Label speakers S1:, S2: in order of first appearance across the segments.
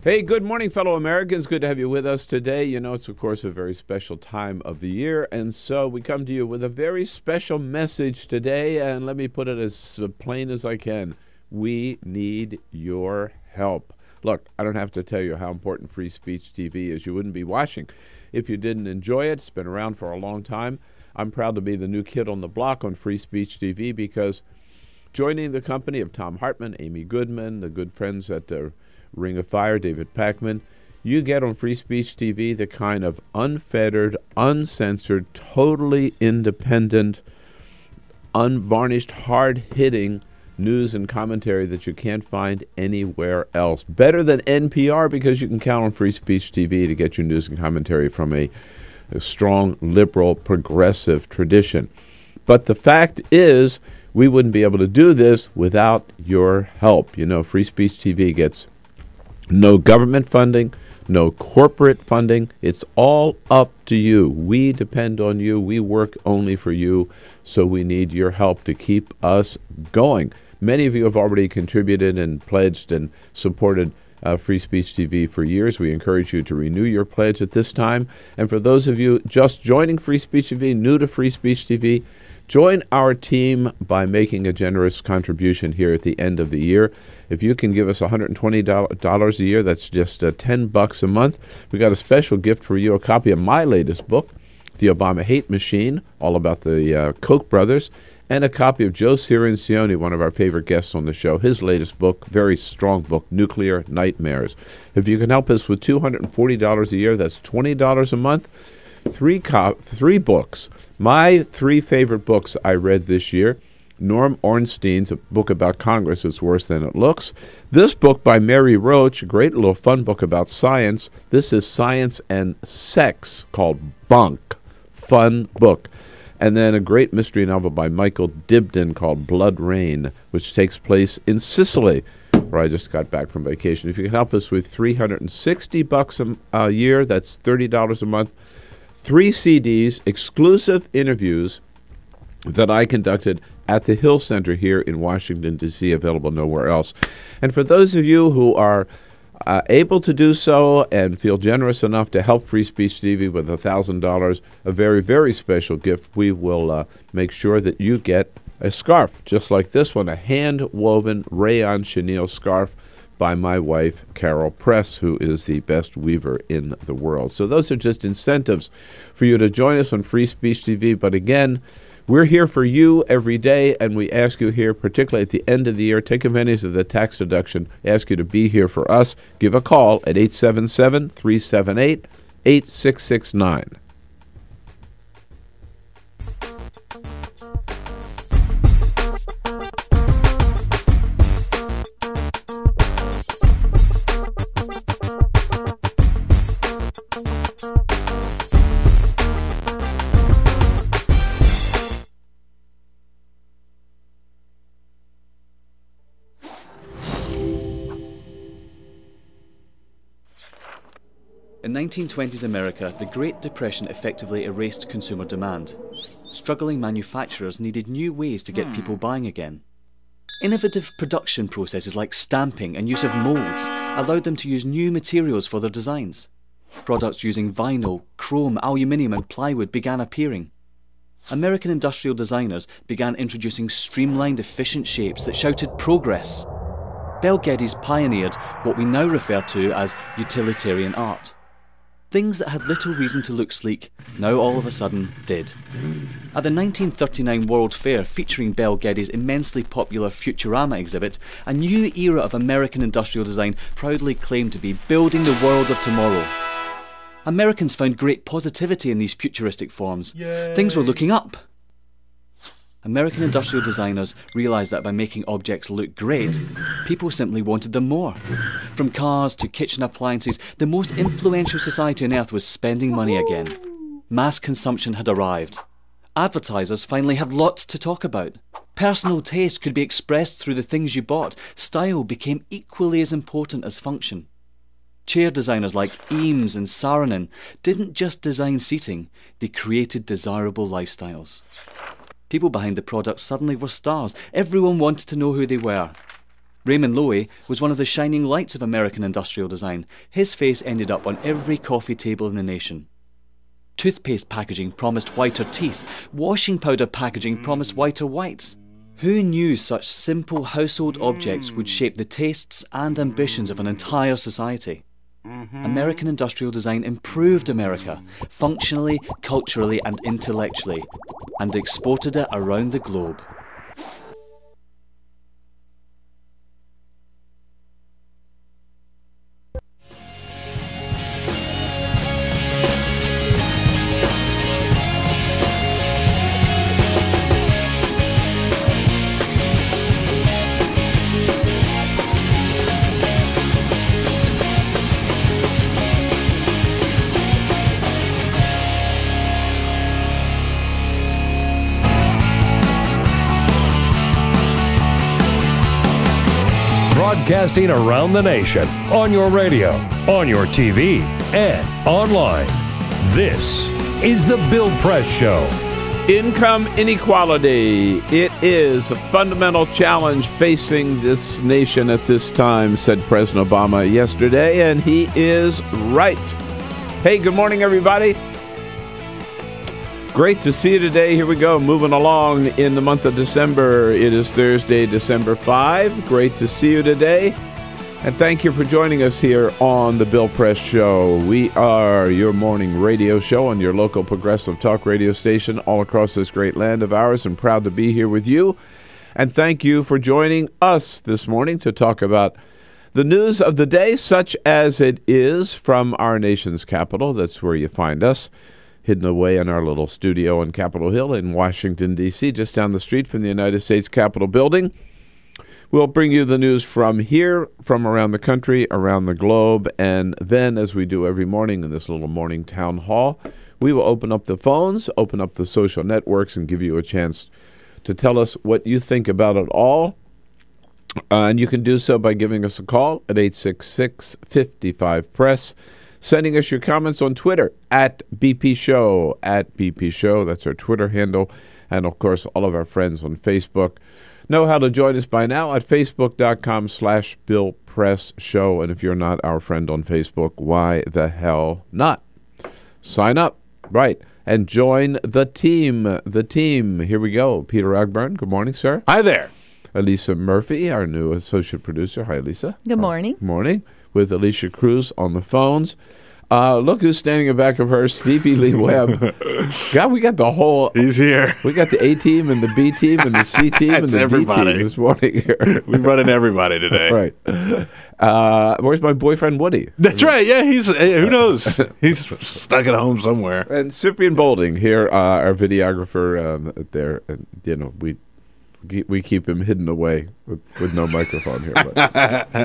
S1: Hey, good morning, fellow Americans. Good to have you with us today. You know, it's, of course, a very special time of the year, and so we come to you with a very special message today, and let me put it as plain as I can. We need your help. Look, I don't have to tell you how important Free Speech TV is. You wouldn't be watching if you didn't enjoy it. It's been around for a long time. I'm proud to be the new kid on the block on Free Speech TV because joining the company of Tom Hartman, Amy Goodman, the good friends at Ring of Fire, David Pakman, you get on Free Speech TV the kind of unfettered, uncensored, totally independent, unvarnished, hard-hitting news and commentary that you can't find anywhere else. Better than NPR because you can count on Free Speech TV to get your news and commentary from a strong, liberal, progressive tradition. But the fact is, we wouldn't be able to do this without your help. You know, Free Speech TV gets no government funding, no corporate funding. It's all up to you. We depend on you. We work only for you, so we need your help to keep us going. Many of you have already contributed and pledged and supported Free Speech TV for years. We encourage you to renew your pledge at this time. And for those of you just joining Free Speech TV, new to Free Speech TV, join our team by making a generous contribution here at the end of the year. If you can give us $120 a year, that's just $10 a month. We got a special gift for you, a copy of my latest book, The Obama Hate Machine, all about the Koch brothers, and a copy of Joe Cirincione, one of our favorite guests on the show, his latest book, very strong book, Nuclear Nightmares. If you can help us with $240 a year, that's $20 a month. Three books. My three favorite books I read this year. Norm Ornstein's book about Congress is worse than it looks. This book by Mary Roach, a great little fun book about science. This is Science and Sex, called Bunk. Fun book. And then a great mystery novel by Michael Dibdin called Blood Rain, which takes place in Sicily, where I just got back from vacation. If you can help us with $360 a year, that's $30 a month, 3 CDs, exclusive interviews that I conducted at the Hill Center here in Washington, D.C., available nowhere else. And for those of you who are able to do so and feel generous enough to help Free Speech TV with $1,000, a very, very special gift, we will make sure that you get a scarf, just like this one, a hand-woven rayon chenille scarf by my wife, Carol Press, who is the best weaver in the world. So those are just incentives for you to join us on Free Speech TV. But again, we're here for you every day, and we ask you here, particularly at the end of the year, take advantage of the tax deduction, ask you to be here for us. Give a call at 877-378-8669.
S2: In 1920s America, the Great Depression effectively erased consumer demand. Struggling manufacturers needed new ways to get people buying again. Innovative production processes like stamping and use of molds allowed them to use new materials for their designs. Products using vinyl, chrome, aluminium and plywood began appearing. American industrial designers began introducing streamlined, efficient shapes that shouted progress. Bel Geddes pioneered what we now refer to as utilitarian art. Things that had little reason to look sleek, now all of a sudden did. At the 1939 World Fair, featuring Bel Geddes' immensely popular Futurama exhibit, a new era of American industrial design proudly claimed to be building the world of tomorrow. Americans found great positivity in these futuristic forms. Yay. Things were looking up. American industrial designers realised that by making objects look great, people simply wanted them more. From cars to kitchen appliances, the most influential society on earth was spending money again. Mass consumption had arrived. Advertisers finally had lots to talk about. Personal taste could be expressed through the things you bought. Style became equally as important as function. Chair designers like Eames and Saarinen didn't just design seating, they created desirable lifestyles. People behind the products suddenly were stars. Everyone wanted to know who they were. Raymond Loewy was one of the shining lights of American industrial design. His face ended up on every coffee table in the nation. Toothpaste packaging promised whiter teeth. Washing powder packaging promised whiter whites. Who knew such simple household objects would shape the tastes and ambitions of an entire society? American industrial design improved America, functionally, culturally and intellectually, and exported it around the globe.
S3: Broadcasting around the nation, on your radio, on your TV, and online. This is The Bill Press Show.
S1: Income inequality. It is a fundamental challenge facing this nation at this time, said President Obama yesterday, and he is right. Hey, good morning, everybody. Great to see you today. Here we go, moving along in the month of December. It is Thursday, December 5. Great to see you today. And thank you for joining us here on The Bill Press Show. We are your morning radio show on your local progressive talk radio station all across this great land of ours, and proud to be here with you. And thank you for joining us this morning to talk about the news of the day, such as it is from our nation's capital. That's where you find us, hidden away in our little studio on Capitol Hill in Washington, D.C., just down the street from the United States Capitol building. We'll bring you the news from here, from around the country, around the globe, and then, as we do every morning in this little morning town hall, we will open up the phones, open up the social networks, and give you a chance to tell us what you think about it all. And you can do so by giving us a call at 866-55-PRESS, sending us your comments on Twitter at BP Show, That's our Twitter handle. And, of course, all of our friends on Facebook know how to join us by now at facebook.com/BillPressShow. And if you're not our friend on Facebook, why the hell not? Sign up, right, and join the team. The team. Here we go. Peter Ogburn, good morning, sir.
S4: Hi there.
S1: Elisa Murphy, our new associate producer. Hi, Elisa.
S5: Good morning.
S1: Good morning. With Alicia Cruz on the phones. Look who's standing in back of her, Stevie Lee Webb. God, we got the whole...
S4: He's here.
S1: We got the A team and the B team and the C team and the
S4: everybody.
S1: D team this morning here.
S4: We brought in everybody today.
S1: Right. Where's my boyfriend Woody?
S4: That's right. Yeah, who knows? He's stuck at home somewhere.
S1: And Cyprian Bolding here, our videographer there. And, we keep him hidden away with no microphone here, but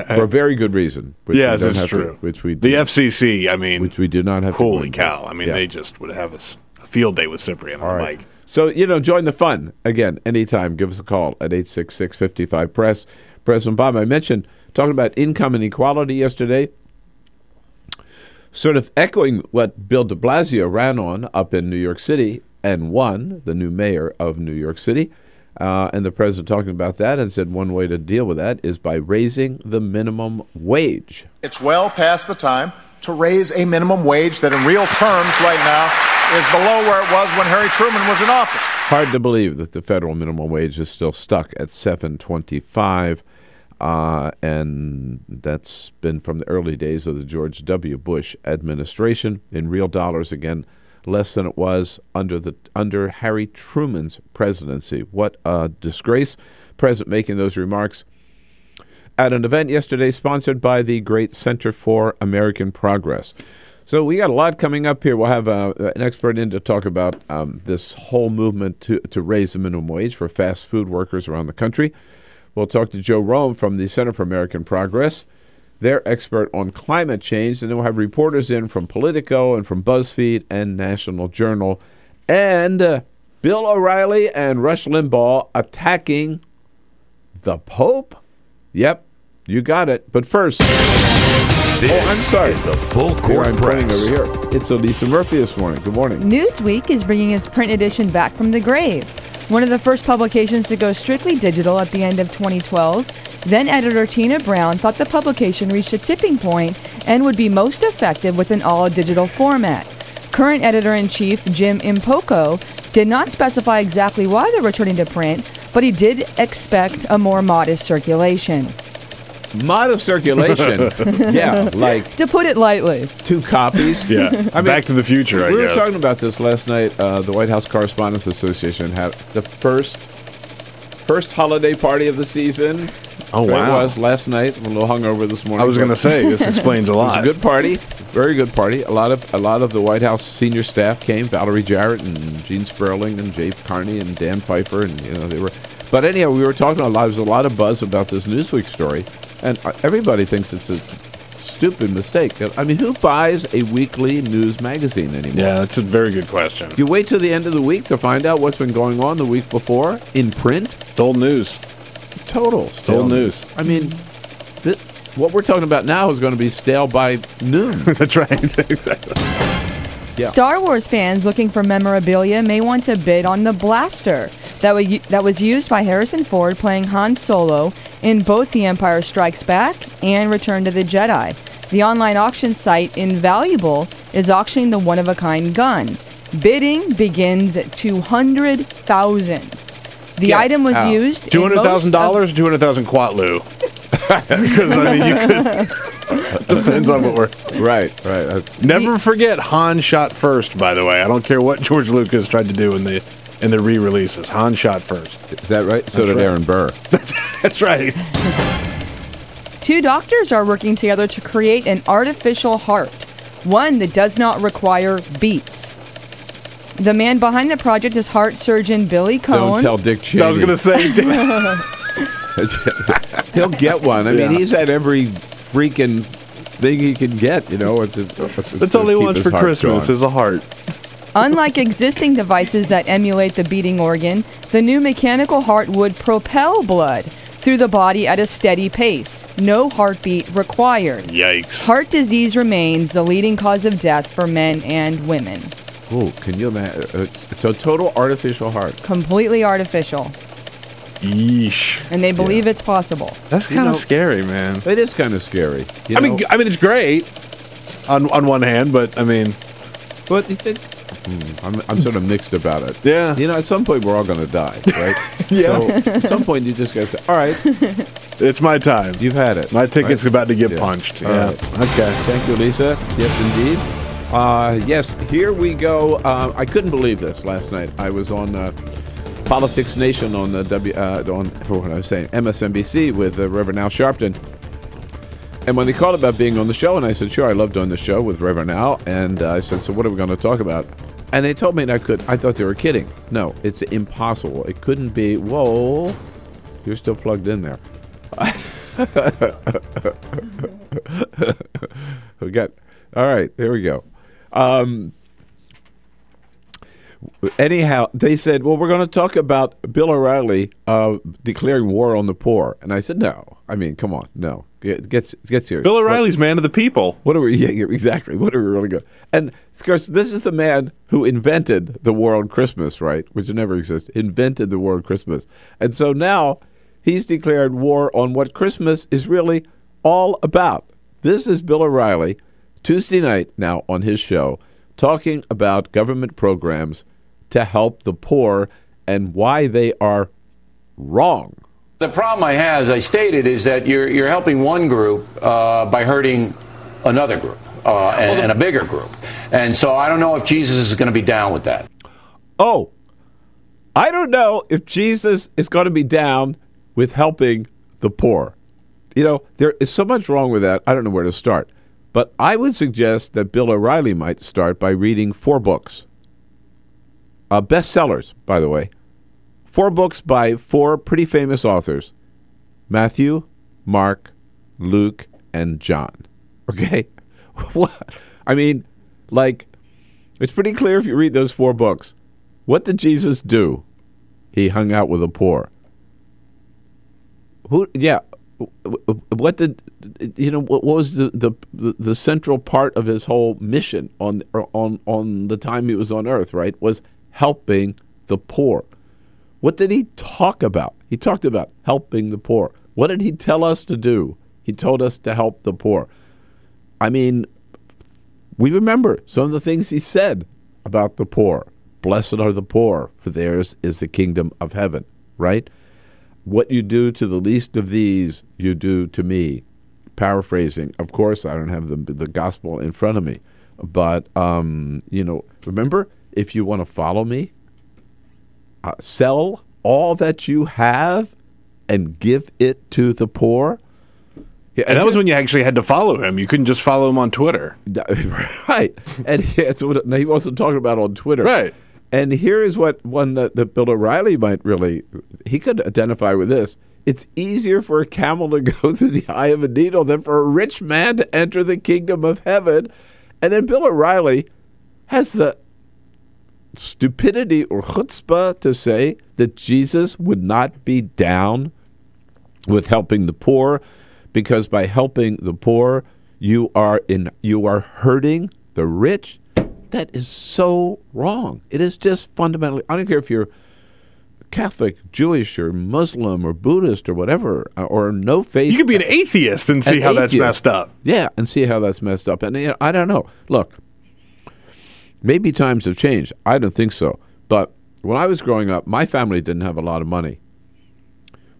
S1: for a very good reason.
S4: Yes, it's true.
S1: Which we
S4: the FCC, I mean,
S1: which we do not have.
S4: Holy cow! I mean, they just would have a field day with Cyprian on the mic.
S1: So join the fun again anytime. Give us a call at 866-55-PRESS. President Bob, I mentioned talking about income inequality yesterday, sort of echoing what Bill de Blasio ran on up in New York City and won, the new mayor of New York City. And the president talking about that and said one way to deal with that is by raising the minimum wage.
S6: It's well past the time to raise a minimum wage that in real terms right now is below where it was when Harry Truman was in office.
S1: Hard to believe that the federal minimum wage is still stuck at $7.25, and that's been from the early days of the George W. Bush administration. In real dollars, again, less than it was under Harry Truman's presidency. What a disgrace. President making those remarks at an event yesterday sponsored by the Great Center for American Progress. So we got a lot coming up here. We'll have an expert in to talk about this whole movement to raise the minimum wage for fast food workers around the country. We'll talk to Joe Romm from the Center for American Progress. They're expert on climate change, and then we'll have reporters in from Politico and from Buzzfeed and National Journal. And Bill O'Reilly and Rush Limbaugh attacking the Pope? Yep, you got it. But first...
S3: This is the Full Court Press.
S1: Over here. It's Elisa Murphy this morning. Good morning.
S5: Newsweek is bringing its print edition back from the grave. One of the first publications to go strictly digital at the end of 2012, then-editor Tina Brown thought the publication reached a tipping point and would be most effective with an all-digital format. Current editor-in-chief Jim Impoco did not specify exactly why they're returning to print, but he did expect a more modest circulation.
S1: Modest circulation? Yeah, like...
S5: To put it lightly.
S1: 2 copies?
S4: Yeah, I mean, Back to the Future, I guess.
S1: We were talking about this last night. The White House Correspondents Association had the first holiday party of the season.
S4: Oh, wow.
S1: It was last night. I'm a little hungover this morning.
S4: I was going to say, this explains a lot.
S1: It was a good party. Very good party. A lot of the White House senior staff came. Valerie Jarrett and Gene Sperling and Jay Carney and Dan Pfeiffer. And, they were... But anyhow, we were talking a lot. There's a lot of buzz about this Newsweek story. And everybody thinks it's a stupid mistake. I mean, who buys a weekly news magazine anymore?
S4: Yeah, that's a very good question.
S1: You wait till the end of the week to find out what's been going on the week before in print?
S4: It's old news.
S1: Total stale
S4: old news.
S1: I mean, what we're talking about now is going to be stale by noon.
S4: That's right. Exactly.
S1: Yeah.
S5: Star Wars fans looking for memorabilia may want to bid on the blaster that was used by Harrison Ford playing Han Solo in both The Empire Strikes Back and Return to the Jedi. The online auction site Invaluable is auctioning the one-of-a-kind gun. Bidding begins at $200,000. The item was used
S4: $200,000 or 200,000 Quatlu? Because I mean, you could. It depends on what we're.
S1: Right.
S4: Never forget Han shot first. By the way, I don't care what George Lucas tried to do in the re-releases. Han shot first.
S1: Is that right? So did Aaron Burr.
S4: That's right.
S5: 2 doctors are working together to create an artificial heart, one that does not require beats. The man behind the project is heart surgeon Billy Cohen.
S1: Don't tell Dick Cheney.
S4: I was going to say,
S1: He'll get one. I mean, he's had every freaking thing he can get. You know,
S4: that's all he wants for Christmas is a heart.
S5: Unlike existing devices that emulate the beating organ, the new mechanical heart would propel blood through the body at a steady pace. No heartbeat required.
S4: Yikes.
S5: Heart disease remains the leading cause of death for men and women.
S1: Oh, can you imagine? It's a total artificial heart.
S5: Completely artificial.
S4: Yeesh.
S5: And they believe it's possible.
S4: That's kind of scary, man.
S1: It is kind of scary.
S4: I mean, it's great on one hand, but I mean,
S1: but you think I'm sort of mixed about it.
S4: Yeah.
S1: You know, at some point we're all going to die, right?
S4: Yeah.
S1: So at some point you just got to say, all right,
S4: it's my time.
S1: You've had it.
S4: My ticket's
S1: right?
S4: about to get punched. Yeah.
S1: Right.
S4: Okay.
S1: Thank you, Lisa. Yes, indeed. Yes, here we go. I couldn't believe this last night. I was on Politics Nation on MSNBC with Reverend Al Sharpton. And when they called about being on the show, and I said, sure, I love doing the show with Reverend Al. And I said, so what are we going to talk about? And they told me I thought they were kidding. No, it's impossible. It couldn't be. Whoa, you're still plugged in there. All right, there we go. Anyhow, they said, well, we're going to talk about Bill O'Reilly declaring war on the poor. And I said, no. I mean, come on. No. Get serious.
S4: Bill O'Reilly's man of the people.
S1: What are we? Yeah, exactly. What are we really going? And of course, this is the man who invented the war on Christmas, right? Which never existed. Invented the war on Christmas, and so now he's declared war on what Christmas is really all about. This is Bill O'Reilly Tuesday night now on his show talking about government programs to help the poor and why they are wrong.
S7: The problem I have, as I stated, is that you're helping one group by hurting another group and a bigger group. And so I don't know if Jesus is going to be down with that.
S1: Oh, I don't know if Jesus is going to be down with helping the poor. You know, there is so much wrong with that. I don't know where to start. But I would suggest that Bill O'Reilly might start by reading 4 books. Bestsellers, by the way. 4 books by 4 pretty famous authors. Matthew, Mark, Luke, and John. Okay? What? I mean, like, it's pretty clear if you read those 4 books. What did Jesus do? He hung out with the poor. Who? Yeah. What did, you know, what was the central part of his whole mission on the time he was on earth, right? Was helping the poor. What did he talk about? He talked about helping the poor. What did he tell us to do? He told us to help the poor. I mean, we remember some of the things he said about the poor. Blessed are the poor, for theirs is the kingdom of heaven, right? What you do to the least of these, you do to me. Paraphrasing. Of course, I don't have the gospel in front of me. But, you know, remember, if you want to follow me, sell all that you have and give it to the poor.
S4: Yeah, and that was when you actually had to follow him. You couldn't just follow him on Twitter.
S1: Right. And that's what he wasn't talking about on Twitter.
S4: Right.
S1: And here is what one that Bill O'Reilly might really, he could identify with this. It's easier for a camel to go through the eye of a needle than for a rich man to enter the kingdom of heaven. And then Bill O'Reilly has the stupidity or chutzpah to say that Jesus would not be down with helping the poor, because by helping the poor, you are hurting the rich. That is so wrong. It is just fundamentally, I don't care if you're Catholic, Jewish, or Muslim, or Buddhist, or whatever, or no faith.
S4: You could be an atheist and see how that's messed up.
S1: Yeah, and see how that's messed up. And you know, I don't know. Look, maybe times have changed. I don't think so. But when I was growing up, my family didn't have a lot of money.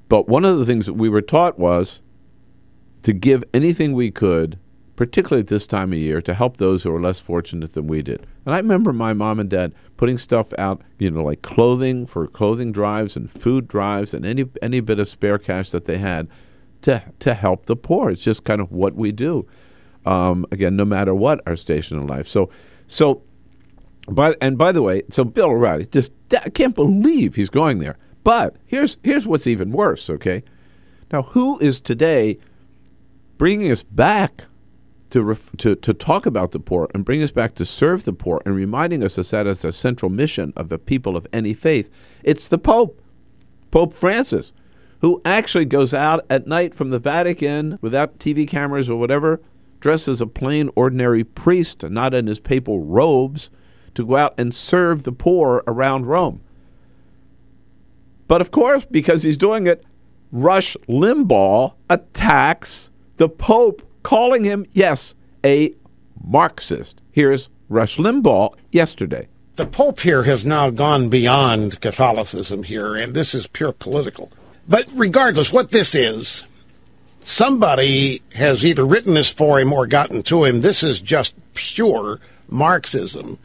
S1: But one of the things that we were taught was to give anything we could, particularly at this time of year, to help those who are less fortunate than we did. And I remember my mom and dad putting stuff out, you know, like clothing for clothing drives and food drives and any bit of spare cash that they had to help the poor. It's just kind of what we do. Again, no matter what our station in life. So By the way, so Bill O'Reilly, I can't believe he's going there. But here's what's even worse, okay? Now, who is today bringing us back to talk about the poor and bring us back to serve the poor and reminding us of that as a central mission of the people of any faith? It's the Pope, Pope Francis, who actually goes out at night from the Vatican without TV cameras or whatever, dressed as a plain, ordinary priest, not in his papal robes, to go out and serve the poor around Rome. But of course, because he's doing it, Rush Limbaugh attacks the Pope, calling him, yes, a Marxist. Here's Rush Limbaugh yesterday.
S8: The Pope here has now gone beyond Catholicism here, and this is pure political. But regardless what this is, somebody has either written this for him or gotten to him. This is just pure Marxism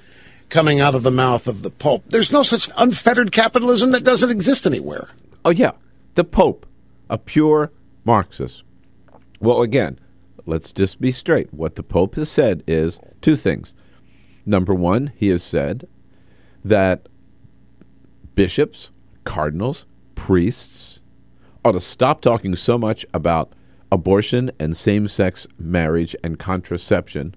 S8: coming out of the mouth of the Pope. There's no such unfettered capitalism. That doesn't exist anywhere.
S1: Oh, yeah. The Pope, a pure Marxist. Well, again, let's just be straight. What the Pope has said is two things. Number one, he has said that bishops, cardinals, priests ought to stop talking so much about abortion and same-sex marriage and contraception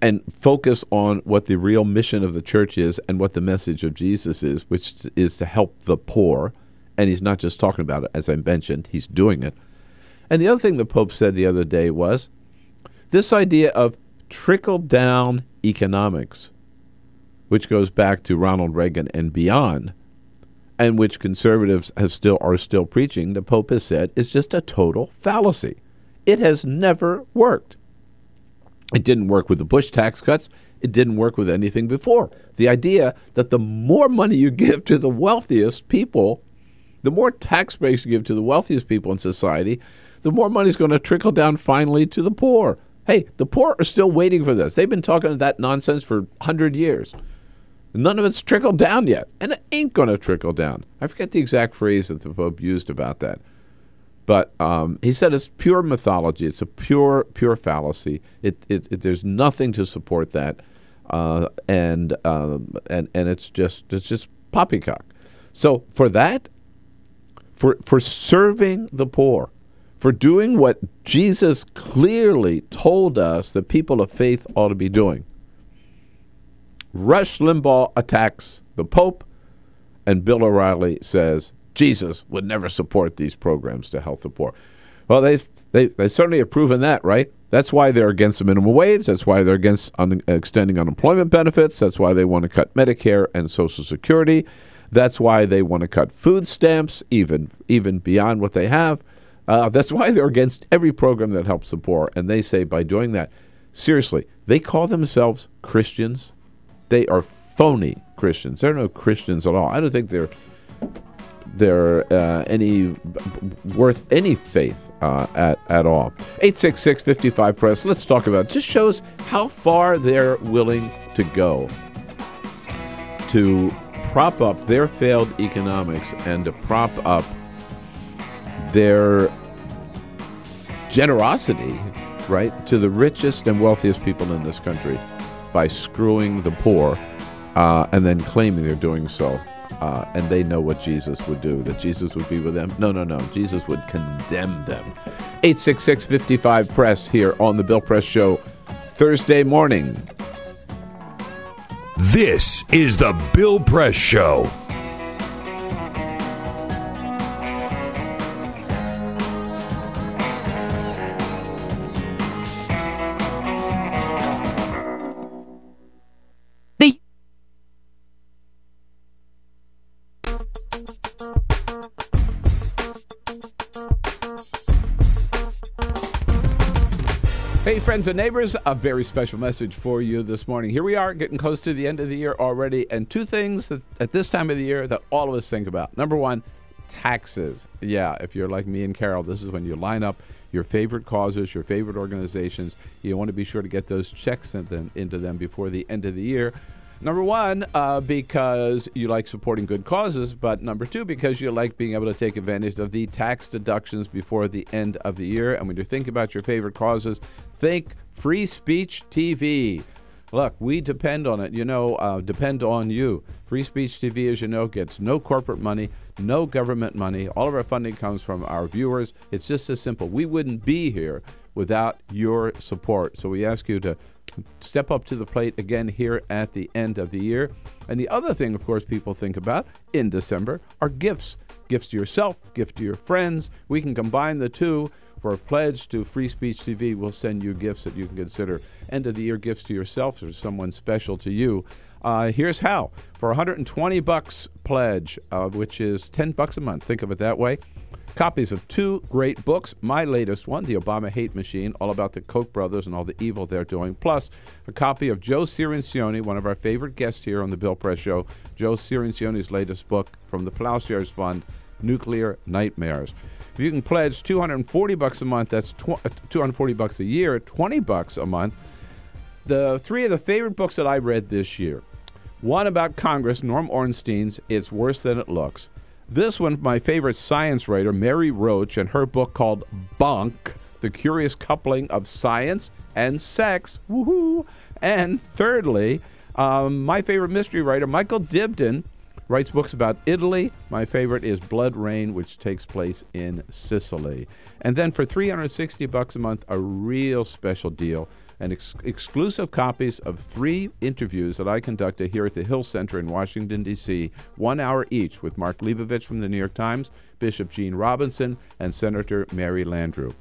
S1: and focus on what the real mission of the church is and what the message of Jesus is, which is to help the poor. And he's not just talking about it, as I mentioned, he's doing it. And the other thing the Pope said the other day was this idea of trickle-down economics, which goes back to Ronald Reagan and beyond, and which conservatives are still preaching, the Pope has said is just a total fallacy. It has never worked. It didn't work with the Bush tax cuts. It didn't work with anything before. The idea that the more money you give to the wealthiest people, the more tax breaks you give to the wealthiest people in society, the more money is going to trickle down finally to the poor. Hey, the poor are still waiting for this. They've been talking that nonsense for 100 years. None of it's trickled down yet, and it ain't going to trickle down. I forget the exact phrase that the Pope used about that. But he said it's pure mythology. It's a pure fallacy. There's nothing to support that, and it's just poppycock. So for that, for serving the poor, for doing what Jesus clearly told us that people of faith ought to be doing, Rush Limbaugh attacks the Pope, and Bill O'Reilly says Jesus would never support these programs to help the poor. Well, they certainly have proven that, right? That's why they're against the minimum wage. That's why they're against extending unemployment benefits. That's why they want to cut Medicare and Social Security. That's why they want to cut food stamps, even beyond what they have. That's why they're against every program that helps the poor. And they say by doing that, seriously, they call themselves Christians. They are phony Christians. They're no Christians at all. I don't think they're any worth any faith at all. 866-55-PRESS. Let's talk about it. Just shows how far they're willing to go to prop up their failed economics and to prop up their generosity, right, to the richest and wealthiest people in this country by screwing the poor and then claiming they're doing so. And they know what Jesus would do, that Jesus would be with them. No. Jesus would condemn them. 866-55-PRESS here on the Bill Press Show, Thursday morning.
S3: This is the Bill Press Show.
S1: Hey, friends and neighbors, a very special message for you this morning. Here we are, getting close to the end of the year already, and two things that, at this time of the year that all of us think about. Number one, taxes. Yeah, if you're like me and Carol, this is when you line up your favorite causes, your favorite organizations. You want to be sure to get those checks into them before the end of the year. Number one, because you like supporting good causes, but number two, because you like being able to take advantage of the tax deductions before the end of the year. And when you're thinking about your favorite causes, think Free Speech TV. Look, we depend on it, depend on you. Free Speech TV, as you know, gets no corporate money, no government money. All of our funding comes from our viewers. It's just as simple. We wouldn't be here without your support. So we ask you to step up to the plate again here at the end of the year. And the other thing, of course, people think about in December are gifts. Gifts to yourself, gift to your friends. We can combine the two. For a pledge to Free Speech TV, we'll send you gifts that you can consider end-of-the-year gifts to yourself or someone special to you. Here's how. For $120 pledge, which is $10 a month, think of it that way, copies of 2 great books. My latest one, The Obama Hate Machine, all about the Koch brothers and all the evil they're doing, plus a copy of Joe Cirincione, one of our favorite guests here on the Bill Press Show, Joe Cirincione's latest book from the Plowshares Fund, Nuclear Nightmares. If you can pledge $240 a month, that's $240 a year, $20 a month. The 3 of the favorite books that I read this year. One about Congress, Norm Ornstein's It's Worse Than It Looks. This one, my favorite science writer, Mary Roach, and her book called Bunk, The Curious Coupling of Science and Sex. Woohoo! And thirdly, my favorite mystery writer, Michael Dibdin, writes books about Italy. My favorite is Blood Rain, which takes place in Sicily. And then for $360 a month, a real special deal, and exclusive copies of 3 interviews that I conducted here at the Hill Center in Washington, D.C., 1 hour each with Mark Leibovich from the New York Times, Bishop Gene Robinson, and Senator Mary Landrieu.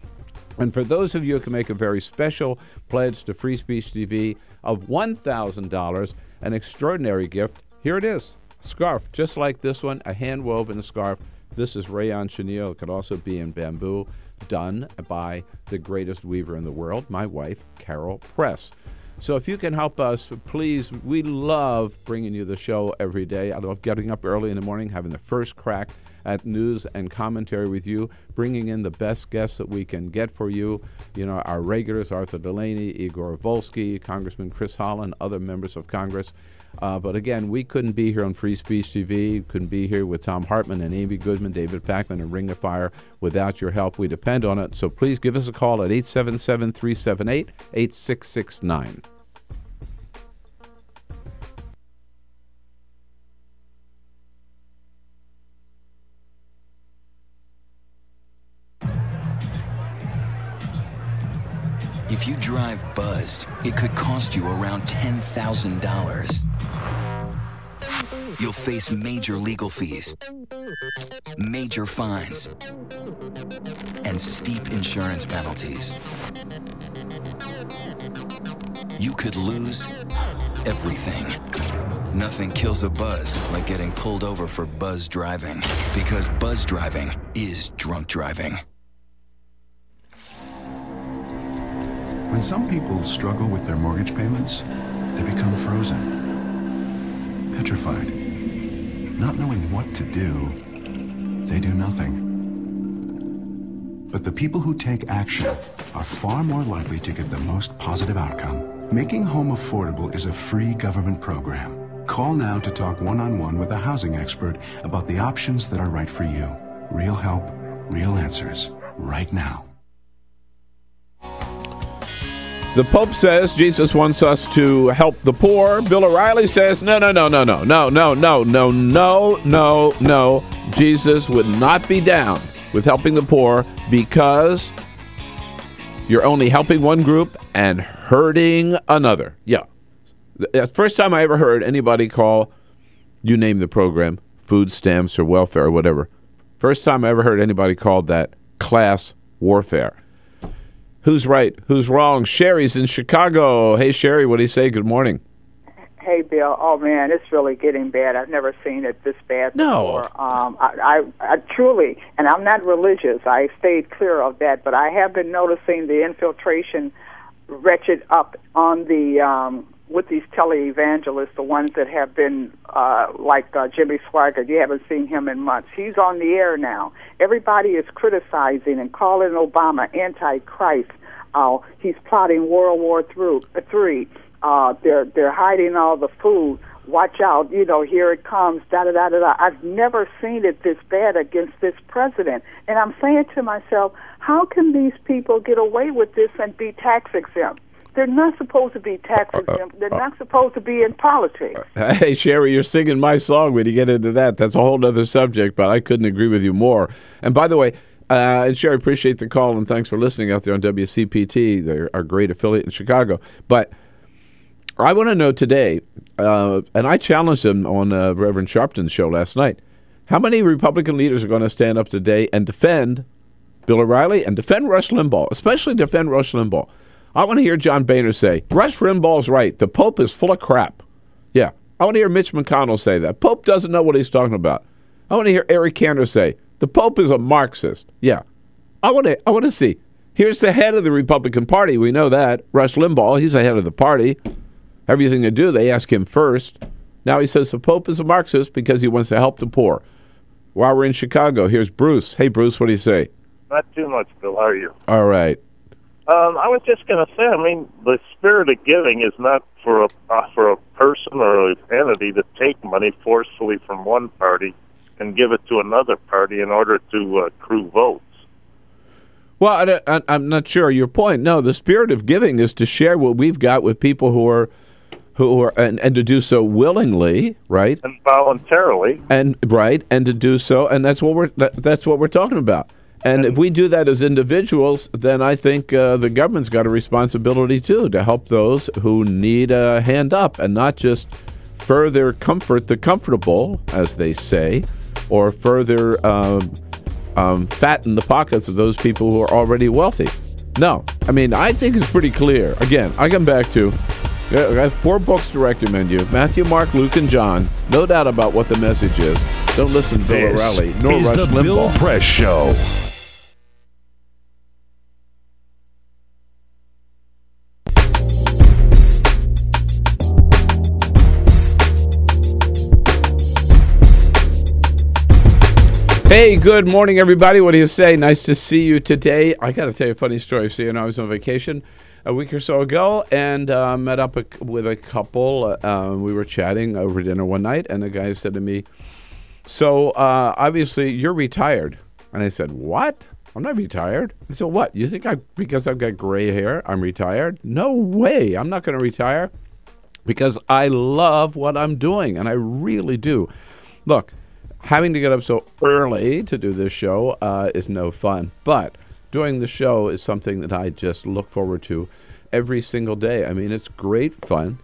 S1: And for those of you who can make a very special pledge to Free Speech TV of $1,000, an extraordinary gift, here it is. Scarf, just like this one, a hand-woven scarf. This is rayon chenille. It could also be in bamboo, done by the greatest weaver in the world, my wife, Carol Press. So if you can help us, please, we love bringing you the show every day. I love getting up early in the morning, having the first crack at news and commentary with you, bringing in the best guests that we can get for you. Our regulars, Arthur Delaney, Igor Volsky, Congressman Chris Holland, other members of Congress. But again, we couldn't be here on Free Speech TV, couldn't be here with Tom Hartman and Amy Goodman, David Packman, and Ring of Fire without your help. We depend on it. So please give us a call at 877-378-8669.
S9: If you drive buzzed, it could cost you around $10,000. You'll face major legal fees, major fines, and steep insurance penalties. You could lose everything. Nothing kills a buzz like getting pulled over for buzz driving, because buzz driving is drunk driving.
S10: When some people struggle with their mortgage payments, they become frozen, petrified. Not knowing what to do, they do nothing. But the people who take action are far more likely to get the most positive outcome. Making home affordable is a free government program. Call now to talk one-on-one with a housing expert about the options that are right for you. Real help, real answers, right now.
S1: The Pope says Jesus wants us to help the poor. Bill O'Reilly says, no. Jesus would not be down with helping the poor because you're only helping one group and hurting another. Yeah. The first time I ever heard anybody call, you name the program, food stamps or welfare or whatever. First time I ever heard anybody call that class warfare. Who's right? Who's wrong? Sherry's in Chicago. Hey, Sherry, what do you say? Good morning.
S11: Hey, Bill. Oh, man, it's really getting bad. I've never seen it this bad before.
S1: No.
S11: I truly, and I'm not religious. I stayed clear of that, but I have been noticing the infiltration wretched up on the with these televangelists, the ones that have been like Jimmy Swaggart. You haven't seen him in months. He's on the air now. Everybody is criticizing and calling Obama Antichrist. He's plotting World War III. They're hiding all the food. Watch out, here it comes, da-da-da-da-da. I've never seen it this bad against this president. And I'm saying to myself, how can these people get away with this and be tax exempt? They're not supposed to be tax exempt. They're not supposed to be in politics.
S1: Hey, Sherry, you're singing my song when you get into that. That's a whole other subject, but I couldn't agree with you more. And by the way, and Sherry, appreciate the call, and thanks for listening out there on WCPT. They're our great affiliate in Chicago. But I want to know today, and I challenged them on Reverend Sharpton's show last night, how many Republican leaders are going to stand up today and defend Bill O'Reilly and defend Rush Limbaugh, especially defend Rush Limbaugh? I want to hear John Boehner say, Rush Limbaugh's right. The Pope is full of crap. Yeah. I want to hear Mitch McConnell say that. Pope doesn't know what he's talking about. I want to hear Eric Cantor say, the Pope is a Marxist. Yeah. I want to see. Here's the head of the Republican Party. We know that. Rush Limbaugh, he's the head of the party. Everything to do, they ask him first. Now he says the Pope is a Marxist because he wants to help the poor. While we're in Chicago, here's Bruce. Hey, Bruce, what do you say?
S12: Not too much, Bill. How are you?
S1: All right.
S12: I was just going to say, I mean, the spirit of giving is not for a person or an entity to take money forcefully from one party and give it to another party in order to accrue votes.
S1: Well, I'm not sure your point. No, the spirit of giving is to share what we've got with people who are and to do so willingly, right?
S12: And voluntarily.
S1: And right, and to do so, and that's what we're talking about. And if we do that as individuals, then I think the government's got a responsibility, too, to help those who need a hand up and not just further comfort the comfortable, as they say, or further fatten the pockets of those people who are already wealthy. No. I mean, I think it's pretty clear. Again, I come back to, I have 4 books to recommend you. Matthew, Mark, Luke, and John. No doubt about what the message is. Don't listen to Bill O'Reilly nor Rush Limbaugh.
S3: This is the Bill Press Show.
S1: Hey, good morning, everybody. What do you say? Nice to see you today. I got to tell you a funny story. So, I was on vacation a week or so ago and met up with a couple. We were chatting over dinner one night, and the guy said to me, so, obviously, you're retired. And I said, what? I'm not retired. I said, what? You think because I've got gray hair, I'm retired? No way. I'm not going to retire because I love what I'm doing, and I really do. Look, having to get up so early to do this show is no fun, but doing the show is something that I just look forward to every single day. I mean, it's great fun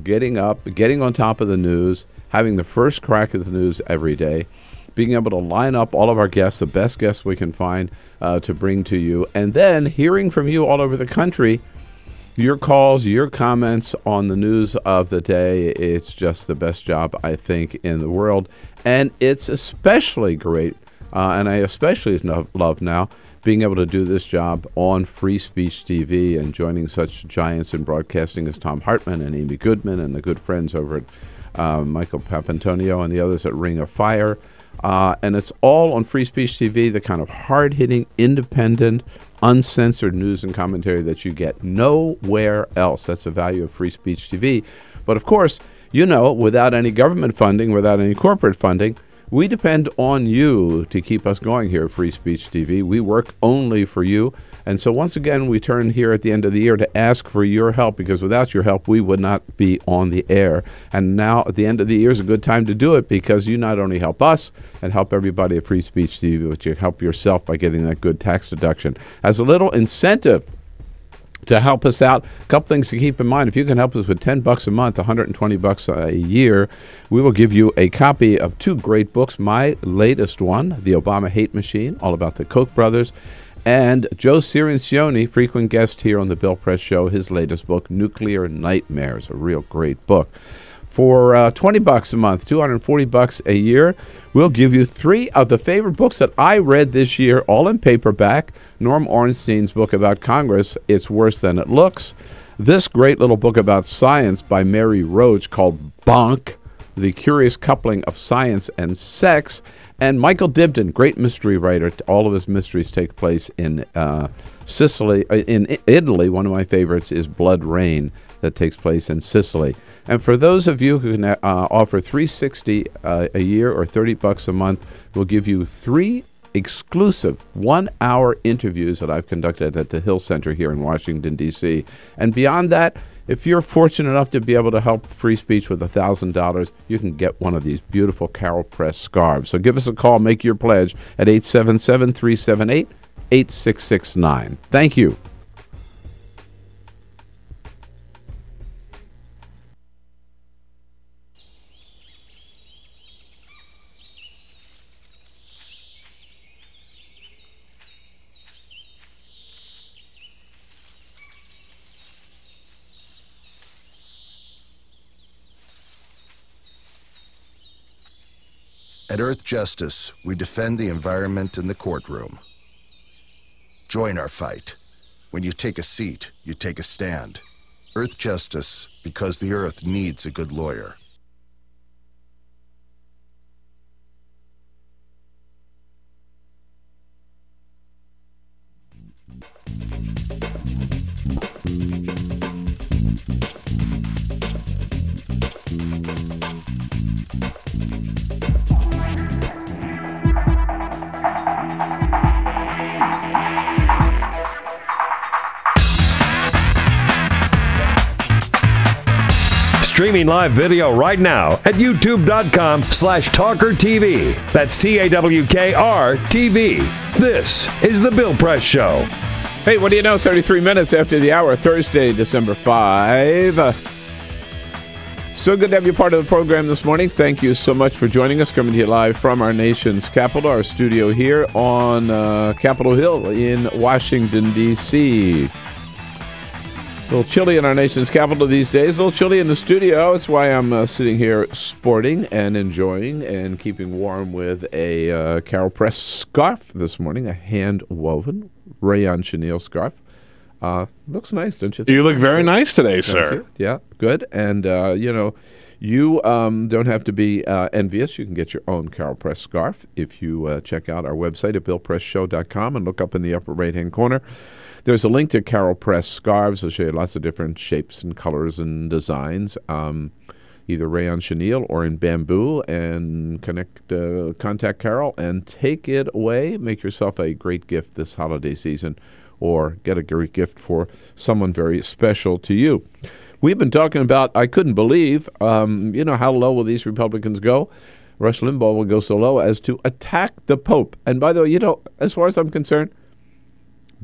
S1: getting up, getting on top of the news, having the first crack at the news every day, being able to line up all of our guests, the best guests we can find to bring to you, and then hearing from you all over the country, your calls, your comments on the news of the day. It's just the best job, I think, in the world. And it's especially great, and I especially love now, being able to do this job on Free Speech TV and joining such giants in broadcasting as Tom Hartman and Amy Goodman and the good friends over at Michael Papantonio and the others at Ring of Fire. And it's all on Free Speech TV, the kind of hard-hitting, independent, uncensored news and commentary that you get nowhere else. That's the value of Free Speech TV. But, of course, without any government funding, without any corporate funding, we depend on you to keep us going here at Free Speech TV. We work only for you. And so once again, we turn here at the end of the year to ask for your help, because without your help, we would not be on the air. And now at the end of the year is a good time to do it, because you not only help us and help everybody at Free Speech TV, but you help yourself by getting that good tax deduction. As a little incentive to help us out, a couple things to keep in mind. If you can help us with $10 a month, $120 a year, we will give you a copy of 2 great books. My latest one, The Obama Hate Machine, all about the Koch brothers, and Joe Cirincione, frequent guest here on the Bill Press Show, his latest book, Nuclear Nightmares, a real great book. For $20 a month, $240 a year, we'll give you 3 of the favorite books that I read this year, all in paperback. Norm Ornstein's book about Congress, It's Worse Than It Looks. This great little book about science by Mary Roach called Bonk, The Curious Coupling of Science and Sex. And Michael Dibdin, great mystery writer. All of his mysteries take place in Sicily. In Italy, one of my favorites is Blood Rain, that takes place in Sicily. And for those of you who can offer $360 a year or $30 a month, we'll give you 3 exclusive 1-hour interviews that I've conducted at the Hill Center here in Washington, D.C. And beyond that, if you're fortunate enough to be able to help free speech with $1,000, you can get one of these beautiful Carol Press scarves. So give us a call, make your pledge at 877-378-8669. Thank you.
S13: At Earth Justice, we defend the environment in the courtroom. Join our fight. When you take a seat, you take a stand. Earth Justice, because the Earth needs a good lawyer.
S3: Streaming live video right now at youtube.com/TawkrTV. That's TAWKR-TV. This is The Bill Press Show.
S1: Hey, what do you know? 33 minutes after the hour, Thursday, December 5. So good to have you part of the program this morning. Thank you so much for joining us. Coming to you live from our nation's capital, our studio here on Capitol Hill in Washington, D.C. A little chilly in our nation's capital these days. A little chilly in the studio. That's why I'm sitting here sporting and enjoying and keeping warm with a Carol Press scarf this morning, a hand-woven rayon chenille scarf. Looks nice, don't you think?
S4: You look very nice today, sir.
S1: You. Yeah, good. And, you don't have to be envious. You can get your own Carol Press scarf if you check out our website at BillPressShow.com and look up in the upper right-hand corner. There's a link to Carol Press scarves. I'll show you lots of different shapes and colors and designs, either rayon chenille or in bamboo. And contact Carol and take it away. Make yourself a great gift this holiday season, or get a great gift for someone very special to you. We've been talking about, I couldn't believe, how low will these Republicans go? Rush Limbaugh will go so low as to attack the Pope. And by the way, as far as I'm concerned,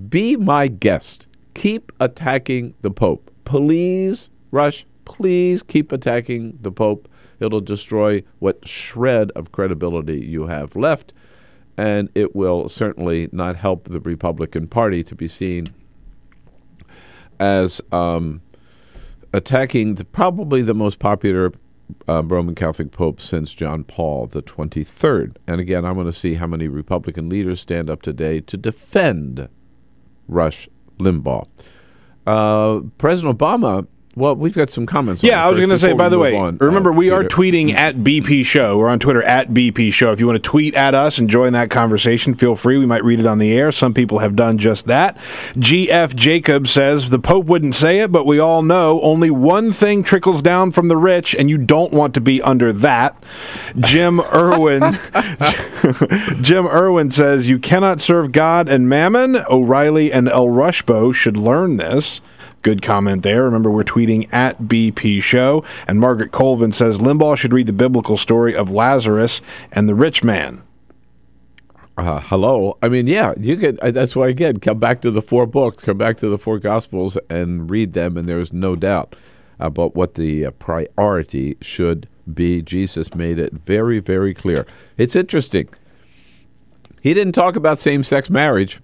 S1: be my guest. Keep attacking the Pope. Please, Rush, please keep attacking the Pope. It'll destroy what shred of credibility you have left, and it will certainly not help the Republican Party to be seen as attacking probably the most popular Roman Catholic Pope since John Paul the 23rd. And again, I'm going to see how many Republican leaders stand up today to defend Rush Limbaugh. President Obama, well, we've got some comments.
S4: Yeah, I was going to say, by the way, remember, we are tweeting at BP Show. We're on Twitter at BP Show. If you want to tweet at us and join that conversation, feel free. We might read it on the air. Some people have done just that. GF Jacob says, the Pope wouldn't say it, but we all know only one thing trickles down from the rich, and you don't want to be under that. Jim Irwin says, you cannot serve God and mammon. O'Reilly and El Rushbo should learn this. Good comment there. Remember, we're tweeting at BP Show. And Margaret Colvin says, Limbaugh should read the biblical story of Lazarus and the rich man.
S1: Hello. I mean, yeah, you could. That's why, again, come back to the 4 books, come back to the 4 Gospels and read them, and there's no doubt about what the priority should be. Jesus made it very, very clear. It's interesting. He didn't talk about same-sex marriage.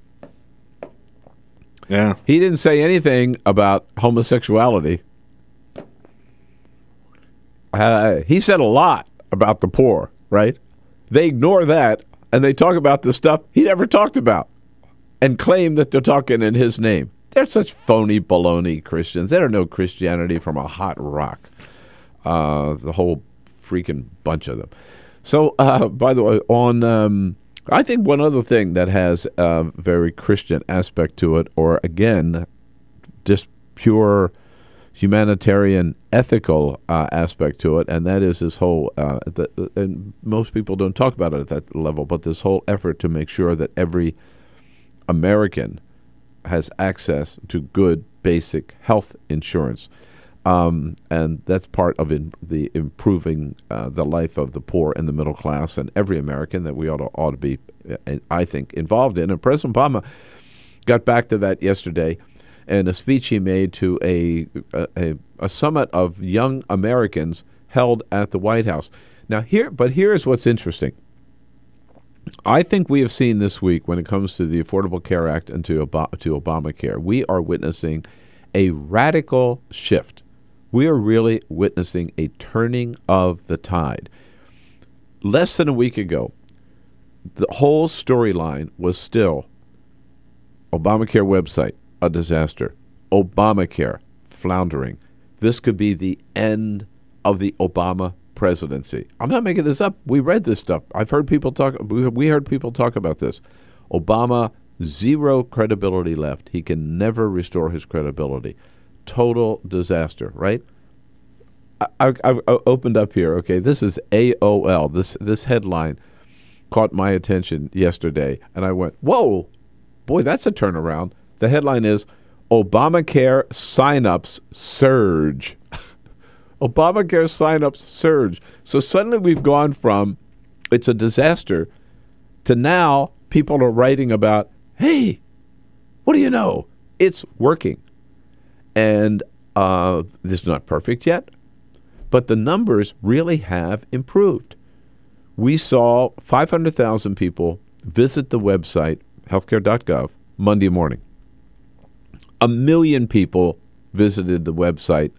S4: Yeah.
S1: He didn't say anything about homosexuality. He said a lot about the poor, right? They ignore that, and they talk about the stuff he never talked about and claim that they're talking in his name. They're such phony baloney Christians. They don't know Christianity from a hot rock, the whole freaking bunch of them. So, by the way, on... I think one other thing that has a very Christian aspect to it, or again, just pure humanitarian, ethical aspect to it, and that is this whole, and most people don't talk about it at that level, but this whole effort to make sure that every American has access to good basic health insurance. And that's part of the improving the life of the poor and the middle class and every American that we ought to be, I think, involved in. And President Obama got back to that yesterday in a speech he made to a summit of young Americans held at the White House. Now, here's what's interesting. I think we have seen this week, when it comes to the Affordable Care Act and to Obamacare, we are witnessing a radical shift. We are really witnessing a turning of the tide. Less than a week ago, the whole storyline was still Obamacare website, a disaster. Obamacare, floundering. This could be the end of the Obama presidency. I'm not making this up. We read this stuff. I've heard people talk. We heard people talk about this. Obama, zero credibility left. He can never restore his credibility. Total disaster, right? I've opened up here. Okay, this is AOL. This headline caught my attention yesterday, and I went, whoa, boy, that's a turnaround. The headline is, Obamacare signups surge. Obamacare signups surge. So suddenly we've gone from it's a disaster to now people are writing about, hey, what do you know? It's working. And this is not perfect yet, but the numbers really have improved. We saw 500,000 people visit the website, healthcare.gov, Monday morning. 1 million people visited the website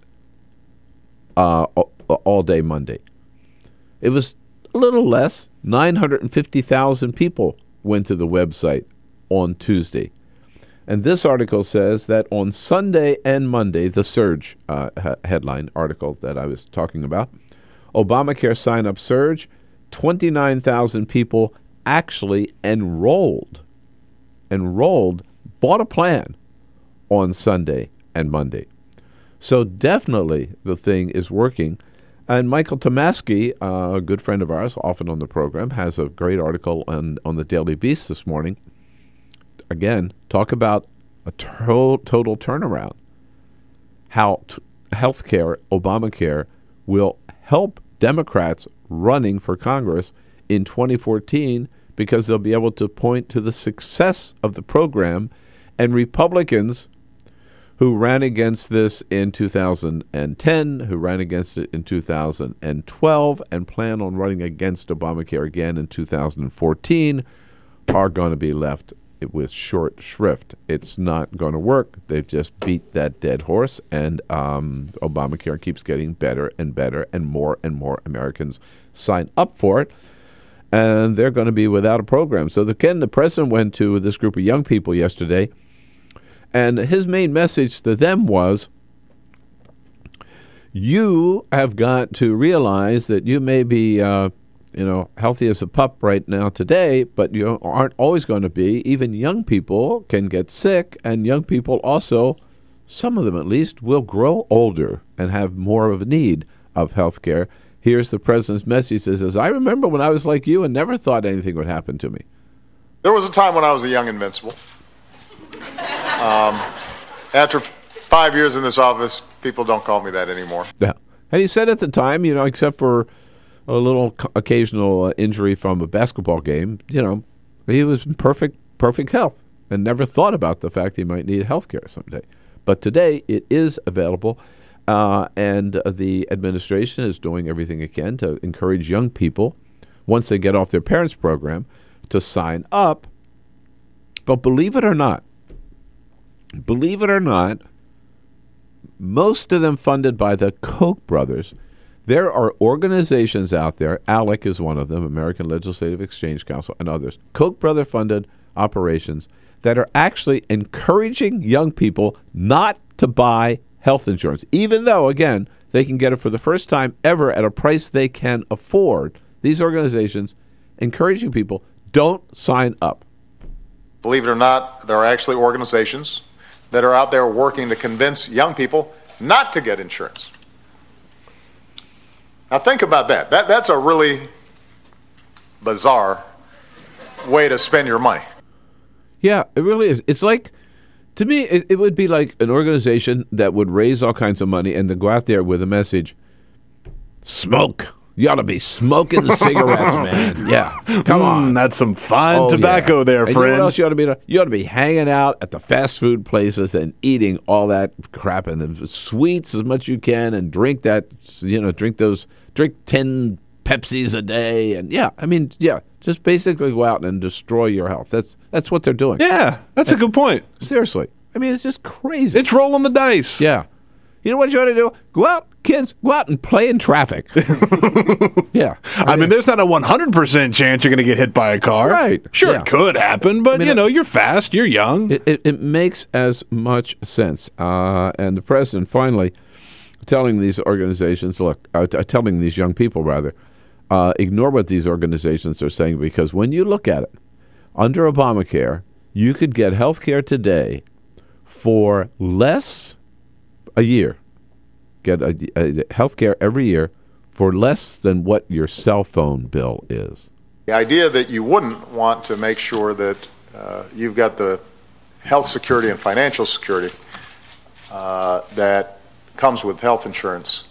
S1: all day Monday. It was a little less. 950,000 people went to the website on Tuesday. And this article says that on Sunday and Monday, the surge headline article that I was talking about, Obamacare sign-up surge, 29,000 people actually enrolled, bought a plan on Sunday and Monday. So definitely the thing is working. And Michael Tomasky, a good friend of ours, often on the program, has a great article on the Daily Beast this morning. Again, talk about a total turnaround. How healthcare, Obamacare, will help Democrats running for Congress in 2014 because they'll be able to point to the success of the program, and Republicans who ran against this in 2010, who ran against it in 2012, and plan on running against Obamacare again in 2014 are going to be left with short shrift. It's not going to work. They've just beat that dead horse, and Obamacare keeps getting better and better, and more Americans sign up for it, and they're going to be without a program. So the president went to this group of young people yesterday, and his main message to them was, you have got to realize that you may be healthy as a pup right now today, but you aren't always going to be. Even young people can get sick, and young people also, some of them at least, will grow older and have more of a need of health care. Here's the president's message. He says, I remember when I was like you and never thought anything would happen to me.
S6: There was a time when I was a young invincible. After 5 years in this office, people don't call me that anymore.
S1: Yeah. And he said at the time, except for a little occasional injury from a basketball game, he was in perfect health and never thought about the fact he might need health care someday. But today it is available, and the administration is doing everything it can to encourage young people, once they get off their parents' program, to sign up. But believe it or not, most of them funded by the Koch brothers. There are organizations out there, ALEC is one of them, American Legislative Exchange Council, and others, Koch brother-funded operations that are actually encouraging young people not to buy health insurance, even though, again, they can get it for the first time ever at a price they can afford. These organizations encouraging people, don't sign up.
S6: Believe it or not, there are actually organizations that are out there working to convince young people not to get insurance. Now think about that. That's a really bizarre way to spend your money.
S1: Yeah, it really is. It's like, to me, it would be like an organization that would raise all kinds of money and then go out there with a message, smoke. You ought to be smoking the cigarettes, man. Yeah, come on.
S4: That's some fine tobacco there,
S1: and
S4: friend.
S1: You know what else you ought to be? You ought to be hanging out at the fast food places and eating all that crap and the sweets as much as you can, and drink 10 Pepsis a day, and just basically go out and destroy your health. That's what they're doing.
S4: Yeah, that's a good point.
S1: Seriously, I mean, it's just crazy.
S4: It's rolling the dice.
S1: Yeah. You know what you ought to do? Go out, kids, go out and play in traffic. Yeah.
S4: I mean, there's not a 100% chance you're going to get hit by a car.
S1: Right.
S4: Sure,
S1: Yeah.
S4: it could happen, but, you're fast, you're young.
S1: It makes as much sense. And the president finally telling these organizations, telling these young people, rather, ignore what these organizations are saying, because when you look at it, under Obamacare, you could get health care today for less a year. Get a health care every year for less than what your cell phone bill is.
S6: The idea that you wouldn't want to make sure that you've got the health security and financial security that comes with health insurance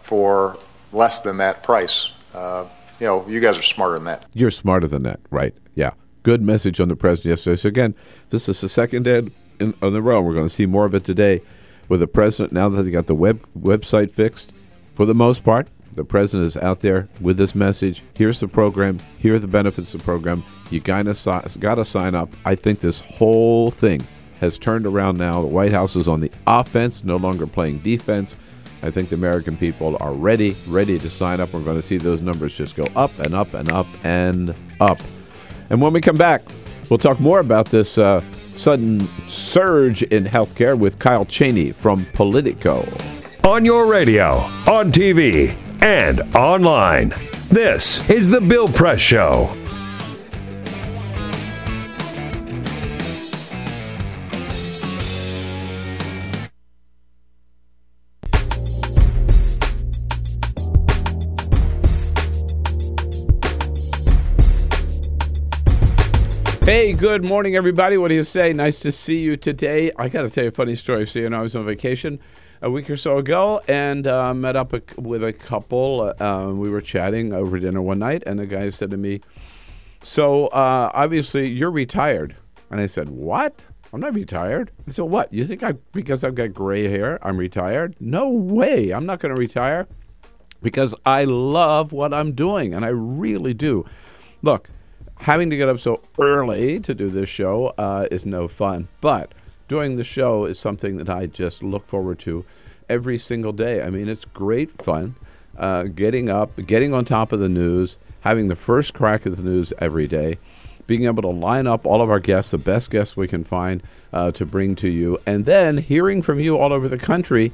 S6: for less than that price. You guys are smarter than that.
S1: You're smarter than that, right? Yeah. Good message on the president yesterday. So again, this is the second day in a row. We're going to see more of it today with the president. Now that they got the website fixed, for the most part, the president is out there with this message. Here's the program. Here are the benefits of the program. You got to sign up. I think this whole thing has turned around now. The White House is on the offense, no longer playing defense. I think the American people are ready to sign up. We're going to see those numbers just go up and up and up and up. And when we come back, we'll talk more about this sudden surge in healthcare with Kyle Cheney from Politico.
S3: On your radio, on TV, and online. This is The Bill Press Show.
S1: Hey, good morning, everybody. What do you say? Nice to see you today. I got to tell you a funny story. So, I was on vacation a week or so ago and met up with a couple. We were chatting over dinner one night, and the guy said to me, so, obviously, you're retired. And I said, what? I'm not retired. I said, what? You think because I've got gray hair, I'm retired? No way. I'm not going to retire because I love what I'm doing, and I really do. Look, having to get up so early to do this show is no fun, but doing the show is something that I just look forward to every single day. I mean, it's great fun getting up, getting on top of the news, having the first crack at the news every day, being able to line up all of our guests, the best guests we can find to bring to you, and then hearing from you all over the country,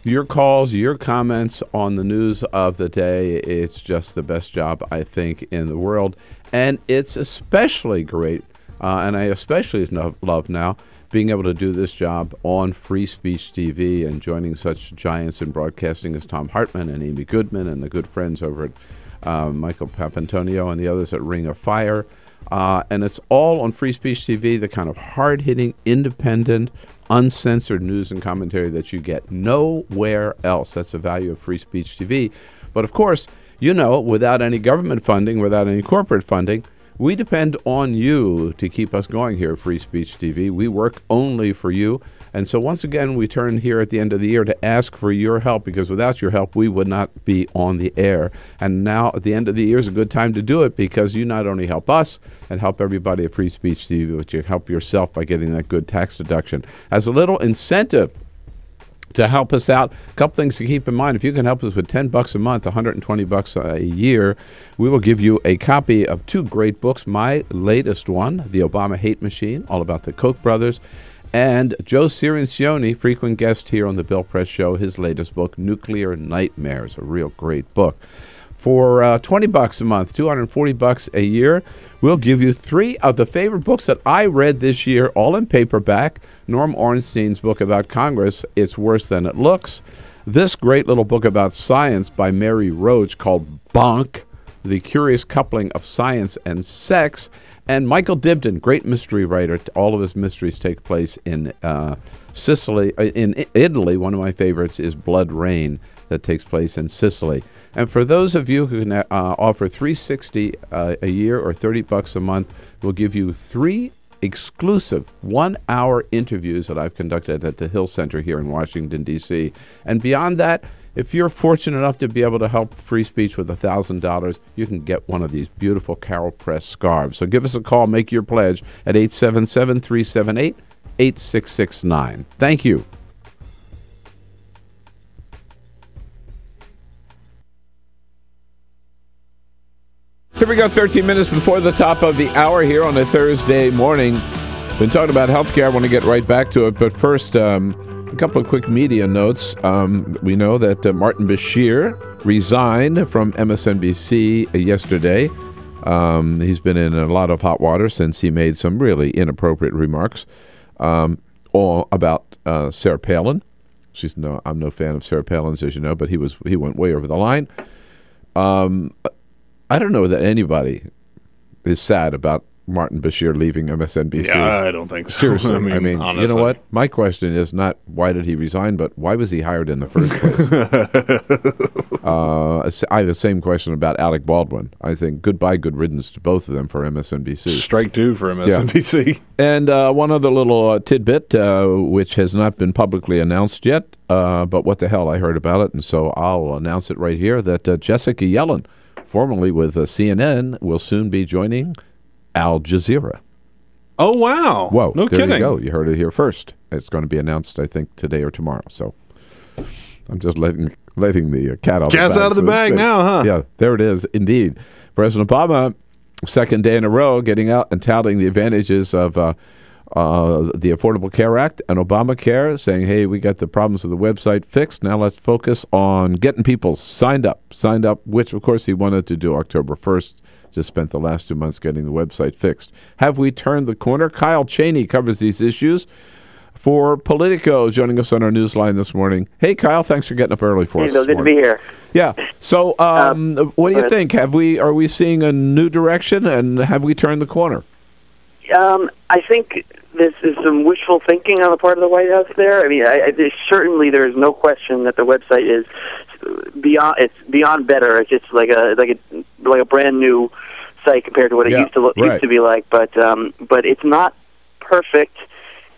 S1: your calls, your comments on the news of the day. It's just the best job, I think, in the world. And it's especially great, and I especially love now, being able to do this job on Free Speech TV and joining such giants in broadcasting as Tom Hartman and Amy Goodman and the good friends over at Michael Papantonio and the others at Ring of Fire. And it's all on Free Speech TV, the kind of hard-hitting, independent, uncensored news and commentary that you get nowhere else. That's the value of Free Speech TV. But of course, without any government funding, without any corporate funding, we depend on you to keep us going here at Free Speech TV. We work only for you. And so once again, we turn here at the end of the year to ask for your help, because without your help, we would not be on the air. And now at the end of the year is a good time to do it, because you not only help us and help everybody at Free Speech TV, but you help yourself by getting that good tax deduction. As a little incentive to help us out, a couple things to keep in mind. If you can help us with $10 a month, $120 a year, we will give you a copy of two great books. My latest one, The Obama Hate Machine, all about the Koch brothers, and Joe Cirincione, frequent guest here on the Bill Press Show, his latest book, Nuclear Nightmares, a real great book. For $20 a month, $240 a year, we'll give you 3 of the favorite books that I read this year, all in paperback. Norm Ornstein's book about Congress, It's Worse Than It Looks. This great little book about science by Mary Roach called Bonk, The Curious Coupling of Science and Sex. And Michael Dibdin, great mystery writer. All of his mysteries take place in Sicily. In Italy, one of my favorites is Blood Rain, that takes place in Sicily. And for those of you who can offer $360 a year or $30 a month, we'll give you 3 exclusive 1-hour interviews that I've conducted at the Hill Center here in Washington, D.C. And beyond that, if you're fortunate enough to be able to help free speech with $1,000, you can get one of these beautiful Carol Press scarves. So give us a call, make your pledge at 877-378-8669. Thank you. Here we go, 13 minutes before the top of the hour here on a Thursday morning. Been talking about healthcare. I want to get right back to it. But first, a couple of quick media notes. We know that Martin Bashir resigned from MSNBC yesterday. He's been in a lot of hot water since he made some really inappropriate remarks about Sarah Palin. I'm no fan of Sarah Palin's, as you know, but he went way over the line. I don't know that anybody is sad about Martin Bashir leaving MSNBC.
S4: Yeah, I don't think so.
S1: Seriously. I mean you know what? My question is not why did he resign, but why was he hired in the first place? I have the same question about Alec Baldwin. I think goodbye, good riddance to both of them for MSNBC.
S4: Strike 2 for MSNBC.
S1: Yeah. And one other little tidbit, which has not been publicly announced yet, but what the hell, I heard about it, and so I'll announce it right here, that Jessica Yellen, formerly with CNN, will soon be joining Al Jazeera.
S4: Oh, wow.
S1: Whoa.
S4: No
S1: there
S4: kidding.
S1: You go. You heard it here first. It's going to be announced, I think, today or tomorrow. So I'm just letting the cat out of the bag.
S4: Cat's out of the bag now, huh?
S1: Yeah, there it is, indeed. President Obama, second day in a row, getting out and touting the advantages of the Affordable Care Act and Obamacare, saying, hey, we got the problems of the website fixed. Now let's focus on getting people signed up, which, of course, he wanted to do October 1st. Just spent the last 2 months getting the website fixed. Have we turned the corner? Kyle Cheney covers these issues for Politico, joining us on our newsline this morning. Hey, Kyle, thanks for getting up early for us.
S14: Good to be here.
S1: Yeah. So, what do you think? Are we seeing a new direction, and have we turned the corner?
S14: I think this is some wishful thinking on the part of the White House there. I mean, certainly there is no question that the website is beyond better. It's just like a brand new site compared to what it used to be like. But it's not perfect,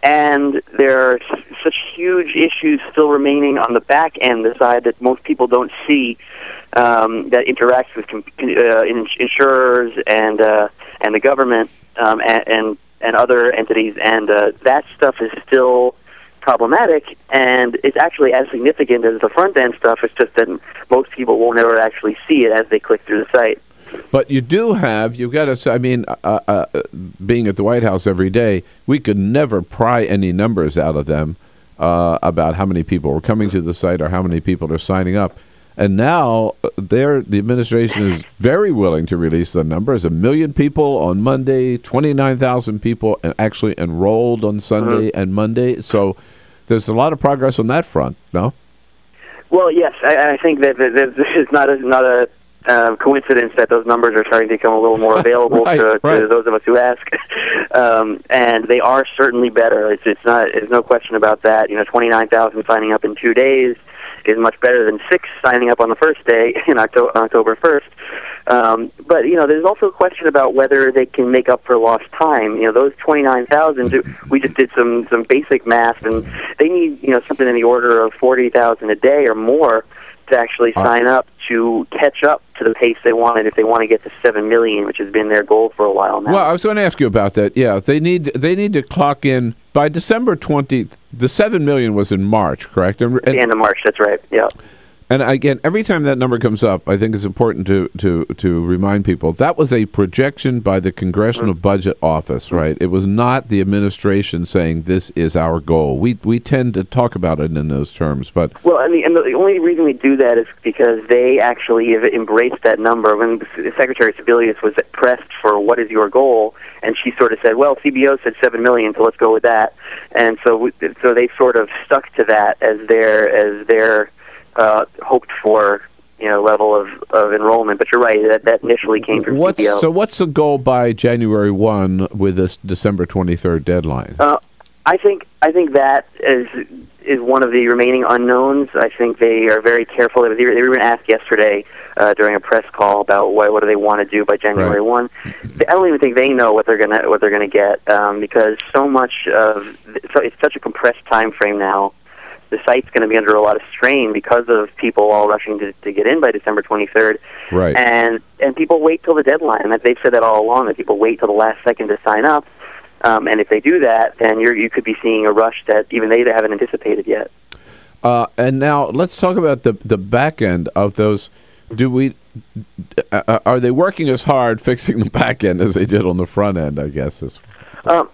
S14: and there are such huge issues still remaining on the back end, the side that most people don't see, that interacts with insurers and the government and other entities, and that stuff is still problematic, and it's actually as significant as the front end stuff. It's just that most people won't ever actually see it as they click through the site.
S1: But you've got to say, I mean, being at the White House every day, we could never pry any numbers out of them about how many people are coming to the site or how many people are signing up. And now the administration is very willing to release the numbers. 1 million people on Monday, 29,000 people actually enrolled on Sunday and Monday. So there's a lot of progress on that front, no?
S14: Well, yes. I think that it's not a coincidence that those numbers are starting to become a little more available to those of us who ask. And they are certainly better. There's no question about that. 29,000 signing up in 2 days is much better than 6 signing up on the first day in October 1st. But there's also a question about whether they can make up for lost time. Those 29,000, we just did some basic math, and they need something in the order of 40,000 a day or more to actually sign up to catch up to the pace they wanted if they want to get to 7 million, which has been their goal for a while now.
S1: Well, I was going to ask you about that. Yeah, they need to clock in by December 20th. The 7 million was in March, correct?
S14: At the end of March, that's right. Yeah.
S1: And again, every time that number comes up, I think it's important to remind people that was a projection by the Congressional Budget Office, right? It was not the administration saying this is our goal. We tend to talk about it in those terms, but
S14: and the only reason we do that is because they actually have embraced that number. When Secretary Sebelius was pressed for what is your goal, and she sort of said, "Well, CBO said 7 million, so let's go with that." And so they sort of stuck to that as their hoped for level of enrollment. But you're right, that initially came from CBO.
S1: So what's the goal by January 1 with this December 23rd deadline?
S14: I think that is one of the remaining unknowns. I think they are very careful. They were asked yesterday during a press call about what do they want to do by January 1. I don't even think they know what they're gonna get because it's such a compressed time frame now. The site's going to be under a lot of strain because of people all rushing to get in by December 23rd.
S1: Right.
S14: And people wait till the deadline. They've said that all along, that people wait till the last second to sign up. And if they do that, then you could be seeing a rush that even they haven't anticipated yet.
S1: And now let's talk about the back end of those. Are they working as hard fixing the back end as they did on the front end, I guess is.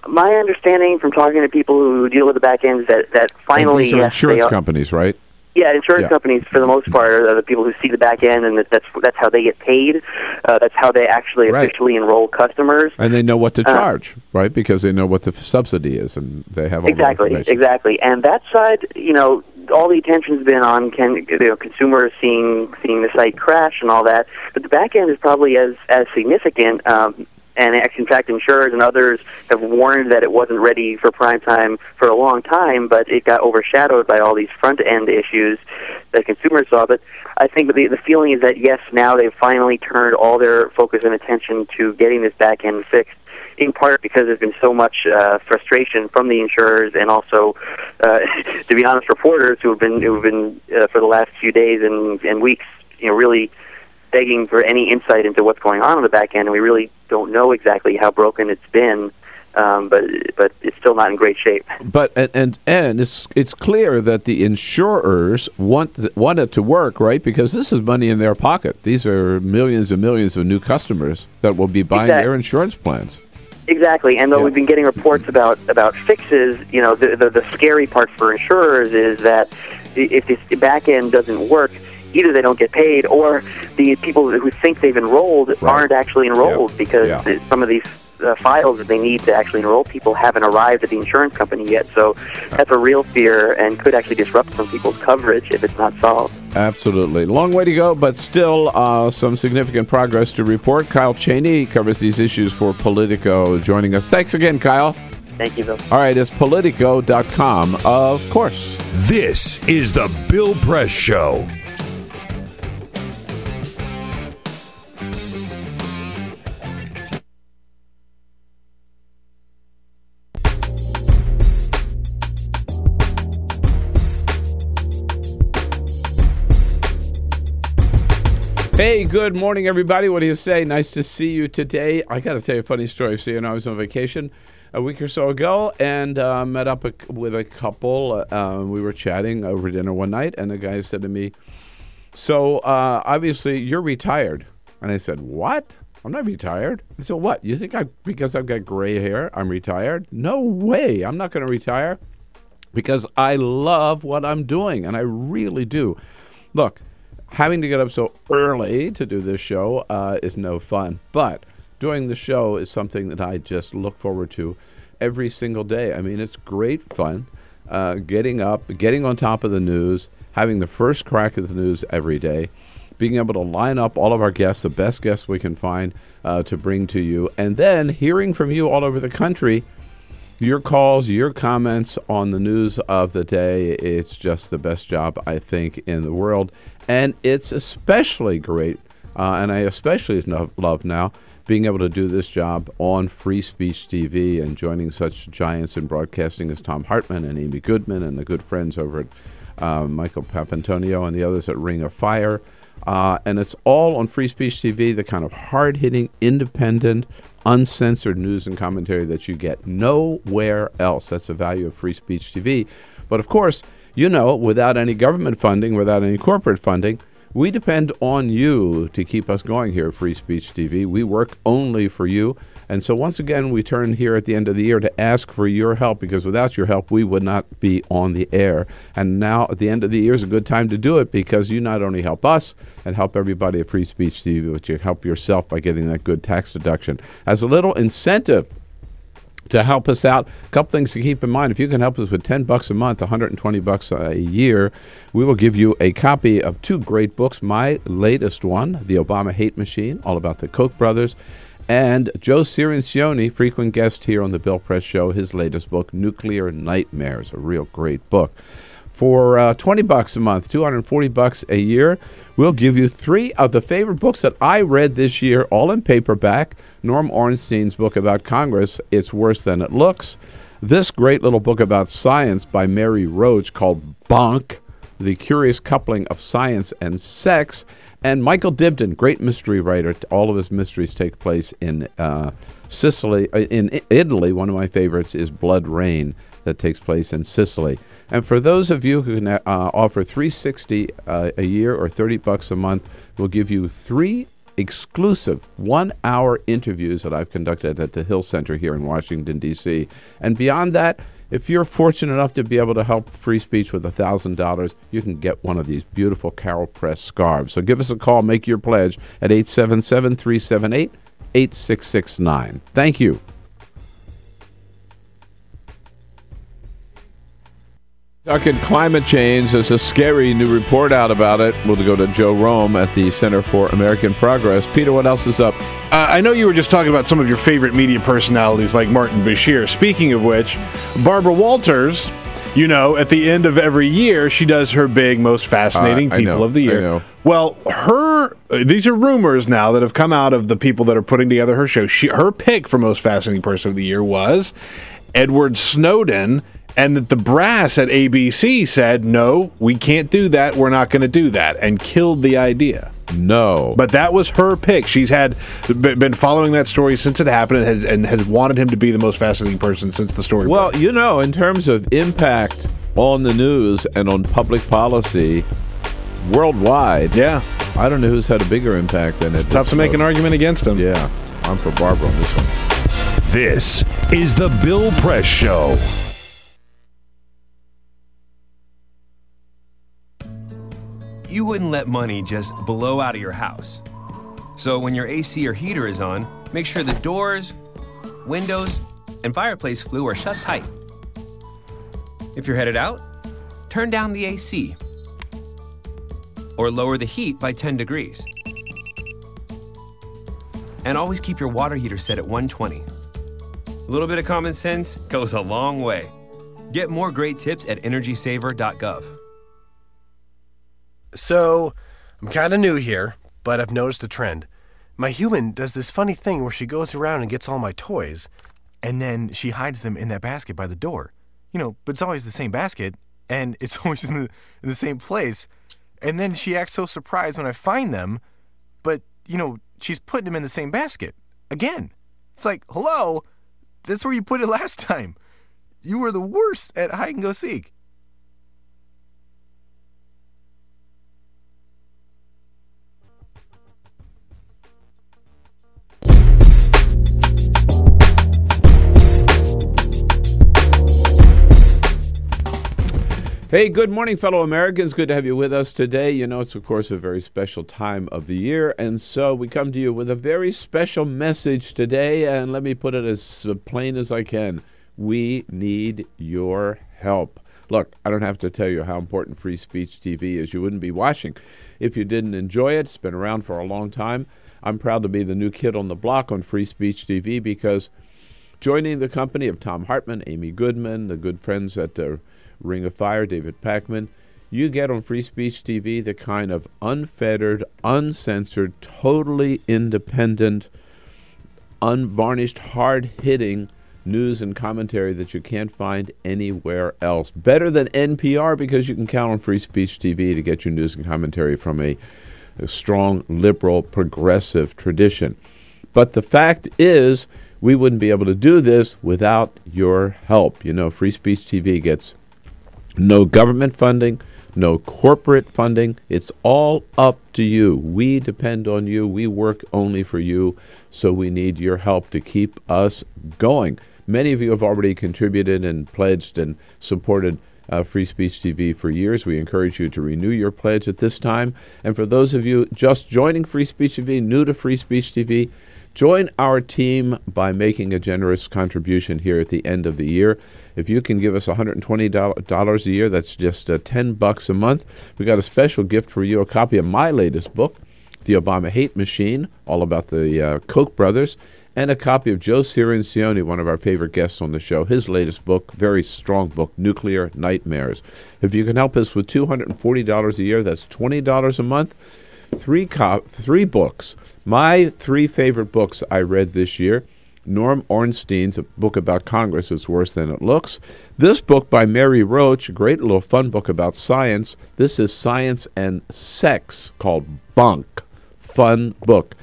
S14: My understanding from talking to people who deal with the back end is that finally...
S1: And these are insurance companies, right?
S14: Yeah, insurance companies, for the most part, are the people who see the back end, and that's how they get paid. That's how they actually officially enroll customers.
S1: And they know what to charge, right? Because they know what the subsidy is, and they have all the information.
S14: Exactly. And that side, all the attention's been on consumers seeing the site crash and all that. But the back end is probably as significant. And in fact, insurers and others have warned that it wasn't ready for prime time for a long time, but it got overshadowed by all these front-end issues that consumers saw. But I think the feeling is that, yes, now they've finally turned all their focus and attention to getting this back end fixed, in part because there's been so much frustration from the insurers and also, to be honest, reporters who have been for the last few days and weeks, really begging for any insight into what's going on the back end, and we really don't know exactly how broken it's been, but it's still not in great shape.
S1: But and it's clear that the insurers want it to work, right? Because this is money in their pocket. These are millions and millions of new customers that will be buying their insurance plans.
S14: Exactly, and though we've been getting reports about fixes, the scary part for insurers is that if this back end doesn't work, either they don't get paid or the people who think they've enrolled aren't actually enrolled because some of these files that they need to actually enroll people haven't arrived at the insurance company yet. So that's a real fear and could actually disrupt some people's coverage if it's not solved.
S1: Absolutely. Long way to go, but still some significant progress to report. Kyle Cheney covers these issues for Politico, joining us. Thanks again, Kyle.
S14: Thank you, Bill.
S1: All right, it's Politico.com, of course.
S3: This is the Bill Press Show.
S1: Hey, good morning, everybody. What do you say? Nice to see you today. I got to tell you a funny story. So, I was on vacation a week or so ago and met up with a couple. We were chatting over dinner one night, and the guy said to me, so, obviously, you're retired. And I said, what? I'm not retired. I said, what? You think because I've got gray hair, I'm retired? No way. I'm not going to retire because I love what I'm doing, and I really do. Look. Having to get up so early to do this show is no fun, but doing the show is something that I just look forward to every single day. I mean, it's great fun getting up, getting on top of the news, having the first crack at the news every day, being able to line up all of our guests, the best guests we can find to bring to you, and then hearing from you all over the country, your calls, your comments on the news of the day. It's just the best job, I think, in the world. And it's especially great, and I especially love now, being able to do this job on Free Speech TV and joining such giants in broadcasting as Tom Hartman and Amy Goodman and the good friends over at Michael Papantonio and the others at Ring of Fire. And it's all on Free Speech TV, the kind of hard-hitting, independent, uncensored news and commentary that you get nowhere else. That's the value of Free Speech TV. But, of course, you know, without any government funding, without any corporate funding, we depend on you to keep us going here at Free Speech TV. We work only for you. And so once again, we turn here at the end of the year to ask for your help, because without your help, we would not be on the air. And now at the end of the year is a good time to do it, because you not only help us and help everybody at Free Speech TV, but you help yourself by getting that good tax deduction. As a little incentive to help us out, a couple things to keep in mind. If you can help us with $10 a month, $120 a year, we will give you a copy of 2 great books. My latest one, The Obama Hate Machine, all about the Koch brothers, and Joe Cirincione, frequent guest here on the Bill Press Show, his latest book, Nuclear Nightmares, a real great book. For $20 a month, $240 a year, we'll give you 3 of the favorite books that I read this year, all in paperback. Norm Ornstein's book about Congress, It's Worse Than It Looks. This great little book about science by Mary Roach called Bonk, The Curious Coupling of Science and Sex. And Michael Dibdin, great mystery writer. All of his mysteries take place in Sicily, in Italy. One of my favorites is Blood Rain, that takes place in Sicily. And for those of you who can offer $360 a year or $30 a month, we'll give you 3 exclusive 1-hour interviews that I've conducted at the Hill Center here in Washington, D.C. And beyond that, if you're fortunate enough to be able to help Free Speech with $1,000, you can get one of these beautiful Carol Press scarves. So give us a call, make your pledge at 877-378-8669. Thank you. Talking climate change, there's a scary new report out about it. We'll go to Joe Romm at the Center for American Progress. Peter, what else is up?
S4: I know you were just talking about some of your favorite media personalities like Martin Bashir. Speaking of which, Barbara Walters, you know, at the end of every year, she does her big, most fascinating people of the year.
S1: I know.
S4: Well, these are rumors now that have come out of the people that are putting together her show. Her pick for most fascinating person of the year was Edward Snowden. And that the brass at ABC said, no, we can't do that. We're not going to do that, and killed the idea.
S1: No.
S4: But that was her pick. She's been following that story since it happened and has wanted him to be the most fascinating person since the story.
S1: Well, you know, in terms of impact on the news and on public policy worldwide,
S4: yeah,
S1: I don't know who's had a bigger impact than it.
S4: It's tough to make an argument against him.
S1: Yeah, I'm for Barbara on this one.
S3: This is the Bill Press Show.
S15: You wouldn't let money just blow out of your house. So when your AC or heater is on, make sure the doors, windows, and fireplace flue are shut tight. If you're headed out, turn down the AC or lower the heat by 10 degrees. And always keep your water heater set at 120. A little bit of common sense goes a long way. Get more great tips at energysaver.gov.
S16: So, I'm kind of new here, but I've noticed a trend. My human does this funny thing where she goes around and gets all my toys, and then she hides them in that basket by the door. You know, but it's always the same basket, and it's always in the same place. And then she acts so surprised when I find them, but, you know, she's putting them in the same basket. Again. It's like, hello? That's where you put it last time. You were the worst at hide and go seek.
S1: Hey, good morning, fellow Americans. Good to have you with us today. You know, it's, of course, a very special time of the year, and so we come to you with a very special message today, and let me put it as plain as I can. We need your help. Look, I don't have to tell you how important Free Speech TV is. You wouldn't be watching if you didn't enjoy it. It's been around for a long time. I'm proud to be the new kid on the block on Free Speech TV because joining the company of Tom Hartman, Amy Goodman, the good friends at Ring of Fire, David Pakman, you get on Free Speech TV the kind of unfettered, uncensored, totally independent, unvarnished, hard-hitting news and commentary that you can't find anywhere else. Better than NPR because you can count on Free Speech TV to get your news and commentary from a strong, liberal, progressive tradition. But the fact is, we wouldn't be able to do this without your help. You know, Free Speech TV gets No government funding, no corporate funding. It's all up to you. We depend on you. We work only for you, so we need your help to keep us going. Many of you have already contributed and pledged and supported Free Speech TV for years. We encourage you to renew your pledge at this time. And for those of you just joining Free Speech TV, new to Free Speech TV, join our team by making a generous contribution here at the end of the year. If you can give us $120 a year, that's just $10 a month. We got a special gift for you, a copy of my latest book, The Obama Hate Machine, all about the Koch brothers, and a copy of Joe Cirincione, one of our favorite guests on the show, his latest book, very strong book, Nuclear Nightmares. If you can help us with $240 a year, that's $20 a month. Three books. My three favorite books I read this year. Norm Ornstein's, a book about Congress, It's Worse Than It Looks. This book by Mary Roach, a great little fun book about science. This is Science and Sex, called Bunk. Fun book.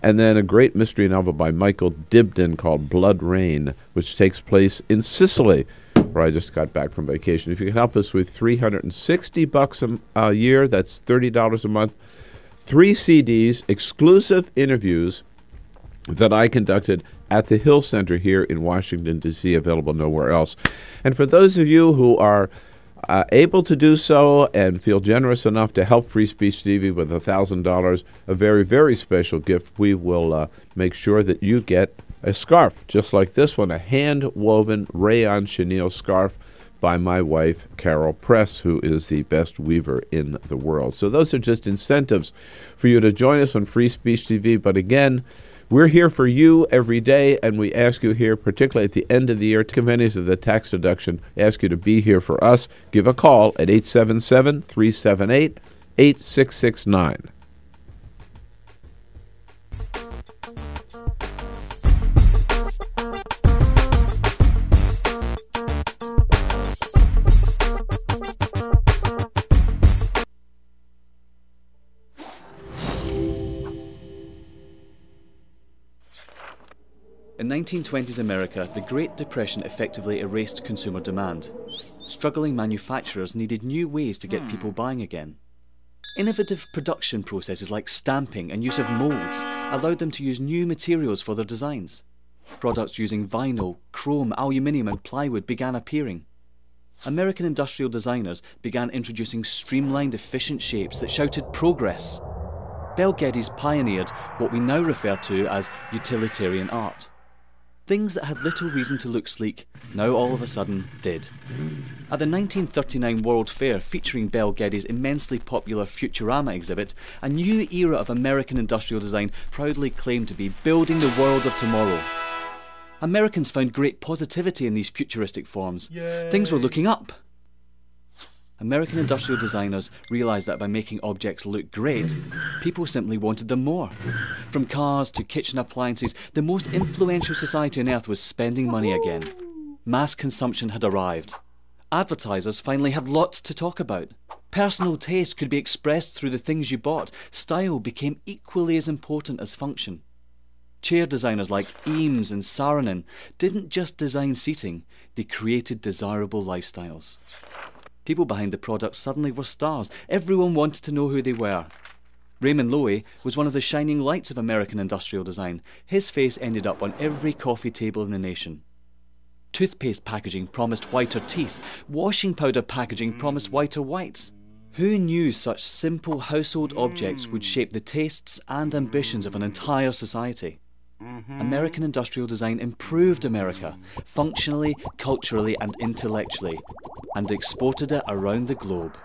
S1: And then a great mystery novel by Michael Dibdin called Blood Rain, which takes place in Sicily, where I just got back from vacation. If you can help us with $360 a year, that's $30 a month. 3 CDs, exclusive interviews that I conducted at the Hill Center here in Washington, D.C., available nowhere else. And for those of you who are able to do so and feel generous enough to help Free Speech TV with $1,000, a very, very special gift, we will make sure that you get a scarf, just like this one, a hand-woven rayon chenille scarf by my wife, Carol Press, who is the best weaver in the world. So those are just incentives for you to join us on Free Speech TV. But again, we're here for you every day, and we ask you here, particularly at the end of the year, to advantage of the tax deduction, ask you to be here for us. Give a call at 877-378-8669.
S2: In 1920s America, the Great Depression effectively erased consumer demand. Struggling manufacturers needed new ways to get people buying again. Innovative production processes like stamping and use of molds allowed them to use new materials for their designs. Products using vinyl, chrome, aluminium and plywood began appearing. American industrial designers began introducing streamlined, efficient shapes that shouted progress. Bel Geddes pioneered what we now refer to as utilitarian art. Things that had little reason to look sleek, now all of a sudden did. At the 1939 World Fair featuring Bel Geddes' immensely popular Futurama exhibit, a new era of American industrial design proudly claimed to be building the world of tomorrow. Americans found great positivity in these futuristic forms. Yay. Things were looking up. American industrial designers realized that by making objects look great, people simply wanted them more. From cars to kitchen appliances, the most influential society on earth was spending money again. Mass consumption had arrived. Advertisers finally had lots to talk about. Personal taste could be expressed through the things you bought. Style became equally as important as function. Chair designers like Eames and Saarinen didn't just design seating, they created desirable lifestyles. People behind the product suddenly were stars. Everyone wanted to know who they were. Raymond Loewy was one of the shining lights of American industrial design. His face ended up on every coffee table in the nation. Toothpaste packaging promised whiter teeth. Washing powder packaging promised whiter whites. Who knew such simple household objects would shape the tastes and ambitions of an entire society? American industrial design improved America, functionally, culturally and intellectually, and exported it around the globe.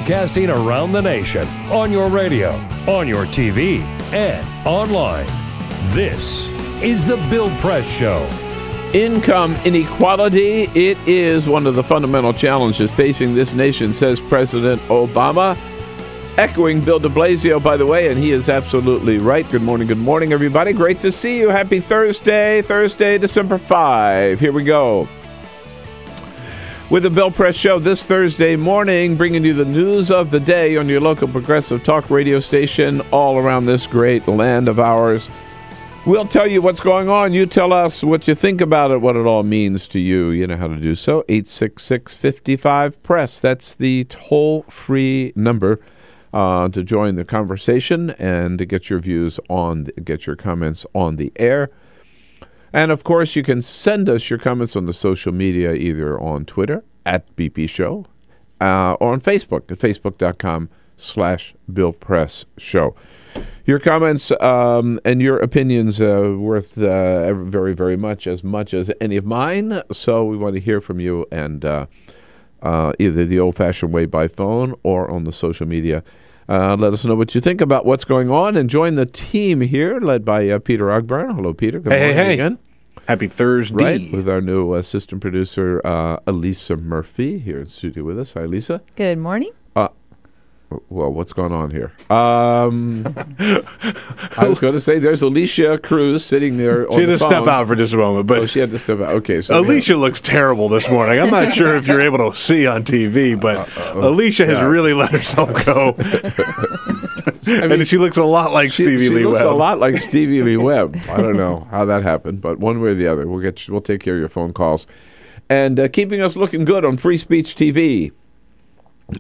S3: broadcasting around the nation, on your radio, on your TV, and online. This is The Bill Press Show.
S1: Income inequality, it is one of the fundamental challenges facing this nation, says President Obama. Echoing Bill de Blasio, by the way, and he is absolutely right. Good morning, everybody. Great to see you. Happy Thursday, December 5. Here we go. With the Bill Press Show this Thursday morning, bringing you the news of the day on your local progressive talk radio station all around this great land of ours. We'll tell you what's going on. You tell us what you think about it, what it all means to you. You know how to do so. 866-55-PRESS. That's the toll-free number to join the conversation and to get your views on, get your comments on the air. And, of course, you can send us your comments on the social media, either on Twitter, @BP Show, or on Facebook, at facebook.com/BillPressShow. Your comments and your opinions are worth very, very much as any of mine. So we want to hear from you, and either the old-fashioned way by phone or on the social media. Let us know what you think about what's going on, and join the team here, led by Peter Ogburn. Hello, Peter. Good morning again.
S4: Happy Thursday.
S1: Right, with our new assistant producer, Elisa Murphy, here in studio with us. Hi, Elisa.
S5: Good morning.
S1: Well, what's going on here? I was going to say there's Alicia Cruz sitting there on
S4: She had
S1: the
S4: to step out for just a moment. But
S1: she had to step out. Okay. So
S4: Alicia looks terrible this morning. I'm not sure if you're able to see on TV, but Alicia has really let herself go. And she looks a lot like Stevie Lee Webb.
S1: She looks a lot like Stevie Lee Webb. I don't know how that happened, but one way or the other, we'll take care of your phone calls. And keeping us looking good on Free Speech TV.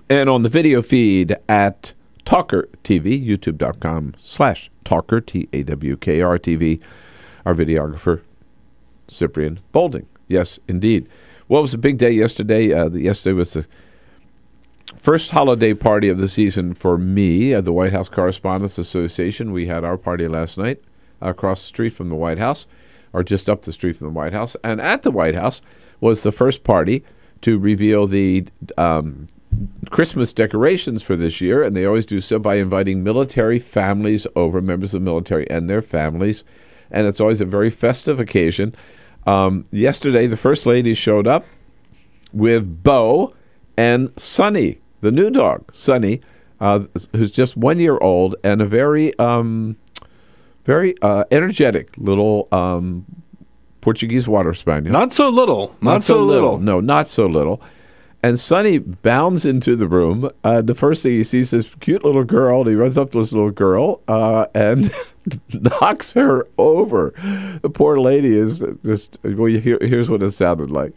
S1: And on the video feed at TawkrTV, youtube.com/Tawker, TAWKR-TV, our videographer, Cyprian Bolding. Yes, indeed. Well, it was a big day yesterday. Yesterday was the first holiday party of the season for me at the White House Correspondents Association. We had our party last night across the street from the White House, or just up the street from the White House. And at the White House was the first party to reveal the Christmas decorations for this year, and they always do so by inviting military families over, members of the military and their families, and it's always a very festive occasion. Yesterday, the First Lady showed up with Bo and Sonny, the new dog, Sonny, who's just 1 year old, and a very energetic little Portuguese water spaniel.
S4: Not so little.
S1: Not so little. No, not so little. And Sonny bounds into the room. The first thing he sees is this cute little girl, and he runs up to this little girl and knocks her over. The poor lady is just, well, here's what it sounded like.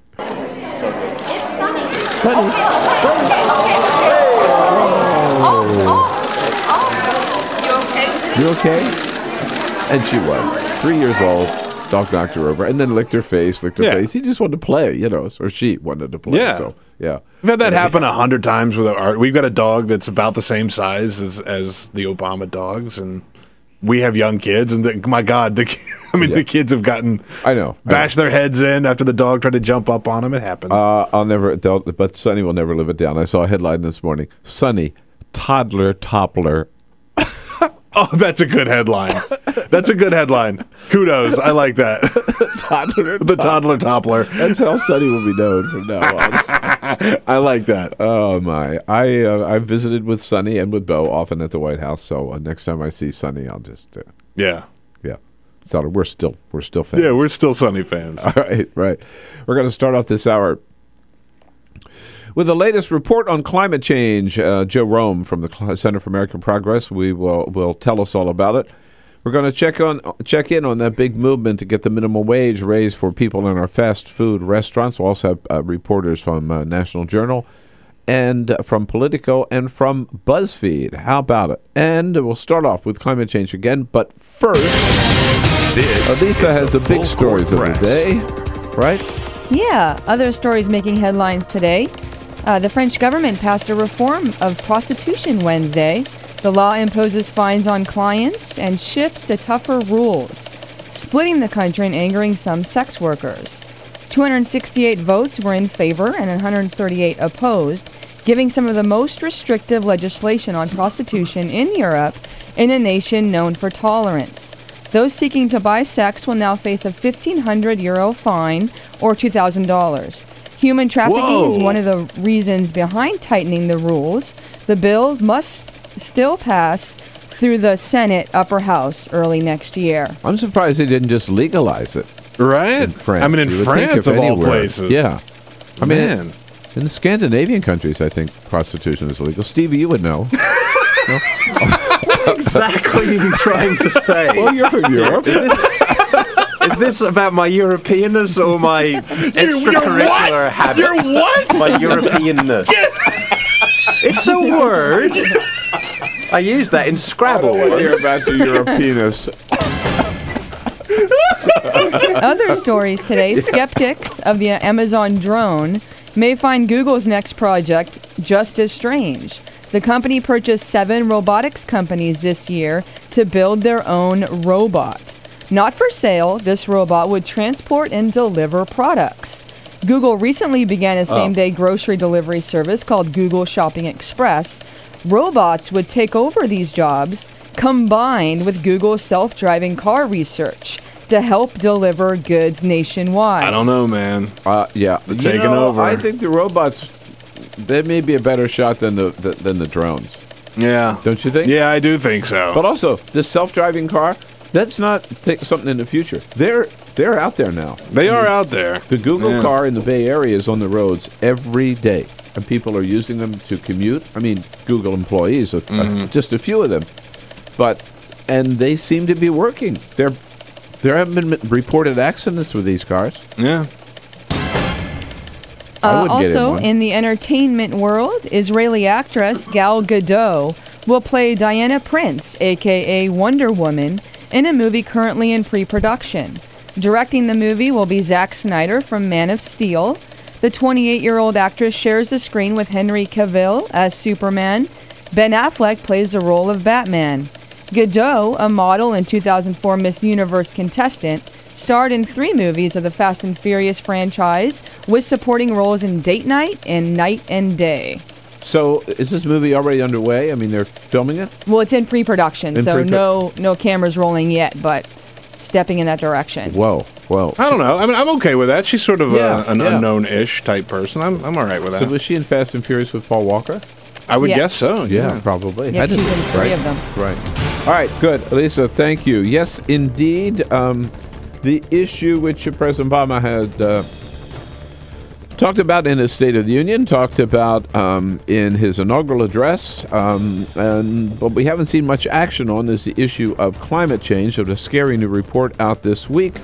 S1: Sonny. You okay? And she was 3 years old. Dog knocked her over and then licked her face. He just wanted to play, or she wanted to play.
S4: Yeah.
S1: So, yeah.
S4: We've had that happen 100 times with our. We've got a dog that's about the same size as the Obama dogs, and we have young kids. And my God, the kids have gotten. Bashed their heads in after the dog tried to jump up on them. It happens.
S1: But Sonny will never live it down. I saw a headline this morning: Sonny, toddler toppler.
S4: Oh, that's a good headline. That's a good headline. Kudos. I like that. The toddler toppler.
S1: That's how Sonny will be known from now on.
S4: I like that.
S1: Oh, my. I visited with Sonny and with Bo often at the White House, so next time I see Sonny, I'll just...
S4: Yeah.
S1: So we're still fans.
S4: Yeah, we're still Sonny fans.
S1: All right. We're going to start off this hour with the latest report on climate change. Joe Romm from the Center for American Progress will tell us all about it. We're going to check in on that big movement to get the minimum wage raised for people in our fast food restaurants. We'll also have reporters from National Journal and from Politico and from Buzzfeed. How about it? And we'll start off with climate change again. But first, Elisa has the big stories of the day, right?
S5: Yeah, other stories making headlines today. The French government passed a reform of prostitution Wednesday. The law imposes fines on clients and shifts to tougher rules, splitting the country and angering some sex workers. 268 votes were in favor and 138 opposed. giving some of the most restrictive legislation on prostitution in Europe in a nation known for tolerance. Those seeking to buy sex will now face a €1,500 fine or $2,000. Human trafficking is one of the reasons behind tightening the rules. The bill must still pass through the Senate upper house early next year.
S1: I'm surprised they didn't just legalize it.
S4: Right?
S1: In France.
S4: I mean, in France, of all places.
S1: Yeah. I mean,
S4: Man.
S1: in the Scandinavian countries, I think prostitution is illegal. Stevie, you would know. No?
S17: What exactly are you trying to say?
S1: Well, you're from Europe.
S17: Is this about my Europeanness or my extracurricular habits?
S4: You're what?
S17: My Europeanness. It's a word. I use that in Scrabble.
S1: I don't want to hear about your Europeanness.
S5: Other stories today, skeptics of the Amazon drone may find Google's next project just as strange. The company purchased 7 robotics companies this year to build their own robot. Not for sale, this robot would transport and deliver products. Google recently began a same-day grocery delivery service called Google Shopping Express. Robots would take over these jobs, combined with Google's self-driving car research to help deliver goods nationwide.
S4: I don't know, man.
S1: Yeah,
S4: they're taking over.
S1: I think the robots, they may be a better shot than the drones.
S4: Yeah,
S1: don't you think?
S4: Yeah, I do think so.
S1: But also, this self-driving car, that's not something in the future. They're out there now.
S4: They are out there.
S1: The Google car in the Bay Area is on the roads every day, and people are using them to commute. I mean, Google employees, just a few of them, and they seem to be working. There haven't been reported accidents with these cars.
S4: Yeah.
S5: Also, in the entertainment world, Israeli actress Gal Gadot will play Diana Prince, a.k.a. Wonder Woman, in a movie currently in pre-production. Directing the movie will be Zack Snyder from Man of Steel. The 28-year-old actress shares the screen with Henry Cavill as Superman. Ben Affleck plays the role of Batman. Gadot, a model and 2004 Miss Universe contestant, starred in 3 movies of the Fast and Furious franchise, with supporting roles in Date Night and Night and Day.
S1: So, is this movie already underway? I mean, they're filming it?
S5: Well, it's in pre-production, no cameras rolling yet, but stepping in that direction.
S1: Whoa.
S4: I don't know. I mean, I'm okay with that. She's sort of an unknown-ish type person. I'm all right with that.
S1: So, was she in Fast and Furious with Paul Walker?
S4: I would guess so.
S1: Yeah, probably.
S5: Yeah, she's in 3 of them.
S1: Right. All right, good. Lisa, thank you. Yes, indeed. The issue which President Obama had talked about in his State of the Union, talked about in his inaugural address, but we haven't seen much action on is the issue of climate change. There's a scary new report out this week.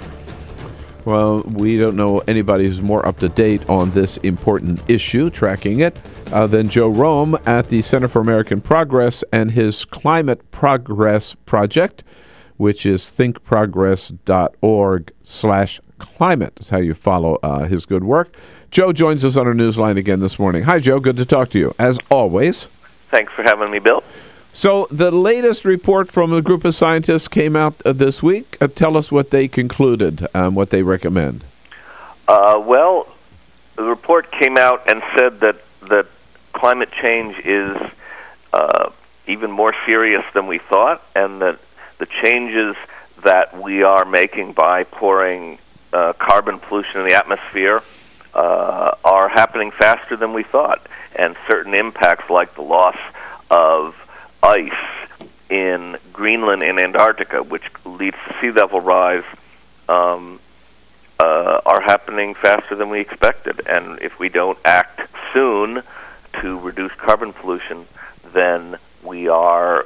S1: Well, we don't know anybody who's more up to date on this important issue, tracking it, than Joe Romm at the Center for American Progress and his Climate Progress Project, which is thinkprogress.org/climate. That's how you follow his good work. Joe joins us on our newsline again this morning. Hi, Joe. Good to talk to you, as always.
S18: Thanks for having me, Bill.
S1: So the latest report from a group of scientists came out this week. Tell us what they concluded, what they recommend.
S18: Well, the report came out and said that climate change is even more serious than we thought, and that the changes that we are making by pouring carbon pollution in the atmosphere are happening faster than we thought, and certain impacts like the loss of ice in Greenland and Antarctica, which leads to sea level rise, are happening faster than we expected. And if we don't act soon to reduce carbon pollution, then we are,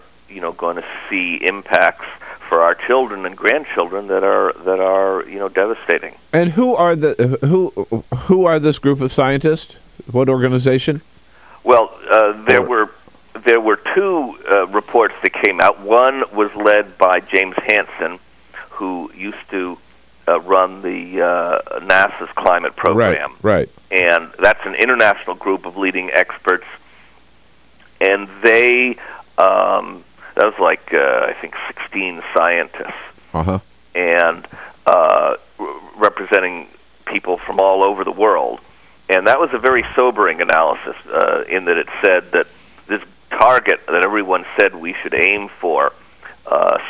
S18: going to see impacts for our children and grandchildren that are devastating.
S1: And who are this group of scientists? What organization?
S18: Well, there were 2 reports that came out. One was led by James Hansen, who used to run the NASA's climate program.
S1: Right.
S18: And that's an international group of leading experts. And they, that was like, I think, 16 scientists. And representing people from all over the world. And that was a very sobering analysis in that it said that this target that everyone said we should aim for,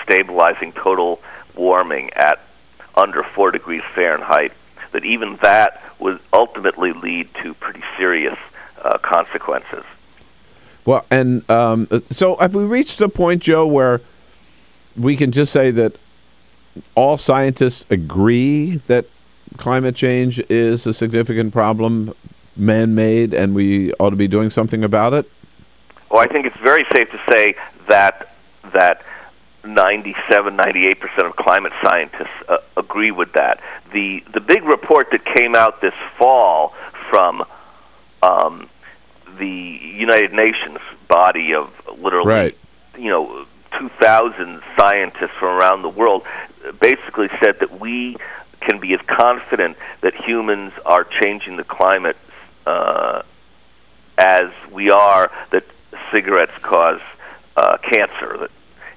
S18: stabilizing total warming at under 4 degrees Fahrenheit, that even that would ultimately lead to pretty serious consequences.
S1: Well, and so have we reached the point, Joe, where we can just say that all scientists agree that climate change is a significant problem, man-made, and we ought to be doing something about it?
S18: Well, I think it's very safe to say that 98% of climate scientists agree with that. The big report that came out this fall from the United Nations body of literally, 2,000 scientists from around the world basically said that we can be as confident that humans are changing the climate as we are that cigarettes cause cancer.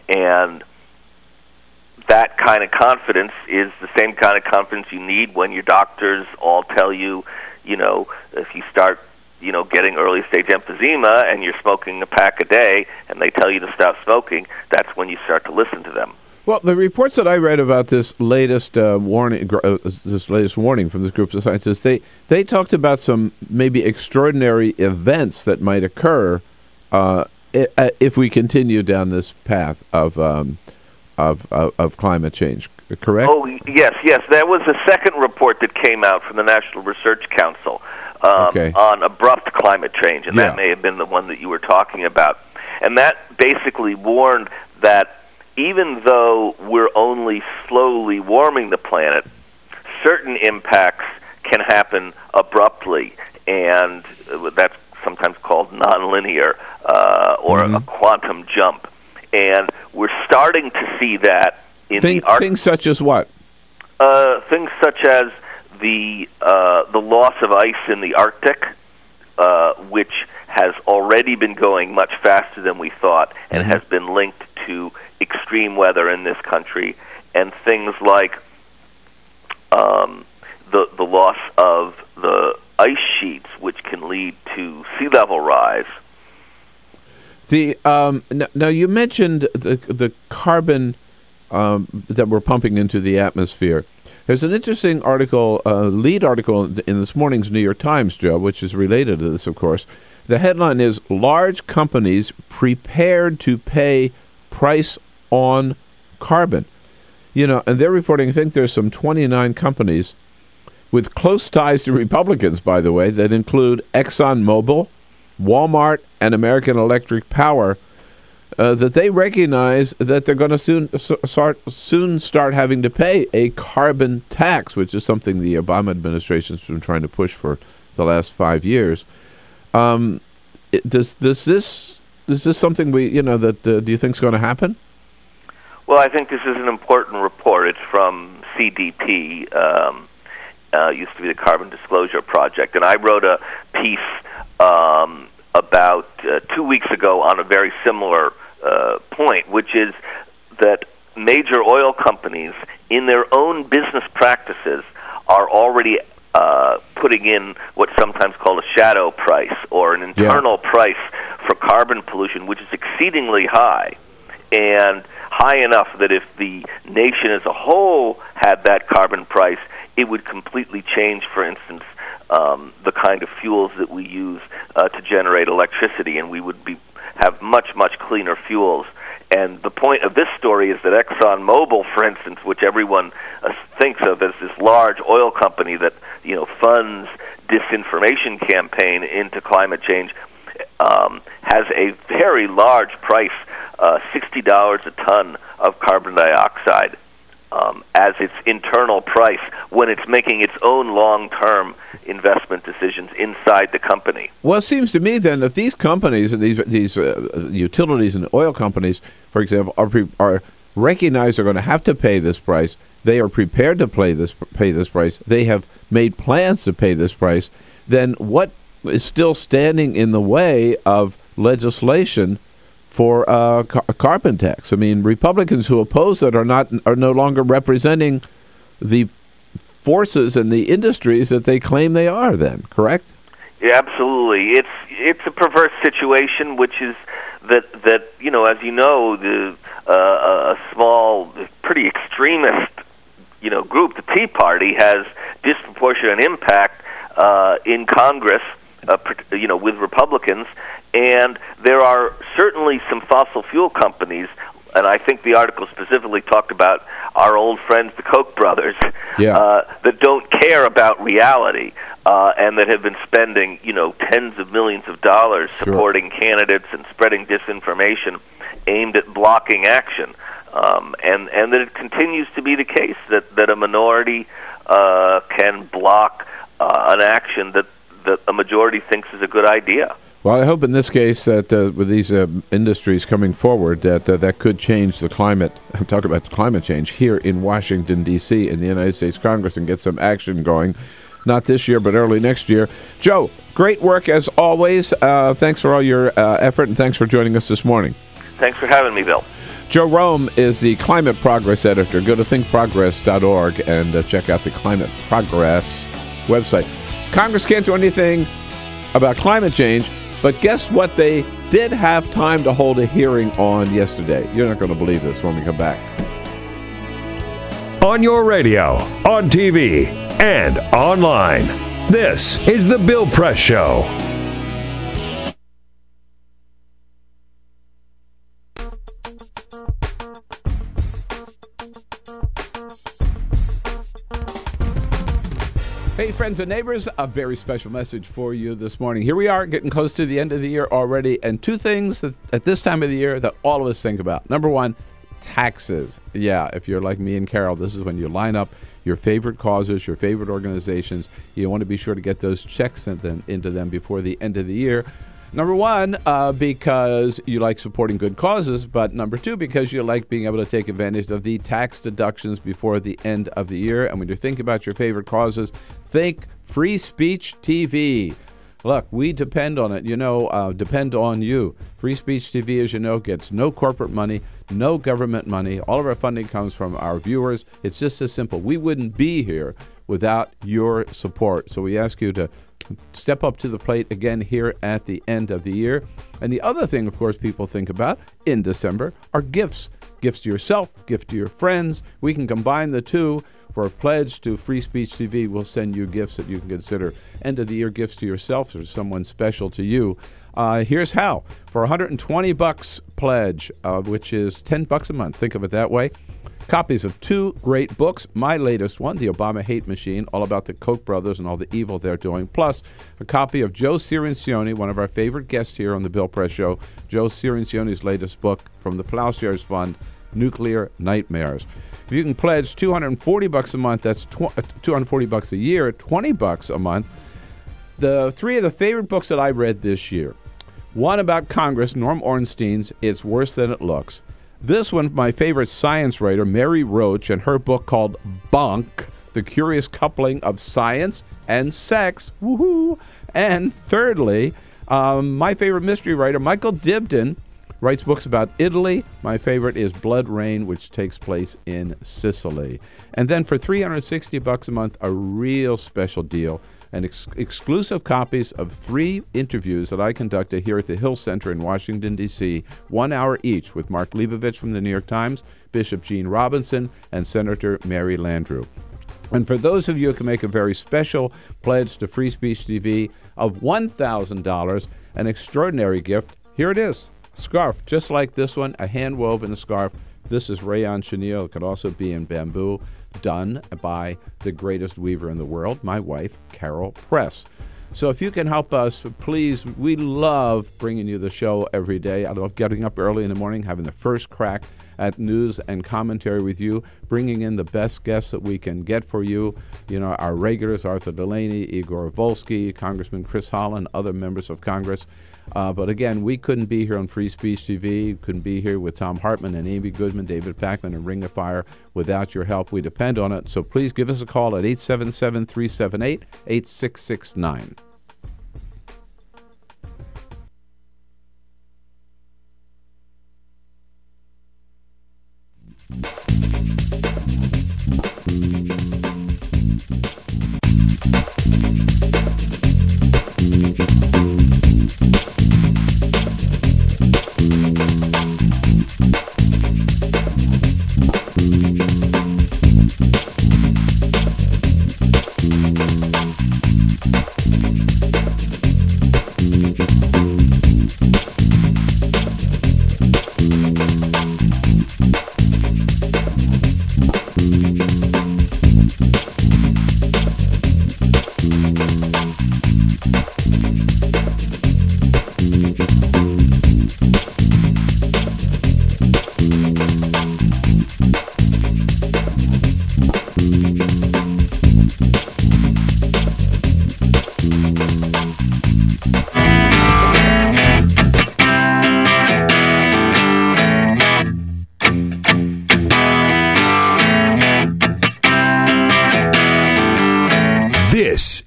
S18: And that kind of confidence is the same kind of confidence you need when your doctors all tell you, if you start, getting early-stage emphysema and you're smoking a pack a day and they tell you to stop smoking, that's when you start to listen to them.
S1: Well, the reports that I read about this latest warning from this group of scientists, they talked about some maybe extraordinary events that might occur if we continue down this path of climate change. Correct?
S18: Oh, yes. There was a second report that came out from the National Research Council on abrupt climate change, and that may have been the one that you were talking about. And that basically warned that even though we're only slowly warming the planet, certain impacts can happen abruptly, and that's sometimes called nonlinear or a quantum jump. And we're starting to see that in the Arctic.
S1: Things such as what?
S18: Things such as the loss of ice in the Arctic, which has already been going much faster than we thought and has been linked to extreme weather in this country, and things like the loss of the ice sheets, which can lead to sea level rise.
S1: Now you mentioned the carbon that we're pumping into the atmosphere. There's an interesting article, lead article in this morning's New York Times, Joe, which is related to this, of course. The headline is, "Large Companies Prepared to Pay Price on Carbon." And they're reporting, I think there's some 29 companies with close ties to Republicans, by the way, that include ExxonMobil, Walmart, and American Electric Power, that they recognize that they're going to soon start having to pay a carbon tax, which is something the Obama administration's been trying to push for the last 5 years. Is this something do you think is going to happen?
S18: Well, I think this is an important report. It's from CDP, used to be the Carbon Disclosure Project, and I wrote a piece about 2 weeks ago on a very similar point, which is that major oil companies, in their own business practices, are already putting in what's sometimes called a shadow price or an internal price for carbon pollution, which is exceedingly high, and high enough that if the nation as a whole had that carbon price, it would completely change, for instance, the kind of fuels that we use to generate electricity, and we would have much, much cleaner fuels. And the point of this story is that ExxonMobil, for instance, which everyone thinks of as this large oil company that funds disinformation campaign into climate change, has a very large price, $60 a ton of carbon dioxide as its internal price when it's making its own long-term investment decisions inside the company.
S1: Well, it seems to me then if these companies, these utilities and oil companies, for example, are recognize they're going to have to pay this price, they are prepared to pay this price, they have made plans to pay this price, then what is still standing in the way of legislation for a carbon tax? I mean, Republicans who oppose it are no longer representing the forces and the industries that they claim they are then, correct?
S18: Absolutely. It's a perverse situation, which is that as you know, a small, pretty extremist group, the Tea Party, has disproportionate impact in Congress, with Republicans, and there are certainly some fossil fuel companies, and I think the article specifically talked about our old friends, the Koch brothers, that don't care about reality, and that have been spending, tens of millions of dollars supporting candidates and spreading disinformation aimed at blocking action. And that it continues to be the case that a minority can block an action that a majority thinks is a good idea.
S1: Well, I hope in this case that with these industries coming forward, that could change the climate. I'm talking about climate change here in Washington, D.C., in the United States Congress, and get some action going. Not this year, but early next year. Joe, great work as always. Thanks for all your effort, and thanks for joining us this morning.
S18: Thanks for having me, Bill.
S1: Joe Romm is the Climate Progress Editor. Go to thinkprogress.org and check out the Climate Progress website. Congress can't do anything about climate change, but guess what they did have time to hold a hearing on yesterday? You're not going to believe this when we come back.
S3: On your radio, on TV, and online. This is The Bill Press Show.
S1: Hey, friends and neighbors, a very special message for you this morning. Here we are, getting close to the end of the year already, and two things at this time of the year that all of us think about. Number one, taxes. Yeah, if you're like me and Carol, this is when you line up your favorite causes, your favorite organizations. You want to be sure to get those checks into them before the end of the year. Number one, because you like supporting good causes, but number two, because you like being able to take advantage of the tax deductions before the end of the year. And when you're thinking about your favorite causes, think Free Speech TV. Look, we depend on it, depend on you. Free Speech TV, as you know, gets no corporate money, no government money. All of our funding comes from our viewers. It's just as simple. We wouldn't be here without your support. So we ask you to step up to the plate again here at the end of the year. And the other thing, of course, people think about in December are gifts. Gifts to yourself, gift to your friends. We can combine the two. For a pledge to Free Speech TV, we'll send you gifts that you can consider end-of-the-year gifts to yourself or someone special to you. Here's how. For $120 pledge, which is $10 a month, think of it that way, copies of two great books. My latest one, The Obama Hate Machine, all about the Koch brothers and all the evil they're doing, plus a copy of Joe Cirincione, one of our favorite guests here on the Bill Press Show, Joe Cirincione's latest book from the Plowshares Fund, Nuclear Nightmares. If you can pledge $240 a month, that's $240 a year, $20 a month. The three of the favorite books that I read this year. One about Congress, Norm Ornstein's It's Worse Than It Looks. This one, my favorite science writer, Mary Roach, and her book called Bonk, The Curious Coupling of Science and Sex. Woohoo! And thirdly, my favorite mystery writer, Michael Dibdin, writes books about Italy. My favorite is Blood Rain, which takes place in Sicily. And then for $360 a month, a real special deal, and exclusive copies of 3 interviews that I conducted here at the Hill Center in Washington, D.C., 1 hour each, with Mark Leibovich from the New York Times, Bishop Gene Robinson, and Senator Mary Landrieu. And for those of you who can make a very special pledge to Free Speech TV of $1,000, an extraordinary gift, here it is. Scarf, just like this one, a hand-woven scarf. This is rayon chenille. It could also be in bamboo, done by the greatest weaver in the world, my wife, Carol Press. So if you can help us, please, we love bringing you the show every day. I love getting up early in the morning, having the first crack at news and commentary with you, bringing in the best guests that we can get for you. You know, our regulars, Arthur Delaney, Igor Volsky, Congressman Chris Holland, other members of Congress. But again, we couldn't be here on Free Speech TV, couldn't be here with Tom Hartman and Amy Goodman, David Packman, and Ring of Fire without your help. We depend on it. So please give us a call at 877-378-8669.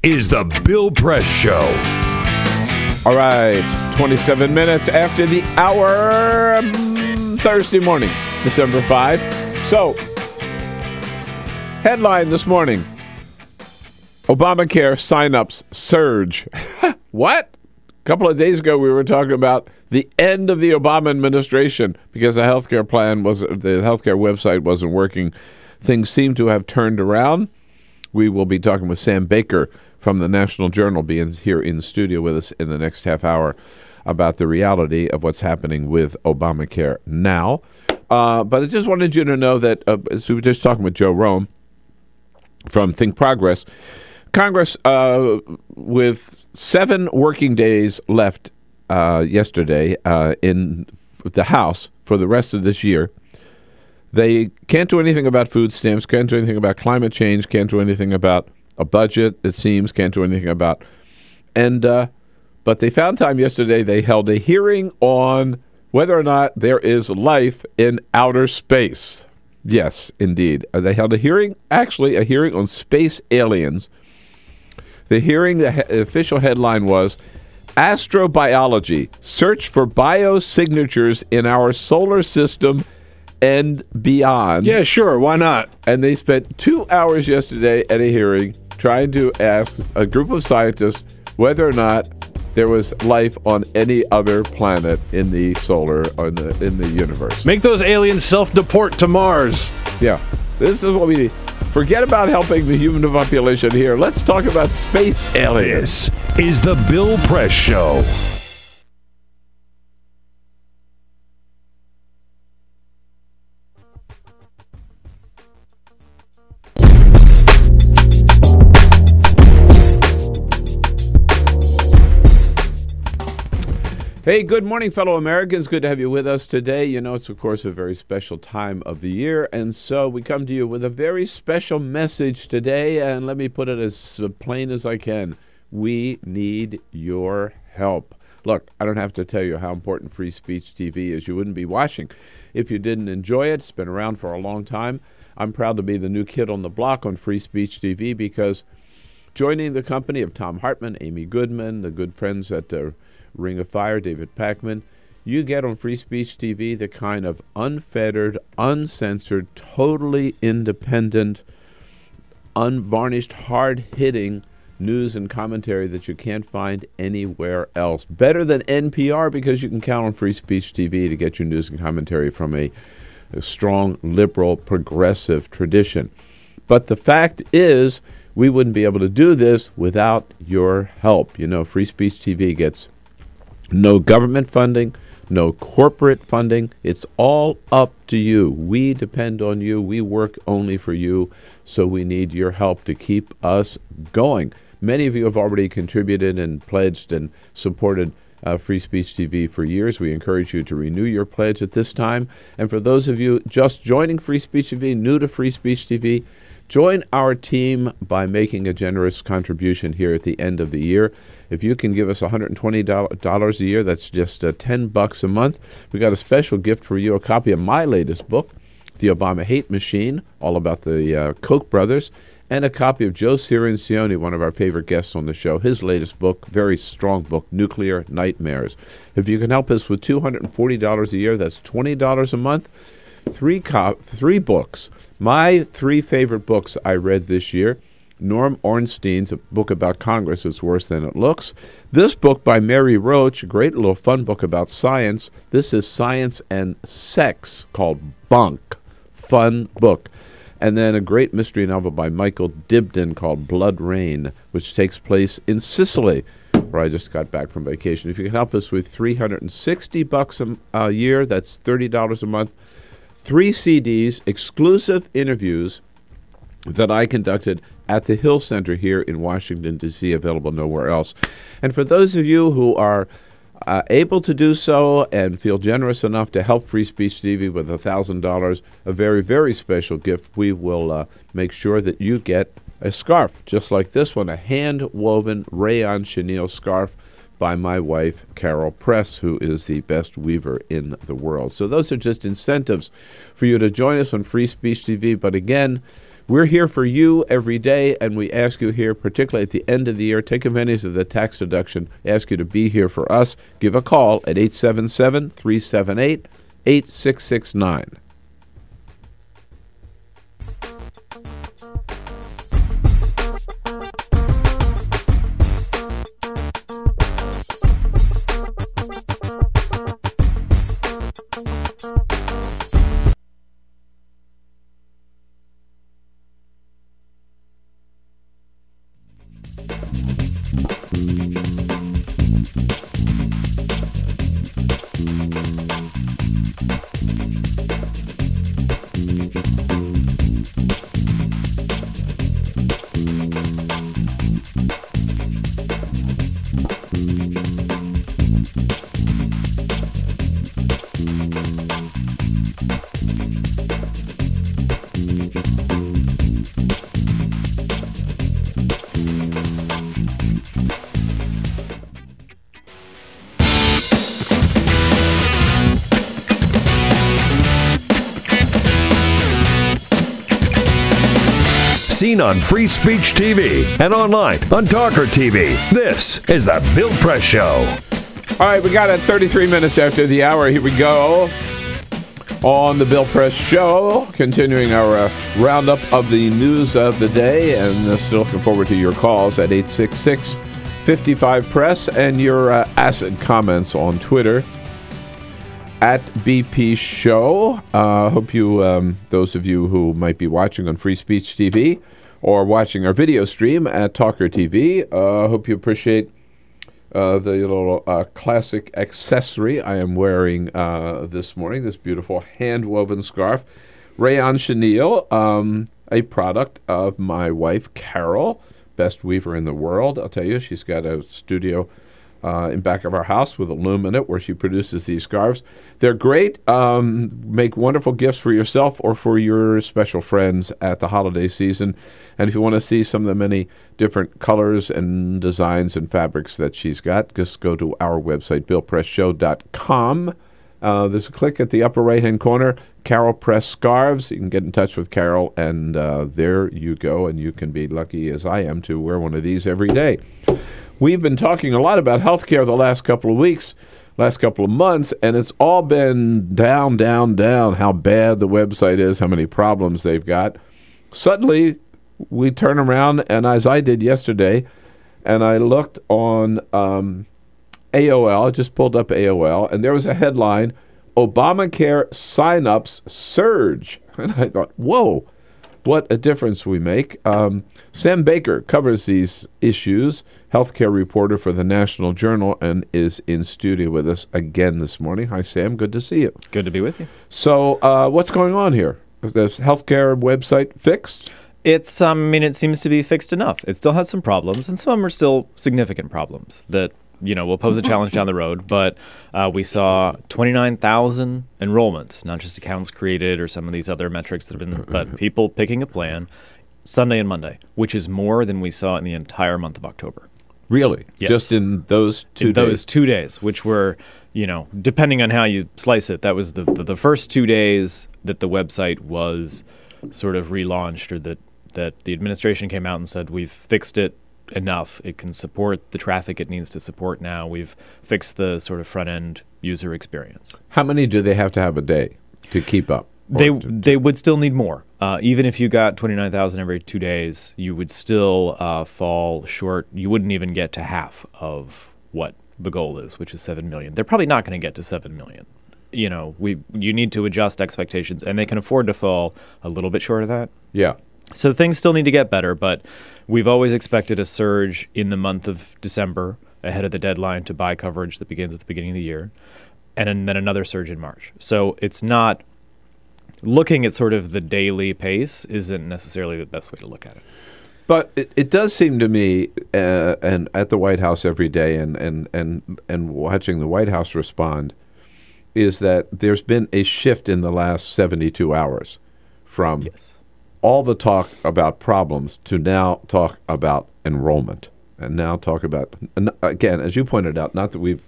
S3: is the Bill Press Show.
S1: All right, 27 minutes after the hour, Thursday morning, December 5. So, headline this morning, Obamacare sign-ups surge. What? A couple of days ago, we were talking about the end of the Obama administration because the healthcare website wasn't working. Things seem to have turned around. We will be talking with Sam Baker from the National Journal, being here in the studio with us in the next half hour about the reality of what's happening with Obamacare now. But I just wanted you to know that, so we were just talking with Joe Romm from Think Progress. Congress, with 7 working days left yesterday in the House for the rest of this year, they can't do anything about food stamps, can't do anything about climate change, can't do anything about a budget, it seems, can't do anything about. But they found time yesterday. They held a hearing on whether or not there is life in outer space. Yes, indeed. They held a hearing on space aliens. The hearing, the official headline was, Astrobiology, Search for Biosignatures in Our Solar System and Beyond.
S4: Yeah, sure, why not?
S1: And they spent 2 hours yesterday at a hearing trying to ask a group of scientists whether or not there was life on any other planet in the in the universe.
S4: Make those aliens self-deport to Mars.
S1: Yeah, this is what we need. Forget about helping the human population here. Let's talk about space aliens.
S3: This is the Bill Press Show.
S1: Hey, good morning, fellow Americans. Good to have you with us today. You know, it's, of course, a very special time of the year, and so we come to you with a very special message today, and let me put it as plain as I can. We need your help. Look, I don't have to tell you how important Free Speech TV is. You wouldn't be watching if you didn't enjoy it. It's been around for a long time. I'm proud to be the new kid on the block on Free Speech TV because joining the company of Tom Hartman, Amy Goodman, the good friends at Ring of Fire, David Pakman, you get on Free Speech TV the kind of unfettered, uncensored, totally independent, unvarnished, hard-hitting news and commentary that you can't find anywhere else. Better than NPR because you can count on Free Speech TV to get your news and commentary from a strong, liberal, progressive tradition. But the fact is, we wouldn't be able to do this without your help. You know, Free Speech TV gets no government funding, no corporate funding. It's all up to you. We depend on you. We work only for you, so we need your help to keep us going. Many of you have already contributed and pledged and supported Free Speech TV for years. We encourage you to renew your pledge at this time. And for those of you just joining Free Speech TV, new to Free Speech TV, join our team by making a generous contribution here at the end of the year. If you can give us $120 a year, that's just $10 a month. We got a special gift for you, a copy of my latest book, The Obama Hate Machine, all about the Koch brothers, and a copy of Joe Cirincione, one of our favorite guests on the show, his latest book, very strong book, Nuclear Nightmares. If you can help us with $240 a year, that's $20 a month. Three books. My 3 favorite books I read this year. Norm Ornstein's a book about Congress, It's Worse Than It Looks. This book by Mary Roach, a great little fun book about science. This is Science and Sex, called Bunk. Fun book. And then a great mystery novel by Michael Dibdin called Blood Rain, which takes place in Sicily, where I just got back from vacation. If you can help us with $360 a year, that's $30 a month. 3 CDs, exclusive interviews that I conducted at the Hill Center here in Washington, D.C., available nowhere else. And for those of you who are able to do so and feel generous enough to help Free Speech TV with $1,000, a very, very special gift, we will make sure that you get a scarf, just like this one, a hand-woven rayon chenille scarf by my wife, Carol Press, who is the best weaver in the world. So those are just incentives for you to join us on Free Speech TV. But again, We're here for you every day, and we ask you here, particularly at the end of the year, take advantage of the tax deduction. Ask you to be here for us. Give a call at 877-378-8669.
S3: Seen on Free Speech TV and online on TawkrTV. This is the Bill Press Show.
S1: All right, we got it 33 minutes after the hour. Here we go on the Bill Press Show, continuing our roundup of the news of the day, and still looking forward to your calls at 866-55-PRESS and your acid comments on Twitter at BP Show. Hope you, those of you who might be watching on Free Speech TV or watching our video stream at TawkrTV, hope you appreciate the little classic accessory I am wearing this morning, this beautiful hand-woven scarf. Rayon chenille, a product of my wife, Carol, best weaver in the world. I'll tell you, she's got a studio in back of our house with a loom in it where she produces these scarves. They're great. Make wonderful gifts for yourself or for your special friends at the holiday season. And if you want to see some of the many different colors and designs and fabrics that she's got, just go to our website, BillPressShow.com. There's a click at the upper right-hand corner, Carol Press Scarves. You can get in touch with Carol, and there you go. And you can be lucky, as I am, to wear one of these every day. We've been talking a lot about healthcare the last couple of weeks, last couple of months, and it's all been down, down, down, how bad the website is, how many problems they've got. Suddenly, we turn around, and as I did yesterday, and I looked on AOL, I just pulled up AOL, and there was a headline, Obamacare sign-ups surge. And I thought, whoa, what a difference we make. Sam Baker covers these issues, healthcare reporter for the National Journal, and is in studio with us again this morning. Hi, Sam. Good to see you.
S19: Good to be with you.
S1: So what's going on here? Is this healthcare website fixed?
S19: It's, it seems to be fixed enough. It still has some problems, and some of them are still significant problems that, will pose a challenge down the road. But we saw 29,000 enrollments, not just accounts created or some of these other metrics that have been, but people picking a plan Sunday and Monday, which is more than we saw in the entire month of October.
S1: Really?
S19: Yes.
S1: Just in those 2 days?
S19: Those 2 days, which were, depending on how you slice it, that was the first 2 days that the website was sort of relaunched, or that the administration came out and said, we've fixed it enough. It can support the traffic it needs to support now. We've fixed the sort of front-end user experience.
S1: How many do they have to have a day to keep up?
S19: They would still need more. Even if you got 29,000 every 2 days, you would still fall short. You wouldn't even get to half of what the goal is, which is 7 million. They're probably not going to get to 7 million. You need to adjust expectations, and they can afford to fall a little bit short of that.
S1: Yeah.
S19: So things still need to get better, but we've always expected a surge in the month of December ahead of the deadline to buy coverage that begins at the beginning of the year, and then another surge in March. So it's not looking at sort of the daily pace isn't necessarily the best way to look at it.
S1: But it does seem to me, and at the White House every day, and watching the White House respond, is that there's been a shift in the last 72 hours from all the talk about problems to now talk about enrollment, and now talk about, and again, as you pointed out, not that we've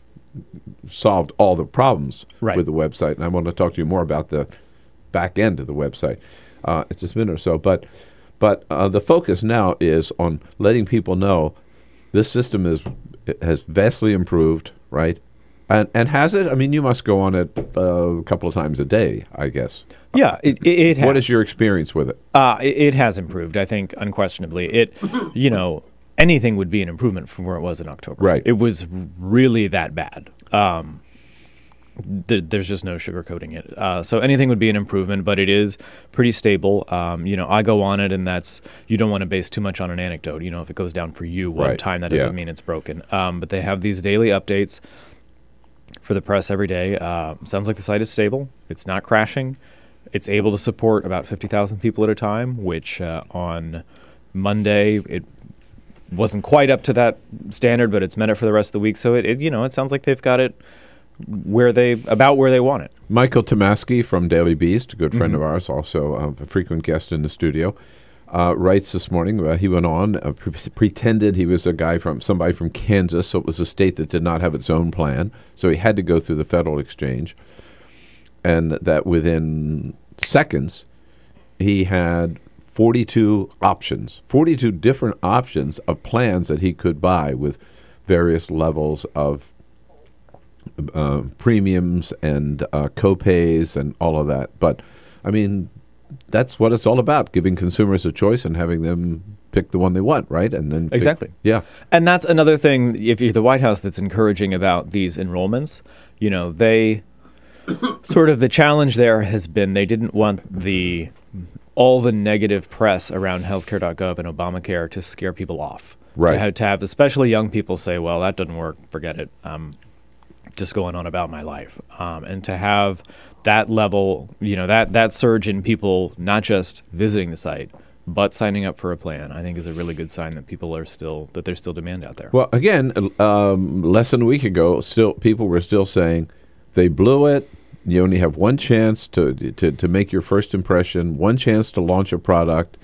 S1: solved all the problems with the website, and I want to talk to you more about the back end of the website in just a minute or so, but But the focus now is on letting people know this system has vastly improved, right? And has it? I mean, you must go on it a couple of times a day, I guess.
S19: Yeah, it has.
S1: What is your experience with it?
S19: It has improved, I think, unquestionably. It, anything would be an improvement from where it was in October.
S1: Right.
S19: It was really that bad. There's just no sugarcoating it. So anything would be an improvement, but it is pretty stable. I go on it, and you don't want to base too much on an anecdote. If it goes down for you one time, that doesn't mean it's broken. But they have these daily updates for the press every day. Sounds like the site is stable. It's not crashing. It's able to support about 50,000 people at a time, which on Monday it wasn't quite up to that standard, but it's met it for the rest of the week. So it sounds like they've got it where they want it.
S1: Michael Tomasky from Daily Beast, a good friend of ours, also a frequent guest in the studio, writes this morning. He went on, pretended he was somebody from Kansas, so it was a state that did not have its own plan. So he had to go through the Federal Exchange, and that within seconds, he had 42 different options of plans that he could buy with various levels of premiums and co-pays and all of that. But, I mean, that's what it's all about, giving consumers a choice and having them pick the one they want, right? And then
S19: exactly.
S1: Yeah.
S19: And that's another thing, if you're the White House, that's encouraging about these enrollments. They sort of the challenge there has been they didn't want all the negative press around healthcare.gov and Obamacare to scare people off.
S1: Right.
S19: To have especially young people say, well, that doesn't work, forget it. Just going on about my life. And to have that level, that surge in people not just visiting the site, but signing up for a plan, I think is a really good sign that there's still demand out there.
S1: Well, again, less than a week ago, people were still saying they blew it. You only have one chance to make your first impression, one chance to launch a product.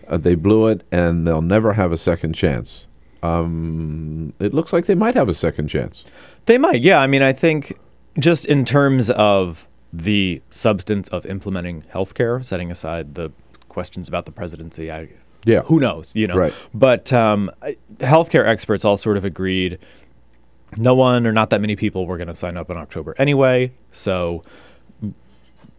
S1: They blew it, and they'll never have a second chance. It looks like they might have a second chance.
S19: They might, yeah. I mean, I think just in terms of the substance of implementing healthcare, setting aside the questions about the presidency, who knows,
S1: Right.
S19: But healthcare experts all sort of agreed no one or not that many people were going to sign up in October anyway, so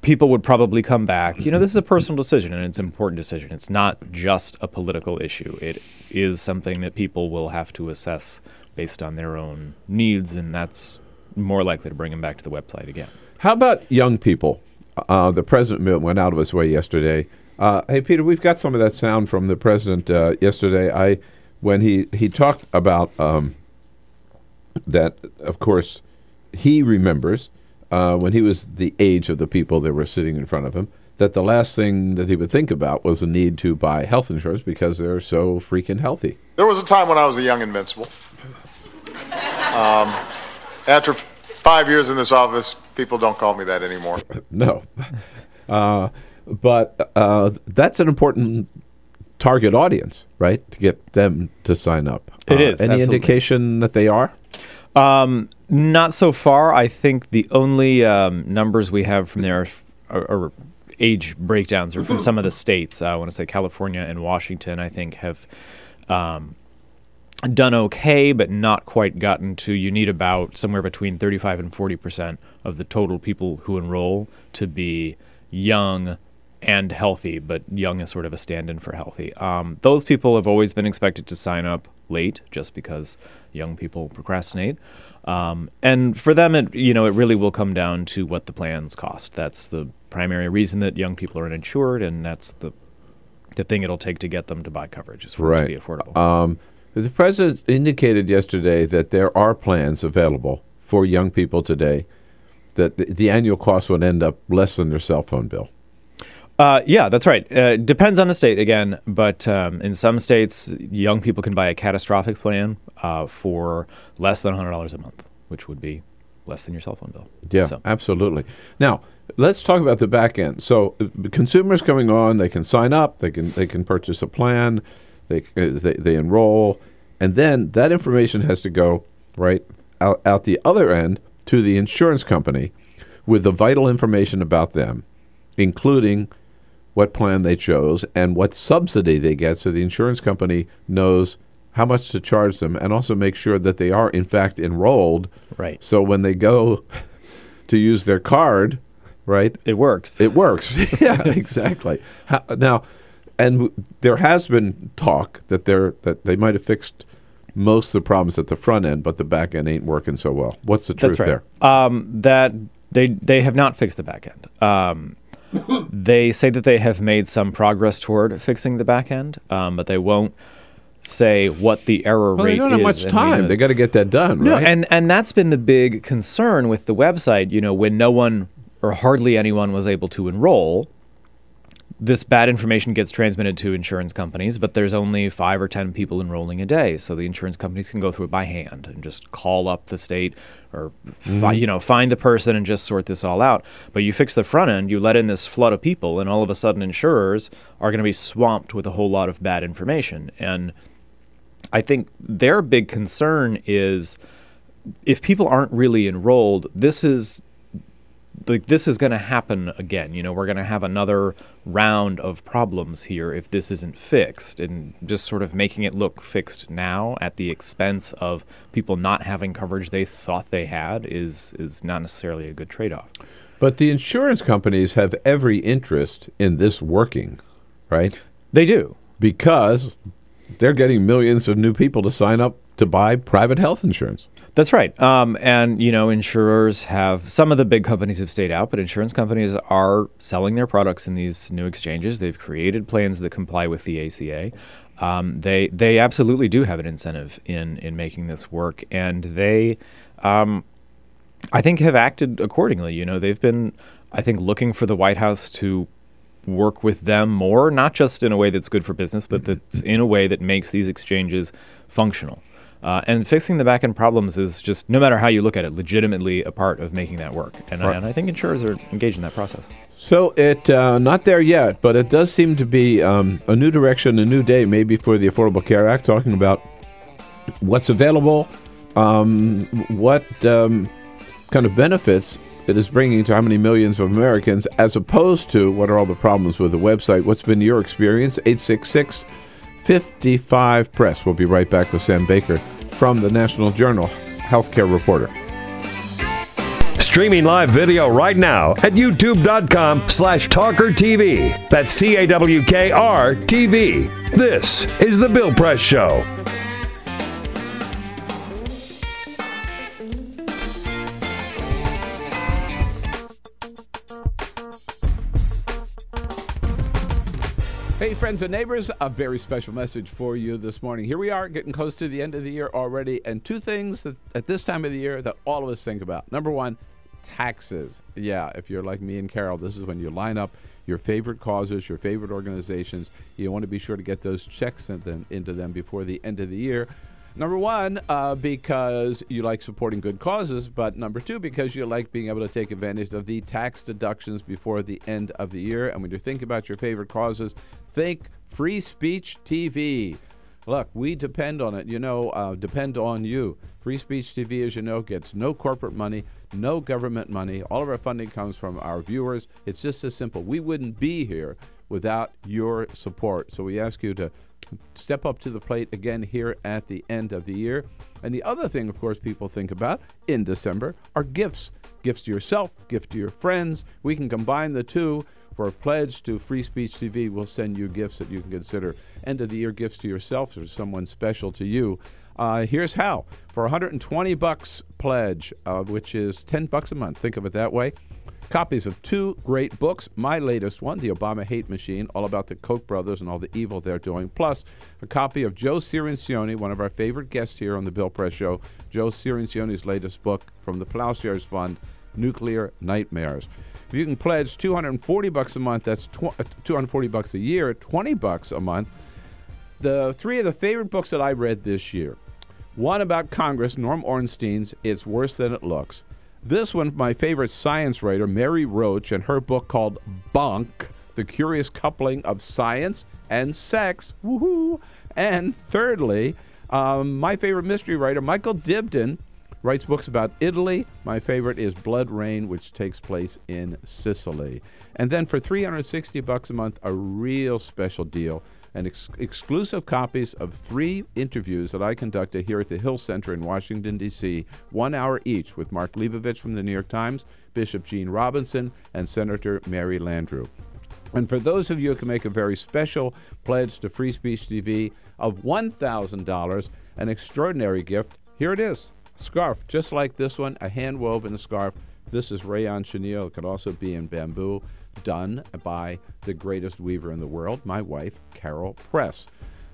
S19: people would probably come back. This is a personal decision, and it's an important decision. It's not just a political issue. It is something that people will have to assess based on their own needs, and that's more likely to bring them back to the website again.
S1: How about young people? The president went out of his way yesterday. Hey, Peter, we've got some of that sound from the president yesterday. When he talked about that, of course, he remembers when he was the age of the people that were sitting in front of him, that the last thing that he would think about was the need to buy health insurance because they're so freaking healthy.
S6: There was a time when I was a young invincible. After 5 years in this office, people don't call me that anymore.
S1: No. But that's an important target audience, right, to get them to sign up.
S19: It is.
S1: Any
S19: absolutely.
S1: indication that they are?
S19: Not so far. I think the only numbers we have from there are age breakdowns are from some of the states. I want to say California and Washington, I think, have done okay, but not quite gotten to. You need about somewhere between 35 and 40% of the total people who enroll to be young and healthy, but young is sort of a stand-in for healthy. Those people have always been expected to sign up late just because young people procrastinate. And for them, it really will come down to what the plans cost. That's the primary reason that young people are uninsured, and that's the thing it'll take to get them to buy coverage is for it to be affordable.
S1: The president indicated yesterday that there are plans available for young people today that the annual cost would end up less than their cell phone bill.
S19: Yeah, that's right. Depends on the state, again, but in some states, young people can buy a catastrophic plan for less than $100 a month, which would be less than your cell phone bill.
S1: Yeah, absolutely. Now, let's talk about the back end. So consumers coming on, they can sign up, they can purchase a plan, they enroll, and then that information has to go right out the other end to the insurance company with the vital information about them, including what plan they chose and what subsidy they get, so the insurance company knows how much to charge them, and also make sure that they are in fact enrolled.
S19: Right.
S1: So when they go to use their card, right?
S19: It works.
S1: It works. Yeah, exactly. Now, and there has been talk that they might have fixed most of the problems at the front end, but the back end ain't working so well. What's the truth
S19: That's right.
S1: there?
S19: That they have not fixed the back end. They say that they have made some progress toward fixing the back end, but they won't say what the error rate is.
S1: They don't have much time. They got to get that done,
S19: no,
S1: right?
S19: And that's been the big concern with the website. You know, when no one or hardly anyone was able to enroll, this bad information gets transmitted to insurance companies, but there's only 5 or 10 people enrolling a day, so the insurance companies can go through it by hand and just call up the state or find the person and just sort this all out. But you fix the front end, you let in this flood of people, and all of a sudden insurers are going to be swamped with a whole lot of bad information. And I think their big concern is if people aren't really enrolled, this is going to happen again. You know, we're going to have another round of problems here if this isn't fixed. And just sort of making it look fixed now at the expense of people not having coverage they thought they had is not necessarily a good trade-off.
S1: But the insurance companies have every interest in this working, right?
S19: They do.
S1: Because they're getting millions of new people to sign up to buy private health insurance.
S19: That's right. And, you know, insurers have, some of the big companies have stayed out, but insurance companies are selling their products in these new exchanges. They've created plans that comply with the ACA. They absolutely do have an incentive in making this work. And they, I think, have acted accordingly. You know, they've been, I think, looking for the White House to work with them more, not just in a way that's good for business, but that's in a way that makes these exchanges functional. And fixing the back-end problems is just, no matter how you look at it, legitimately a part of making that work. And I think insurers are engaged in that process.
S1: So it not there yet, but it does seem to be a new direction, a new day, maybe for the Affordable Care Act, talking about what's available, what kind of benefits it is bringing to how many millions of Americans, as opposed to what are all the problems with the website. What's been your experience? 866-55-PRESS. We'll be right back with Sam Baker from the National Journal, healthcare reporter.
S3: Streaming live video right now at youtube.com/TawkrTV. That's TAWKR-TV. This is The Bill Press Show.
S1: Hey, friends and neighbors, a very special message for you this morning. Here we are, getting close to the end of the year already, and two things that, at this time of the year that all of us think about. Number one, taxes. Yeah, if you're like me and Carol, this is when you line up your favorite causes, your favorite organizations. You want to be sure to get those checks into them before the end of the year. Number one, because you like supporting good causes, but number two, because you like being able to take advantage of the tax deductions before the end of the year. And when you're thinking about your favorite causes, think Free Speech TV. Look, we depend on it, depend on you. Free Speech TV, as you know, gets no corporate money, no government money. All of our funding comes from our viewers. It's just as simple. We wouldn't be here without your support. So we ask you to step up to the plate again here at the end of the year. And the other thing, of course, people think about in December are gifts. Gifts to yourself, gift to your friends. We can combine the two. For a pledge to Free Speech TV, we'll send you gifts that you can consider end-of-the-year gifts to yourself or someone special to you. Here's how. For $120 pledge, which is $10 a month, think of it that way, copies of two great books. My latest one, The Obama Hate Machine, all about the Koch brothers and all the evil they're doing, plus a copy of Joe Cirincione, one of our favorite guests here on the Bill Press Show, Joe Cirincione's latest book from the Plowshares Fund, Nuclear Nightmares. If you can pledge $240 a month, that's $240 a year, $20 a month. The three of the favorite books that I read this year. One about Congress, Norm Ornstein's It's Worse Than It Looks. This one, my favorite science writer, Mary Roach, and her book called Bonk, The Curious Coupling of Science and Sex. Woohoo! And thirdly, my favorite mystery writer, Michael Dibdin, Writes books about Italy. My favorite is Blood Rain, which takes place in Sicily. And then for $360 a month, a real special deal, and exclusive copies of 3 interviews that I conducted here at the Hill Center in Washington, D.C., 1 hour each, with Mark Leibovich from the New York Times, Bishop Gene Robinson, and Senator Mary Landrieu. And for those of you who can make a very special pledge to Free Speech TV of $1,000, an extraordinary gift, here it is. A scarf, just like this one, a hand-woven scarf. This is rayon chenille. It could also be in bamboo, done by the greatest weaver in the world, my wife, Carol Press.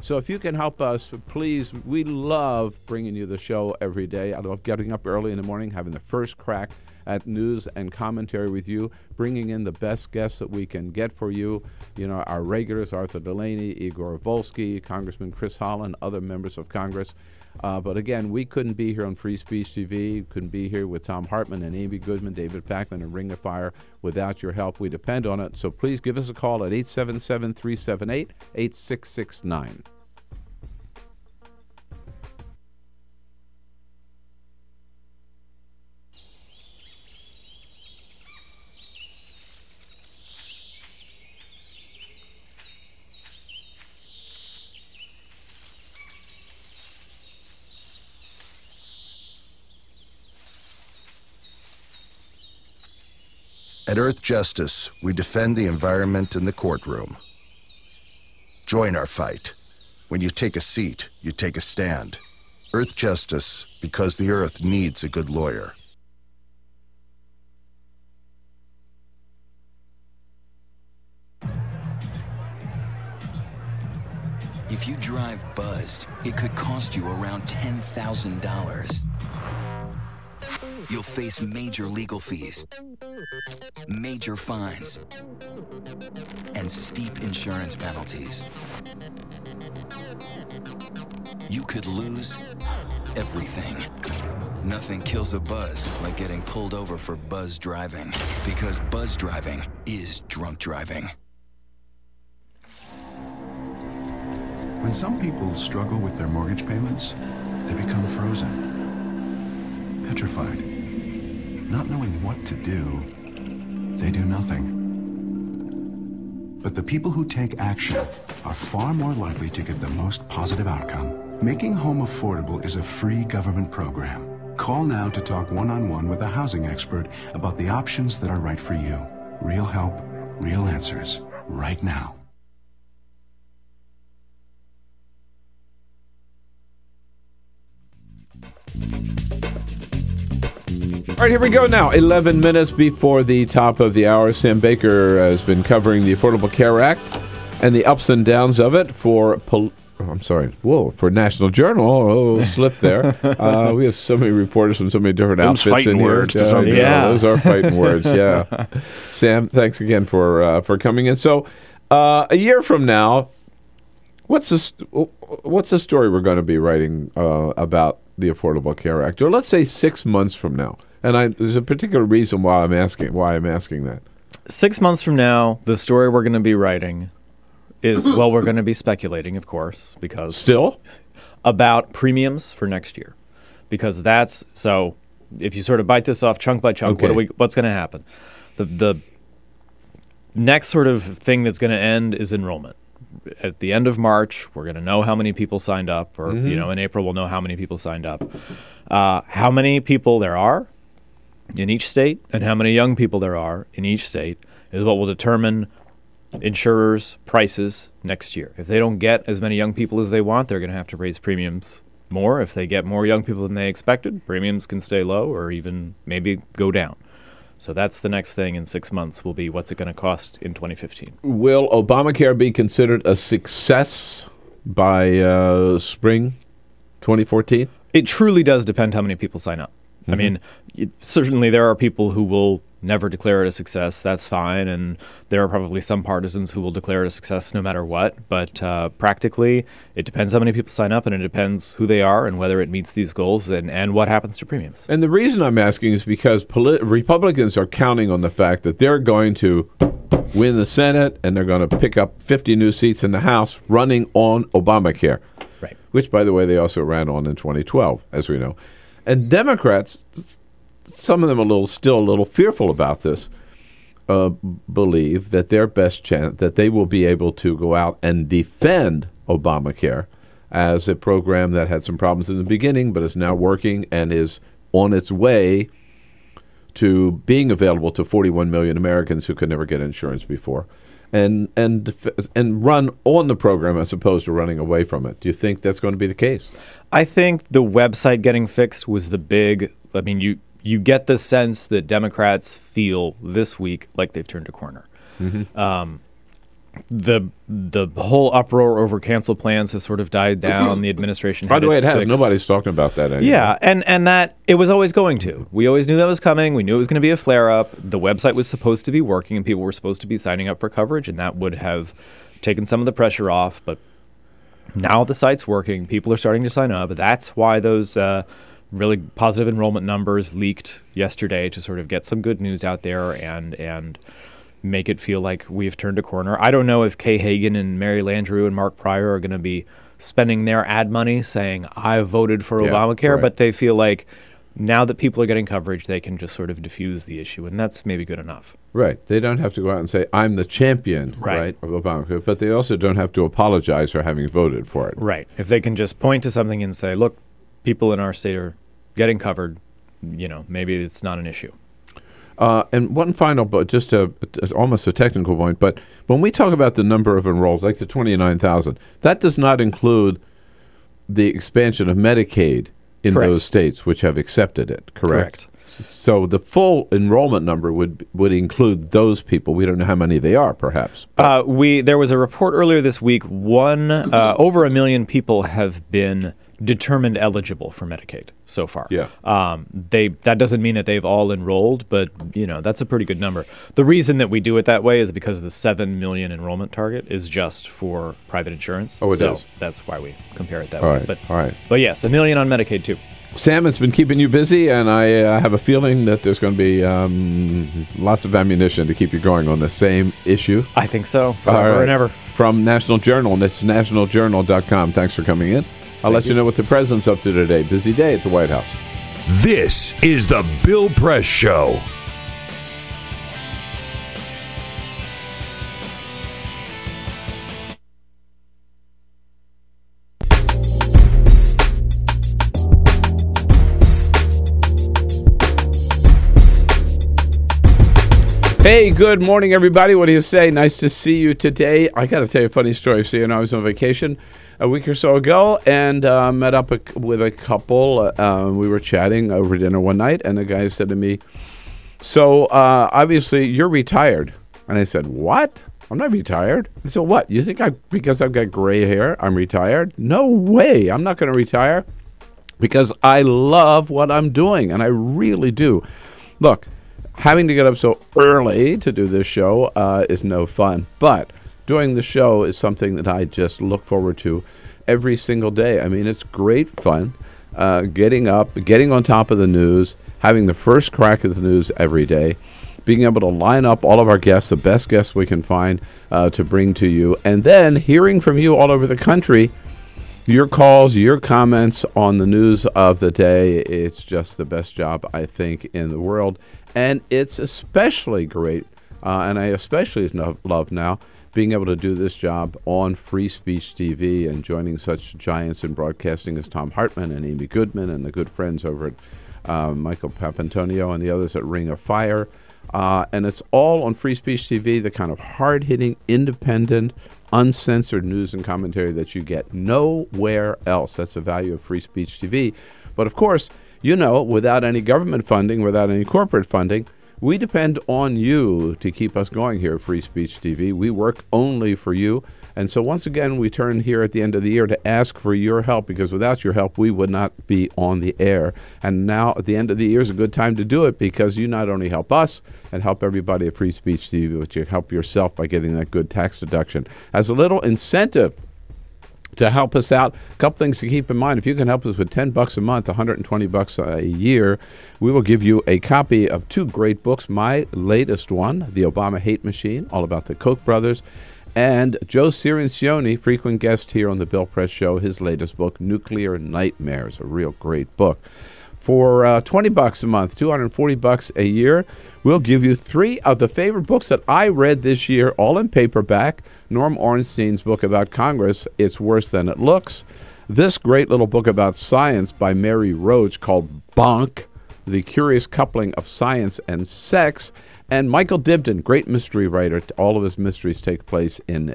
S1: So if you can help us, please, we love bringing you the show every day. I love getting up early in the morning, having the first crack at news and commentary with you, bringing in the best guests that we can get for you. You know, our regulars, Arthur Delaney, Igor Volsky, Congressman Chris Holland, other members of Congress. But again, we couldn't be here on Free Speech TV, couldn't be here with Tom Hartman and Amy Goodman, David Packman, and Ring of Fire without your help. We depend on it. So please give us a call at 877-378-8669.
S13: At Earth Justice, we defend the environment in the courtroom. Join our fight. When you take a seat, you take a stand. Earth Justice, because the Earth needs a good lawyer.
S9: If you drive buzzed, it could cost you around $10,000. You'll face major legal fees, major fines, and steep insurance penalties. You could lose everything. Nothing kills a buzz like getting pulled over for buzz driving, because buzz driving is drunk driving.
S10: When some people struggle with their mortgage payments, they become frozen, petrified. Not knowing what to do, they do nothing. But the people who take action are far more likely to get the most positive outcome. Making home affordable is a free government program. Call now to talk one-on-one with a housing expert about the options that are right for you. Real help, real answers, right now.
S1: All right, here we go now. 11 minutes before the top of the hour. Sam Baker has been covering the Affordable Care Act and the ups and downs of it for National Journal. Oh, slip there. We have so many reporters from so many different outfits
S4: fighting
S1: in here.
S4: words to some people.
S1: Yeah, those are fighting words. Yeah, Sam, thanks again for coming in. So, a year from now, what's the story we're going to be writing about the Affordable Care Act, or let's say 6 months from now? And there's a particular reason why I'm asking that.
S19: 6 months from now, the story we're going to be writing is, well, we're going to be speculating, of course, because
S1: still
S19: about premiums for next year, because that's so. If you sort of bite this off chunk by chunk,
S1: Okay.
S19: what's going to happen? The next sort of thing that's going to end is enrollment. At the end of March, we're going to know how many people signed up, or in April we'll know how many people signed up. How many people there are in each state and how many young people there are in each state is what will determine insurers' prices next year. If they don't get as many young people as they want, they're going to have to raise premiums more. If they get more young people than they expected, premiums can stay low or even maybe go down. So that's the next thing in 6 months will be what's it going to cost in 2015.
S1: Will Obamacare be considered a success by spring 2014?
S19: It truly does depend how many people sign up. I mean, certainly there are people who will never declare it a success. That's fine. And there are probably some partisans who will declare it a success no matter what. But practically, it depends how many people sign up, and it depends who they are and whether it meets these goals and what happens to premiums.
S1: And the reason I'm asking is because Republicans are counting on the fact that they're going to win the Senate and they're going to pick up 50 new seats in the House running on Obamacare.
S19: Right.
S1: Which, by the way, they also ran on in 2012, as we know. And Democrats, some of them are still a little fearful about this, believe that their best chance, that they will be able to go out and defend Obamacare as a program that had some problems in the beginning, but is now working and is on its way to being available to 41 million Americans who could never get insurance before, and run on the program as opposed to running away from it. Do you think that's going to be the case?
S19: I think the website getting fixed was the big. I mean, you get the sense that Democrats feel this week like they've turned a corner. Mm-hmm. The whole uproar over cancel plans has sort of died down. The administration
S1: By the way, it has.
S19: fix.
S1: Nobody's talking about that anymore.
S19: Yeah, and that it was always going to. We always knew that was coming. We knew it was going to be a flare-up. The website was supposed to be working, and people were supposed to be signing up for coverage, and that would have taken some of the pressure off. But now the site's working. People are starting to sign up. That's why those really positive enrollment numbers leaked yesterday, to sort of get some good news out there and make it feel like we've turned a corner. I don't know if Kay Hagan and Mary Landrieu and Mark Pryor are going to be spending their ad money saying, I voted for Obamacare, but they feel like now that people are getting coverage, they can just sort of diffuse the issue, and that's maybe good enough.
S1: Right. They don't have to go out and say, I'm the champion right, of Obamacare, but they also don't have to apologize for having voted for it.
S19: Right. If they can just point to something and say, look, people in our state are getting covered, maybe it's not an issue.
S1: And one final, but just almost a technical point, but when we talk about the number of enrolls, like the 29,000, that does not include the expansion of Medicaid in those states which have accepted it, correct? So the full enrollment number would include those people. We don't know how many they are, perhaps.
S19: There was a report earlier this week, over 1 million people have been determined eligible for Medicaid so far.
S1: Yeah.
S19: That doesn't mean that they've all enrolled, but that's a pretty good number. The reason that we do it that way is because the 7 million enrollment target is just for private insurance.
S1: Oh, it
S19: so
S1: is.
S19: That's why we compare it that way.
S1: All right.
S19: But yes, 1 million on Medicaid too.
S1: Sam, it's been keeping you busy, and I have a feeling that there's going to be lots of ammunition to keep you going on the same issue.
S19: I think so, forever and ever.
S1: From National Journal, and it's nationaljournal.com. Thanks for coming in. I'll let you know what the president's up to today. Busy day at the White House.
S3: This is the Bill Press Show.
S1: Hey, good morning, everybody. What do you say? Nice to see you today. I got to tell you a funny story. So, I was on vacation a week or so ago and met up with a couple. We were chatting over dinner one night, and the guy said to me, so obviously you're retired. And I said, what? I'm not retired. I said, what? You think because I've got gray hair, I'm retired? No way. I'm not going to retire because I love what I'm doing, and I really do. Look, having to get up so early to do this show is no fun, but doing the show is something that I just look forward to every single day. I mean, it's great fun getting up, getting on top of the news, having the first crack at the news every day, being able to line up all of our guests, the best guests we can find to bring to you, and then hearing from you all over the country, your calls, your comments on the news of the day. It's just the best job, I think, in the world. And it's especially great, and I especially love now, being able to do this job on Free Speech TV and joining such giants in broadcasting as Tom Hartman and Amy Goodman and the good friends over at Michael Papantonio and the others at Ring of Fire. And it's all on Free Speech TV, the kind of hard-hitting, independent, uncensored news and commentary that you get nowhere else. That's the value of Free Speech TV. But of course, without any government funding, without any corporate funding, we depend on you to keep us going here at Free Speech TV. We work only for you. And so once again, we turn here at the end of the year to ask for your help, because without your help, we would not be on the air. And now at the end of the year is a good time to do it, because you not only help us and help everybody at Free Speech TV, but you help yourself by getting that good tax deduction. As a little incentive to help us out, a couple things to keep in mind. If you can help us with $10 a month, $120 a year, we will give you a copy of 2 great books. My latest one, The Obama Hate Machine, all about the Koch brothers, and Joe Cirincione, frequent guest here on the Bill Press Show, his latest book, Nuclear Nightmares, a real great book. For $20 a month, $240 a year, we'll give you 3 of the favorite books that I read this year, all in paperback. Norm Ornstein's book about Congress, It's Worse Than It Looks. This great little book about science by Mary Roach called Bonk, The Curious Coupling of Science and Sex. And Michael Dibdin, great mystery writer. All of his mysteries take place in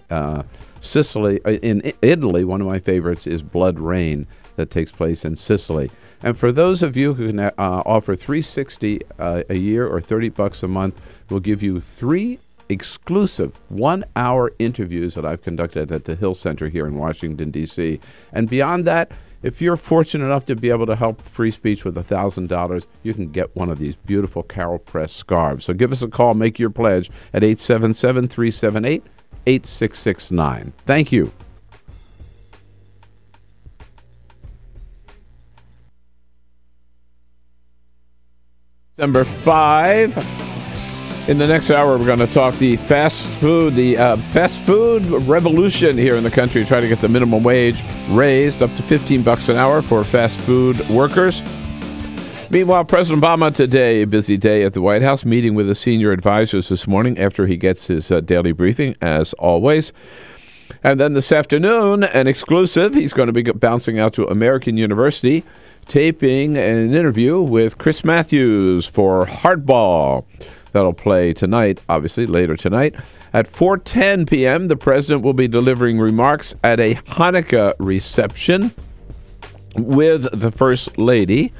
S1: Sicily, in Italy. One of my favorites is Blood Rain, that takes place in Sicily. And for those of you who can offer $360 a year or $30 a month, we'll give you 3 exclusive 1-hour interviews that I've conducted at the Hill Center here in Washington, D.C. And beyond that, if you're fortunate enough to be able to help free speech with $1,000, you can get one of these beautiful Carol Press scarves. So give us a call, make your pledge at 877-378-8669. Thank you. Number 5. In the next hour, we're going to talk the fast food revolution here in the country. Try to get the minimum wage raised up to $15 an hour for fast food workers. Meanwhile, President Obama today, a busy day at the White House, meeting with his senior advisors this morning after he gets his daily briefing, as always. And then this afternoon, an exclusive, he's going to be bouncing out to American University, taping an interview with Chris Matthews for Hardball. That'll play tonight, obviously, later tonight. At 4:10 p.m., the president will be delivering remarks at a Hanukkah reception with the First Lady,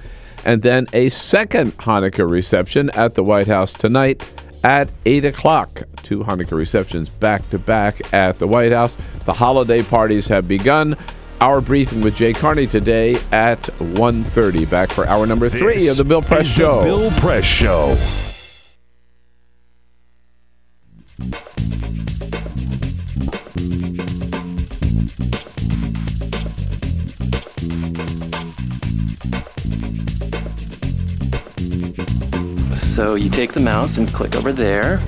S1: and then a second Hanukkah reception at the White House tonight at 8 o'clock. 2 Hanukkah receptions back-to-back at the White House. The holiday parties have begun. Our briefing with Jay Carney today at 1:30. Back for hour number 3 of the Bill Press Show.
S3: The Bill Press Show.
S20: So you take the mouse and click over there.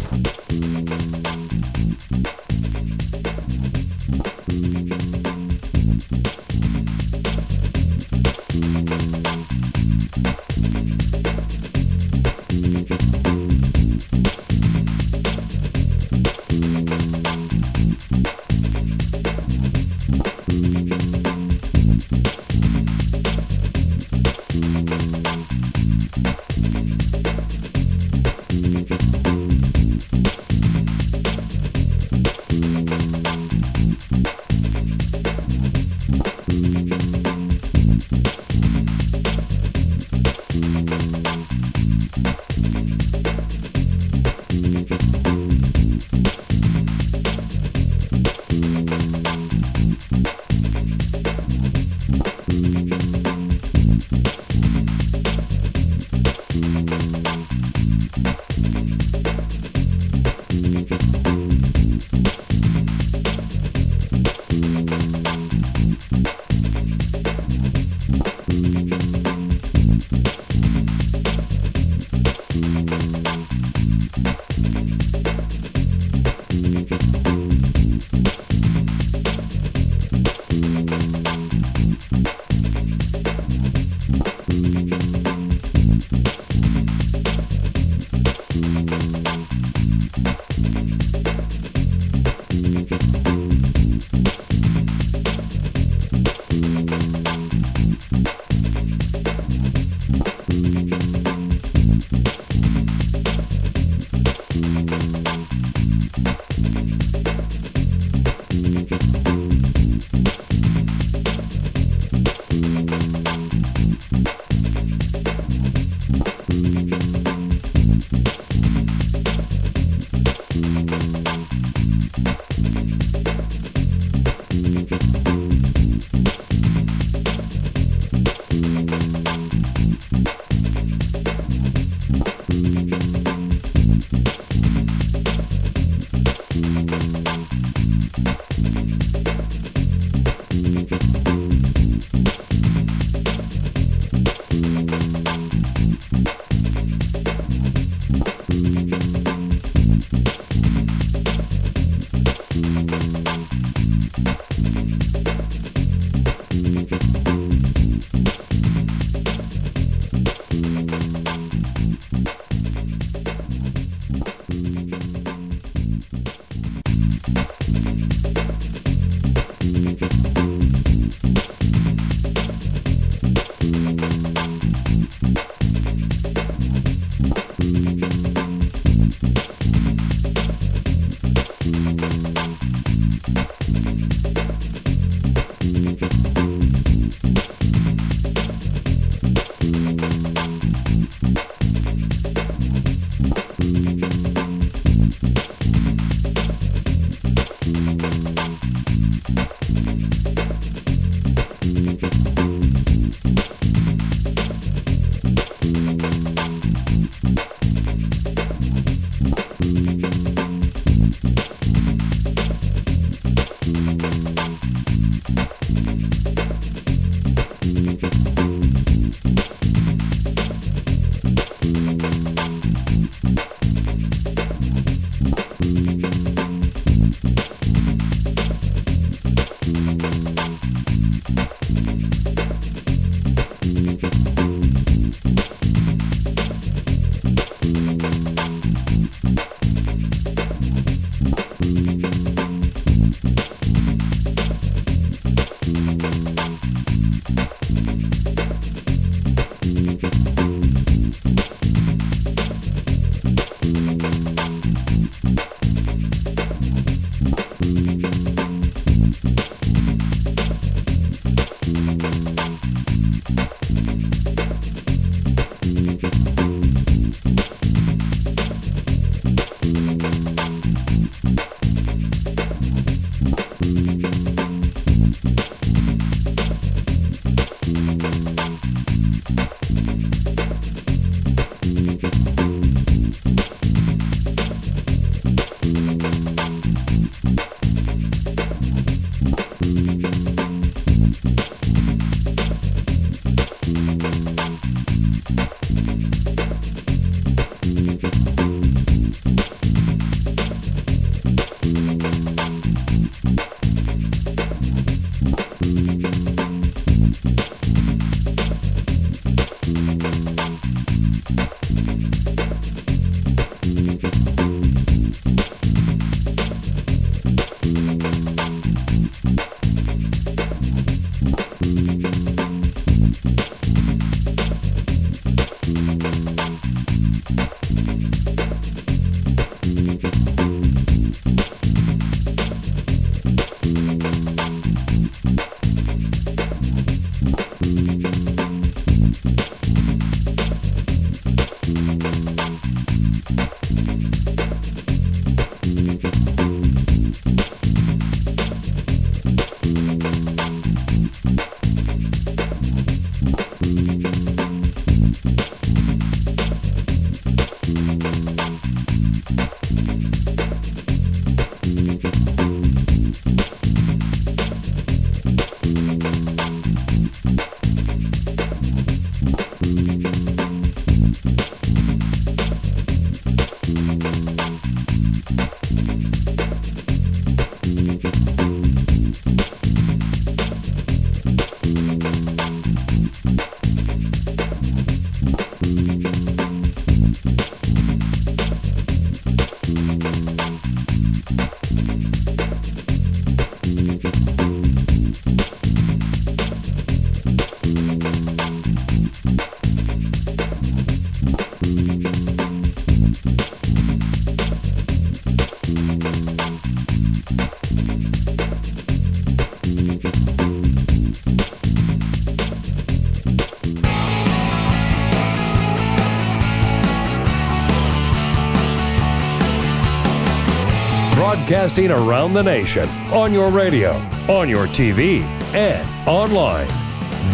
S3: Broadcasting around the nation, on your radio, on your TV, and online.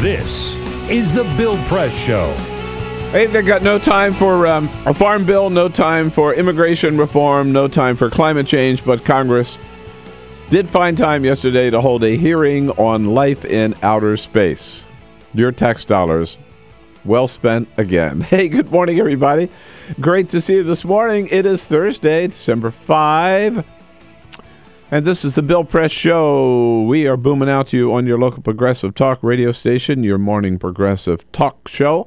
S3: This is the Bill Press Show.
S1: Hey, they got no time for a farm bill, no time for immigration reform, no time for climate change, but Congress did find time yesterday to hold a hearing on life in outer space. Your tax dollars well spent again. Hey, good morning, everybody. Great to see you this morning. It is Thursday, December 5. And this is the Bill Press Show. We are booming out to you on your local progressive talk radio station, your morning progressive talk show,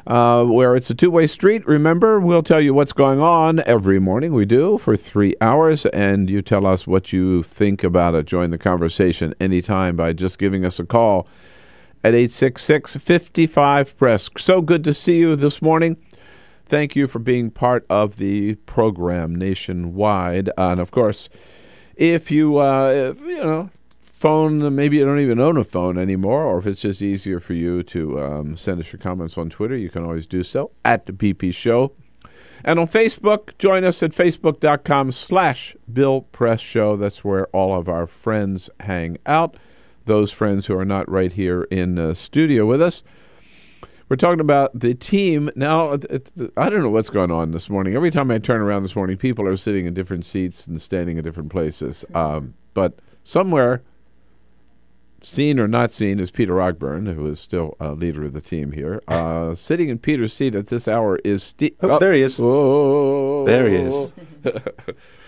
S1: where it's a two-way street. Remember, we'll tell you what's going on every morning. We do for 3 hours, and you tell us what you think about it. Join the conversation anytime by just giving us a call at 866-55-PRESS. So good to see you this morning. Thank you for being part of the program nationwide. And, of course, if you phone, maybe you don't even own a phone anymore, or if it's just easier for you to send us your comments on Twitter, you can always do so at the BP Show. And on Facebook, join us at facebook.com/Bill Press Show. That's where all of our friends hang out, those friends who are not right here in the studio with us. We're talking about the team. Now, I don't know what's going on this morning. Every time I turn around this morning, people are sitting in different seats and standing in different places. But somewhere, seen or not seen is Peter Ogburn, who is still leader of the team here. Sitting in Peter's seat at this hour is Steve.
S17: There he is.
S1: Oh.
S17: There he is.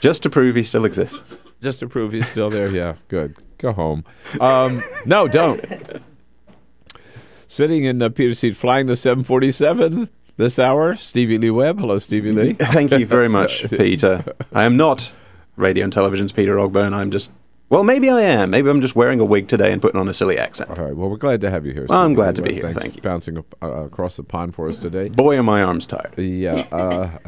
S17: Just to prove he still exists.
S1: Just to prove he's still there. Yeah, good. Go home. No, don't. Sitting in Peter's seat, flying the 747 this hour, Stevie Lee Webb. Hello, Stevie Lee.
S17: Thank you very much, Peter. I am not radio and television's Peter Ogburn. I'm just, well, maybe I am. Maybe I'm just wearing a wig today and putting on a silly accent.
S1: All right. Well, we're glad to have you here.
S17: Well, I'm glad to be here. Thank you.
S1: Bouncing across the pond for us today.
S17: Boy, are my arms tired.
S1: Yeah.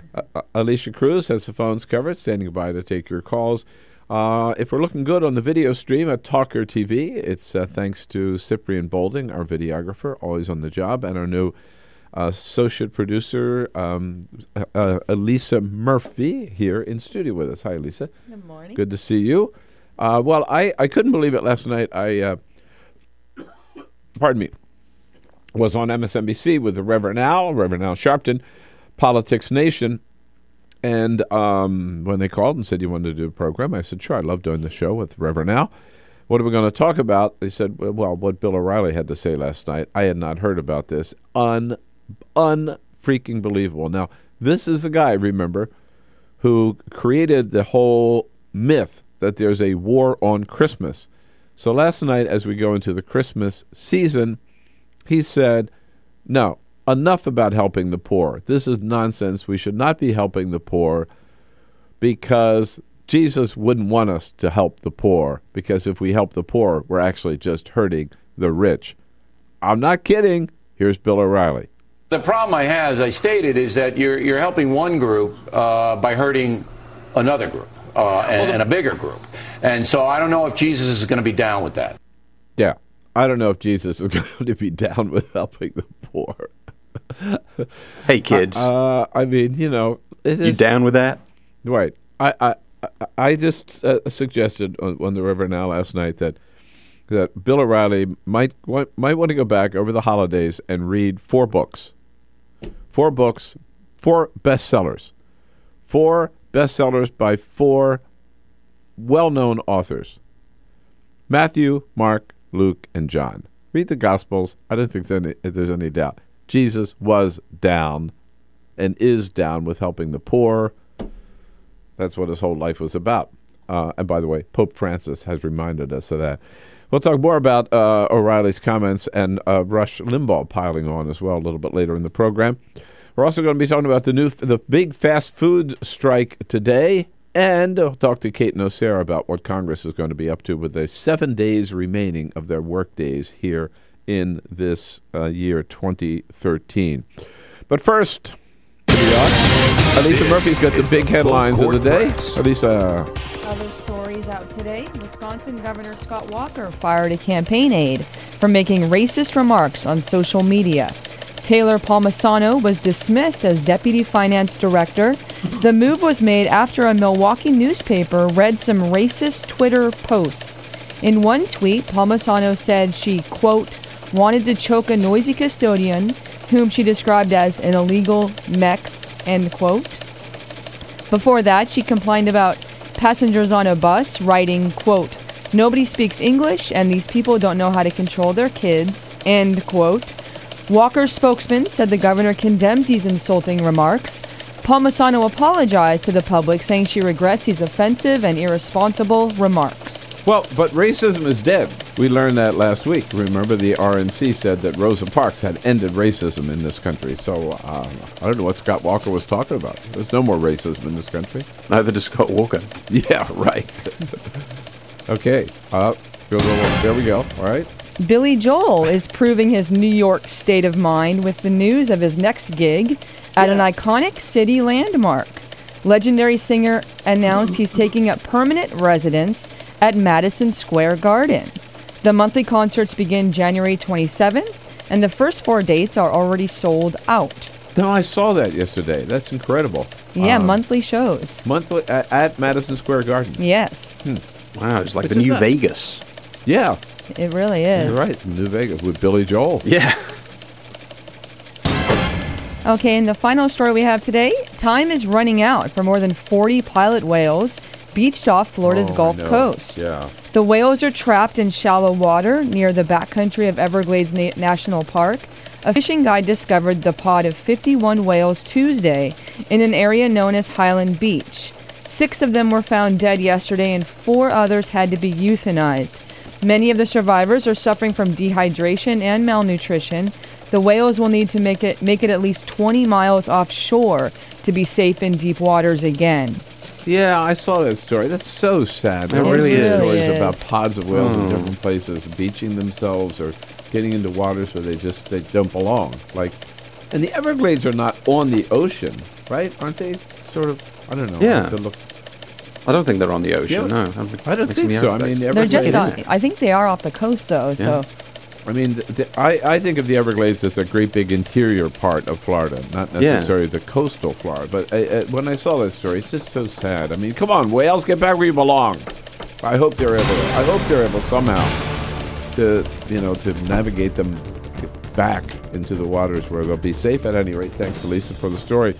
S1: Alicia Cruz has the phones covered, standing by to take your calls. If we're looking good on the video stream at TawkrTV, it's thanks to Cyprian Bolding, our videographer, always on the job, and our new associate producer, Elisa Murphy, here in studio with us. Hi, Elisa.
S5: Good morning.
S1: Good to see you. Well, I couldn't believe it last night. I was on MSNBC with the Reverend Al Sharpton, Politics Nation. And when they called and said you wanted to do a program, I said, sure, I love doing the show with Reverend Al. What are we going to talk about? They said, well, what Bill O'Reilly had to say last night. I had not heard about this. Unfreaking believable. Now, this is the guy, remember, who created the whole myth that there's a war on Christmas. So last night, as we go into the Christmas season, he said, no, enough about helping the poor. This is nonsense. We should not be helping the poor because Jesus wouldn't want us to help the poor, because if we help the poor, we're actually just hurting the rich. I'm not kidding. Here's Bill O'Reilly.
S7: The problem I have, as I stated, is that you're helping one group by hurting another group and a bigger group. And so I don't know if Jesus is going to be down with that.
S1: Yeah, I don't know if Jesus is going to be down with helping the poor.
S17: Hey, kids.
S1: I mean, you know.
S17: You down with that?
S1: Right. I just suggested on the Reverend Al last night that Bill O'Reilly might want to go back over the holidays and read 4 books. 4 books, 4 bestsellers. 4 bestsellers by 4 well-known authors. Matthew, Mark, Luke, and John. Read the Gospels. I don't think there's any doubt. Jesus was down and is down with helping the poor. That's what his whole life was about. And by the way, Pope Francis has reminded us of that. We'll talk more about O'Reilly's comments and Rush Limbaugh piling on as well a little bit later in the program. We're also going to be talking about the big fast food strike today, and we'll talk to Kate Nocera about what Congress is going to be up to with the 7 days remaining of their work days here in this year 2013. But first, Elisa Murphy's got the big headlines of the day. Elisa.
S5: Other stories out today. Wisconsin Governor Scott Walker fired a campaign aide for making racist remarks on social media. Taylor Palmisano was dismissed as deputy finance director. The move was made after a Milwaukee newspaper read some racist Twitter posts. In one tweet, Palmisano said she, quote, wanted to choke a noisy custodian, whom she described as an illegal Mex, end quote. Before that, she complained about passengers on a bus, writing, quote, nobody speaks English and these people don't know how to control their kids, end quote. Walker's spokesman said the governor condemns these insulting remarks. Palmisano apologized to the public, saying she regrets these offensive and irresponsible remarks.
S1: Well, but racism is dead. We learned that last week. Remember, the RNC said that Rosa Parks had ended racism in this country. So I don't know what Scott Walker was talking about. There's no more racism in this country.
S17: Neither does Scott Walker.
S1: Yeah, right. Okay. There we go. All right.
S5: Billy Joel is proving his New York state of mind with the news of his next gig at an iconic city landmark. Legendary singer announced he's taking up permanent residence at Madison Square Garden. The monthly concerts begin January 27th, and the first 4 dates are already sold out.
S1: No, I saw that yesterday. That's incredible.
S5: Yeah, monthly shows.
S1: Monthly at Madison Square Garden.
S5: Yes.
S17: Wow, it's like the new Vegas.
S1: Yeah.
S5: It really is.
S1: You're right, New Vegas with Billy Joel.
S17: Yeah.
S5: Okay, and the final story we have today, time is running out for more than 40 pilot whales beached off Florida's Gulf Coast.
S1: Yeah.
S5: The whales are trapped in shallow water near the backcountry of Everglades National Park. A fishing guide discovered the pod of 51 whales Tuesday in an area known as Highland Beach. 6 of them were found dead yesterday and 4 others had to be euthanized. Many of the survivors are suffering from dehydration and malnutrition. The whales will need to make it at least 20 miles offshore to be safe in deep waters again.
S1: Yeah, I saw that story. That's so sad.
S17: It really is.
S1: Stories about pods of whales in different places beaching themselves or getting into waters where they don't belong. And the Everglades are not on the ocean, right? Aren't they? Sort of. I don't know.
S17: Yeah.
S1: Look.
S17: I don't think they're on the ocean.
S1: Yeah.
S17: No,
S1: I don't think so. I mean, the
S5: they're
S1: Everglades.
S5: just. I think they are off the coast, though.
S1: Yeah.
S5: So.
S1: I mean, I think of the Everglades as a great big interior part of Florida, not necessarily the coastal Florida. But when I saw that story, it's just so sad. I mean, come on, whales, get back where you belong. I hope they're able somehow to navigate them back into the waters where they'll be safe. At any rate, thanks, Elisa, for the story.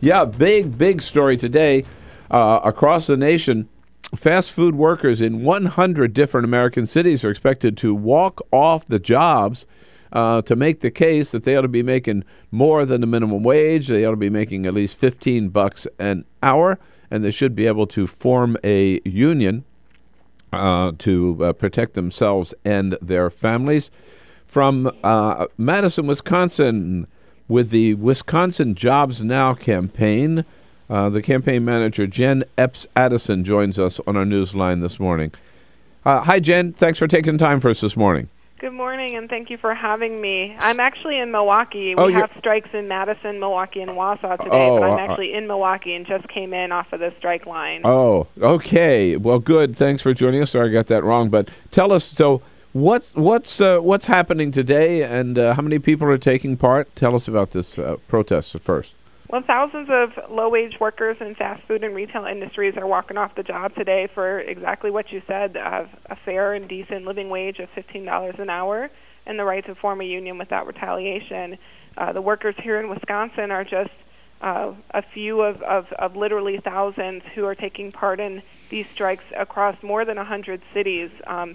S1: Yeah, big story today across the nation. Fast food workers in 100 different American cities are expected to walk off the jobs to make the case that they ought to be making more than the minimum wage. They ought to be making at least $15 an hour, and they should be able to form a union to protect themselves and their families. From Madison, Wisconsin, with the Wisconsin Jobs Now campaign, the campaign manager, Jenn Epps-Addison, joins us on our news line this morning. Hi, Jenn. Thanks for taking time for us this morning.
S21: Good morning, and thank you for having me. I'm actually in Milwaukee. We have strikes in Madison, Milwaukee, and Wausau today, but I'm actually in Milwaukee and just came in off of the strike line.
S1: Oh, okay. Well, good. Thanks for joining us. Sorry I got that wrong, but tell us, so what's happening today, and how many people are taking part? Tell us about this protest at first.
S21: Well, thousands of low-wage workers in fast food and retail industries are walking off the job today for exactly what you said, a fair and decent living wage of $15 an hour and the right to form a union without retaliation. The workers here in Wisconsin are just a few of literally thousands who are taking part in these strikes across more than 100 cities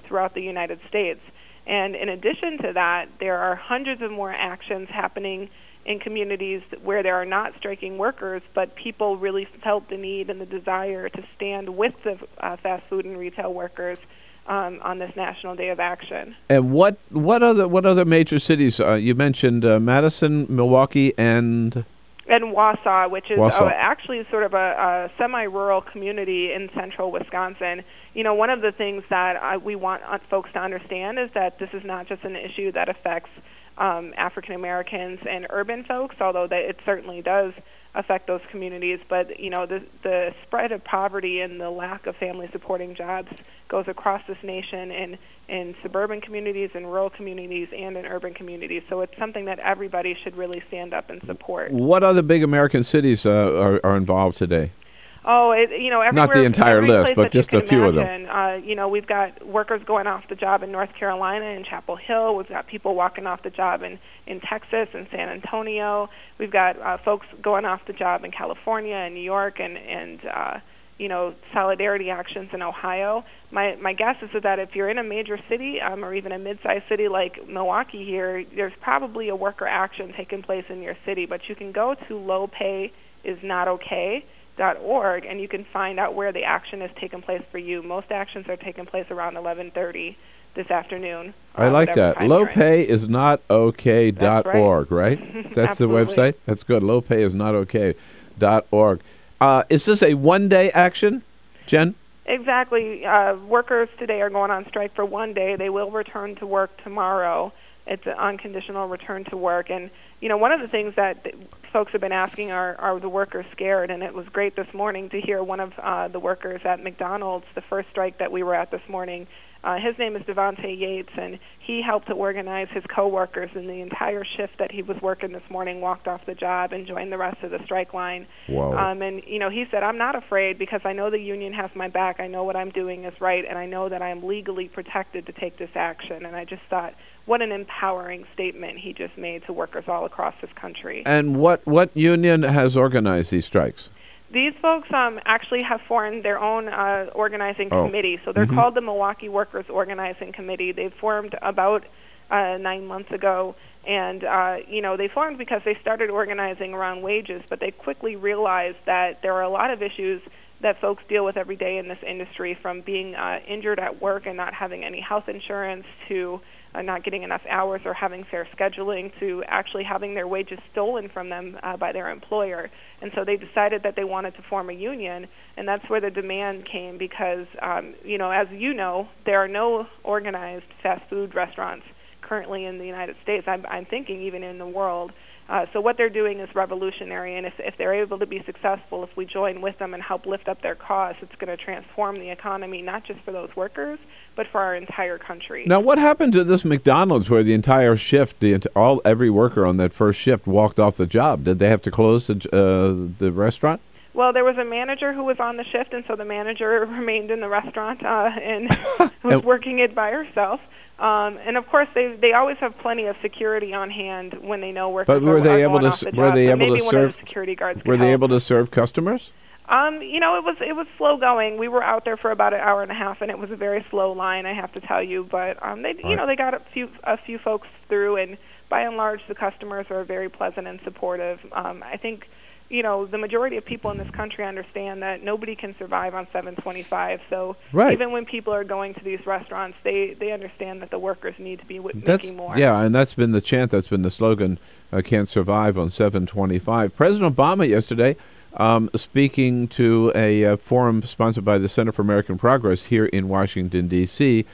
S21: throughout the United States. And in addition to that, there are hundreds of more actions happening in communities where there are not striking workers, but people really felt the need and the desire to stand with the fast food and retail workers on this National Day of Action.
S1: And what other major cities? You mentioned Madison, Milwaukee, and
S21: Wausau, which is
S1: Wausau.
S21: actually sort of a semi-rural community in central Wisconsin. You know, one of the things that we want folks to understand is that this is not just an issue that affects African Americans and urban folks, although that it certainly does affect those communities. But you know, the spread of poverty and the lack of family supporting jobs goes across this nation in suburban communities, in rural communities, and in urban communities. So it's something that everybody should really stand up and support.
S1: What other big American cities are involved today?
S21: Oh, everywhere,
S1: not the entire list, but just a few of them.
S21: We've got workers going off the job in North Carolina and Chapel Hill. We've got people walking off the job in Texas and San Antonio. We've got folks going off the job in California and New York and solidarity actions in Ohio. My guess is that if you're in a major city or even a mid-sized city like Milwaukee here, there's probably a worker action taking place in your city. But you can go to lowpayisnotokay.org and you can find out where the action is taking place for you. Most actions are taking place around 11:30 this afternoon.
S1: I like that. Lowpayisnotokay.org, right? That's the website? That's good. Lowpayisnotokay.org. Is this a one-day action, Jenn?
S21: Exactly. Workers today are going on strike for one day. They will return to work tomorrow. It's an unconditional return to work. And, one of the things that folks have been asking are the workers scared? And it was great this morning to hear one of the workers at McDonald's, the first strike that we were at this morning. His name is Devontae Yates, and he helped to organize his coworkers, and the entire shift that he was working this morning walked off the job and joined the rest of the strike line.
S1: Wow.
S21: And he said, I'm not afraid because I know the union has my back. I know what I'm doing is right, and I know that I am legally protected to take this action. And I just thought, what an empowering statement he just made to workers all across this country.
S1: And what union has organized these strikes?
S21: These folks actually have formed their own organizing committee. So they're called the Milwaukee Workers Organizing Committee. They formed about 9 months ago. And, they formed because they started organizing around wages, but they quickly realized that there are a lot of issues that folks deal with every day in this industry, from being injured at work and not having any health insurance to not getting enough hours or having fair scheduling to actually having their wages stolen from them by their employer. And so they decided that they wanted to form a union, and that's where the demand came because, as you know, there are no organized fast food restaurants currently in the United States. I'm thinking even in the world. So what they're doing is revolutionary, and if they're able to be successful, if we join with them and help lift up their cause, it's going to transform the economy, not just for those workers, but for our entire country.
S1: Now, what happened to this McDonald's where the entire shift, every worker on that first shift walked off the job? Did they have to close the restaurant?
S21: Well, there was a manager who was on the shift, and so the manager remained in the restaurant and was working it by herself. And of course, they always have plenty of security on hand when they know workers are going off the job.
S1: Were they able to
S21: one
S1: serve?
S21: Of the security guards
S1: Were they able to serve customers?
S21: It was slow going. We were out there for about an hour and a half, and it was a very slow line, I have to tell you. But they got a few folks through, and by and large, the customers are very pleasant and supportive. I think. The majority of people in this country understand that nobody can survive on $7.25. So even when people are going to these restaurants, they understand that the workers need to be making more.
S1: Yeah, and that's been the chant, that's been the slogan, can't survive on $7.25. President Obama yesterday, speaking to a forum sponsored by the Center for American Progress here in Washington, D.C.,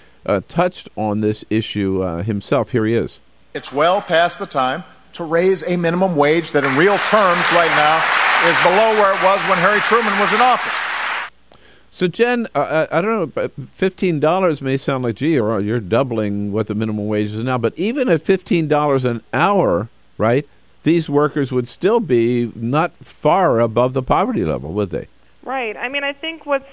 S1: touched on this issue himself. Here he is.
S6: It's well past the time to raise a minimum wage that in real terms right now is below where it was when Harry Truman was in office.
S1: So, Jenn, I don't know, but $15 may sound like, gee, you're doubling what the minimum wage is now. But even at $15 an hour, right, these workers would still be not far above the poverty level, would they?
S21: Right. I mean, I think what's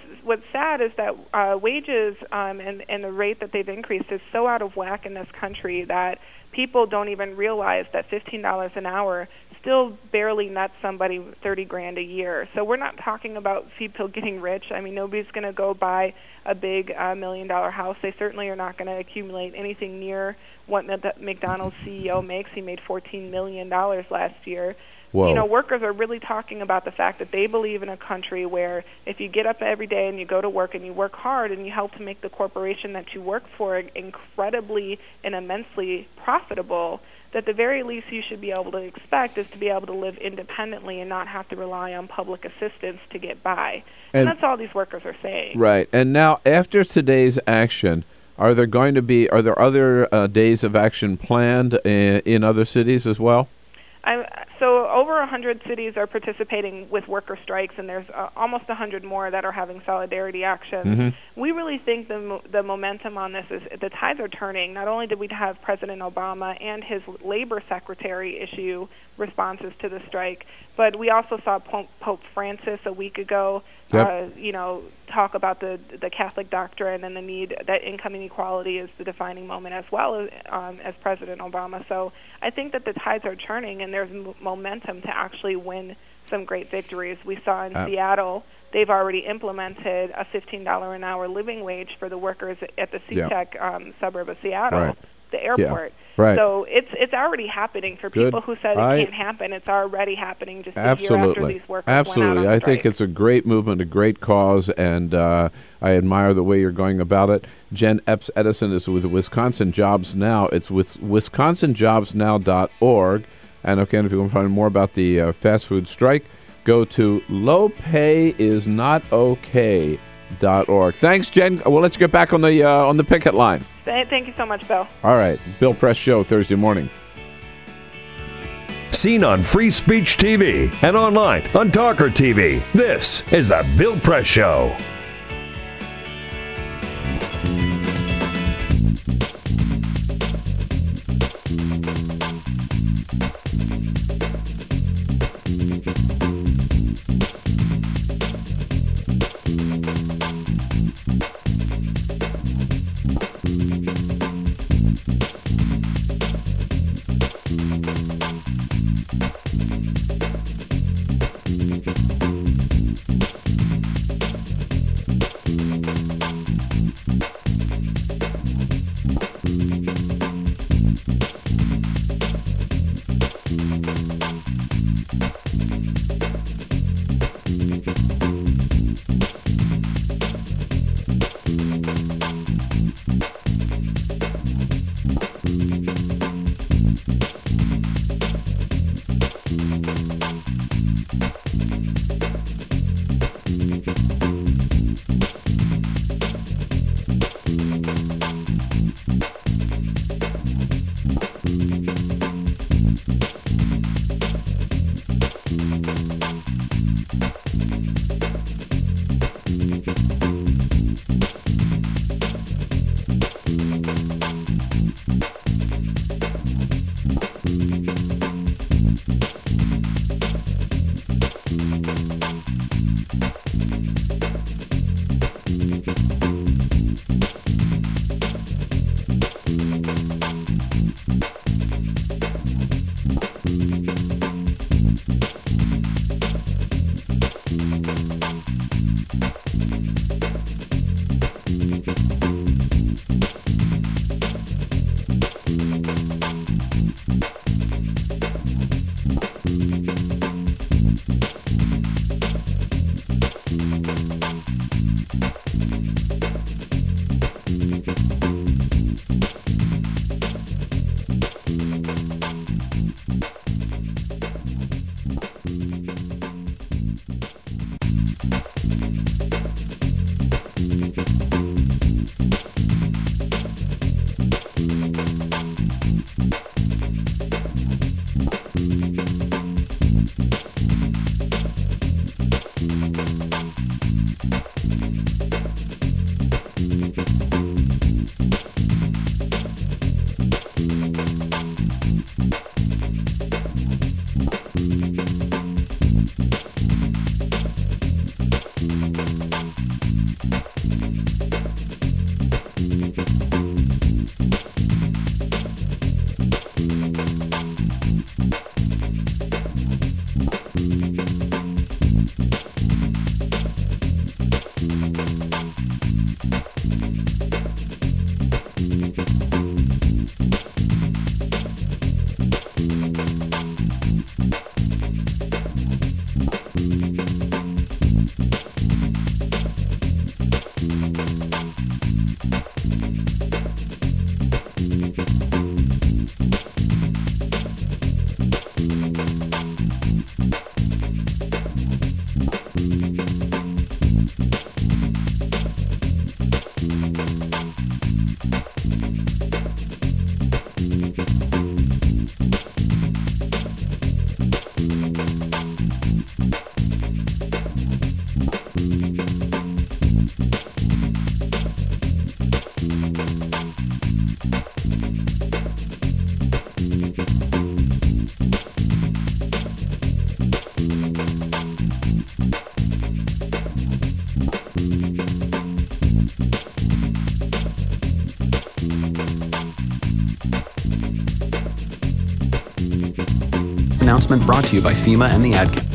S21: sad is that wages and the rate that they've increased is so out of whack in this country that people don't even realize that $15 an hour still barely nets somebody $30,000 a year. So we're not talking about people getting rich. I mean, nobody's going to go buy a big $1 million house. They certainly are not going to accumulate anything near what McDonald's CEO makes. He made $14 million last year.
S1: Whoa.
S21: Workers are really talking about the fact that they believe in a country where if you get up every day and you go to work and you work hard and you help to make the corporation that you work for incredibly and immensely profitable, that the very least you should be able to expect is to be able to live independently and not have to rely on public assistance to get by. And that's all these workers are saying.
S1: Right. And now, after today's action, are there other days of action planned in other cities as well?
S21: So over 100 cities are participating with worker strikes, and there's almost 100 more that are having solidarity actions.
S1: Mm-hmm.
S21: We really think the momentum on this is the tides are turning. Not only did we have President Obama and his labor secretary issue responses to the strike, but we also saw Pope Francis a week ago talk about the Catholic doctrine and the need that income inequality is the defining moment as well as President Obama. So I think that the tides are turning, and there's momentum to actually win some great victories. We saw in Seattle, they've already implemented a $15 an hour living wage for the workers at the SeaTech suburb of Seattle, the airport.
S1: Right.
S21: So it's already happening for people who said it can't happen. It's already happening just a year after these workers went out on
S1: I
S21: strike.
S1: think it's a great movement, a great cause, and I admire the way you're going about it. Jenn Epps-Addison is with Wisconsin Jobs Now. It's with wisconsinjobsnow.org. And again, if you want to find more about the fast food strike, go to lowpayisnotokay.org. Thanks, Jenn. We'll let you get back on the picket line.
S21: Thank you so much, Bill.
S1: All right. Bill Press Show, Thursday morning.
S3: Seen on Free Speech TV and online on TawkrTV. This is the Bill Press Show.
S8: Announcement brought to you by FEMA and the Ad Council.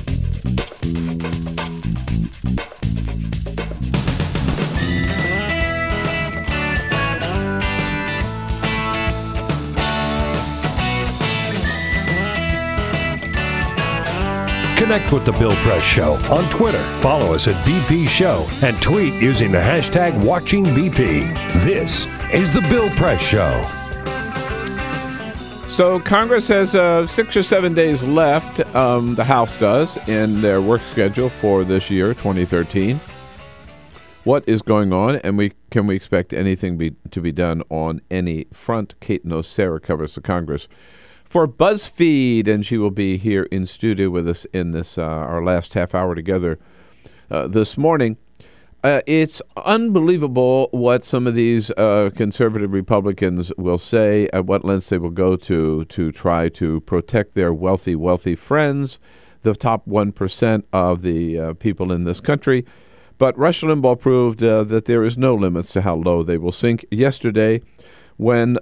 S3: Connect with The Bill Press Show on Twitter. Follow us at BP Show and tweet using the hashtag WatchingBP. This is The Bill Press Show.
S1: So Congress has 6 or 7 days left, the House does, in their work schedule for this year, 2013. What is going on, and can we expect anything to be done on any front? Kate Nocera covers the Congress for Buzzfeed, and she will be here in studio with us in this our last half hour together this morning. It's unbelievable what some of these conservative Republicans will say, at what lengths they will go to try to protect their wealthy friends, the top 1% of the people in this country. But Rush Limbaugh proved that there is no limits to how low they will sink yesterday when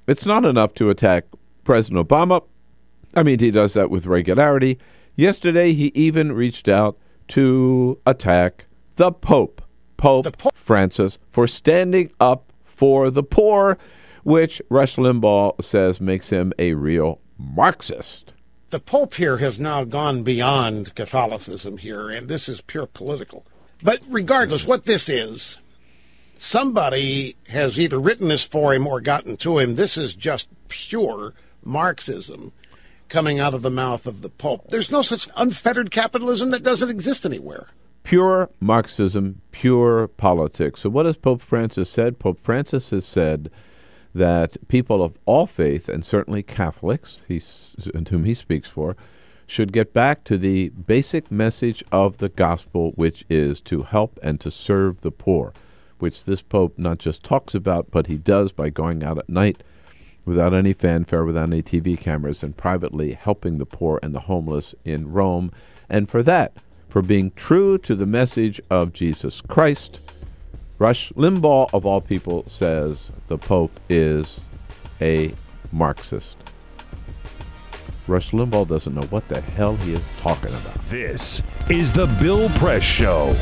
S1: it's not enough to attack President Obama. I mean, he does that with regularity. Yesterday, he even reached out to attack the Pope Francis, for standing up for the poor, which Rush Limbaugh says makes him a real Marxist.
S22: The Pope here has now gone beyond Catholicism here, and this is pure political. But regardless what this is, somebody has either written this for him or gotten to him. This is just pure Marxism coming out of the mouth of the Pope. There's no such unfettered capitalism that doesn't exist anywhere.
S1: Pure Marxism, pure politics. So what has Pope Francis said? Pope Francis has said that people of all faith, and certainly Catholics, and whom he speaks for, should get back to the basic message of the gospel, which is to help and to serve the poor, which this Pope not just talks about, but he does by going out at night without any fanfare, without any TV cameras, and privately helping the poor and the homeless in Rome. And for that, for being true to the message of Jesus Christ, Rush Limbaugh, of all people, says the Pope is a Marxist. Rush Limbaugh doesn't know what the hell he is talking about.
S3: This is the Bill Press Show.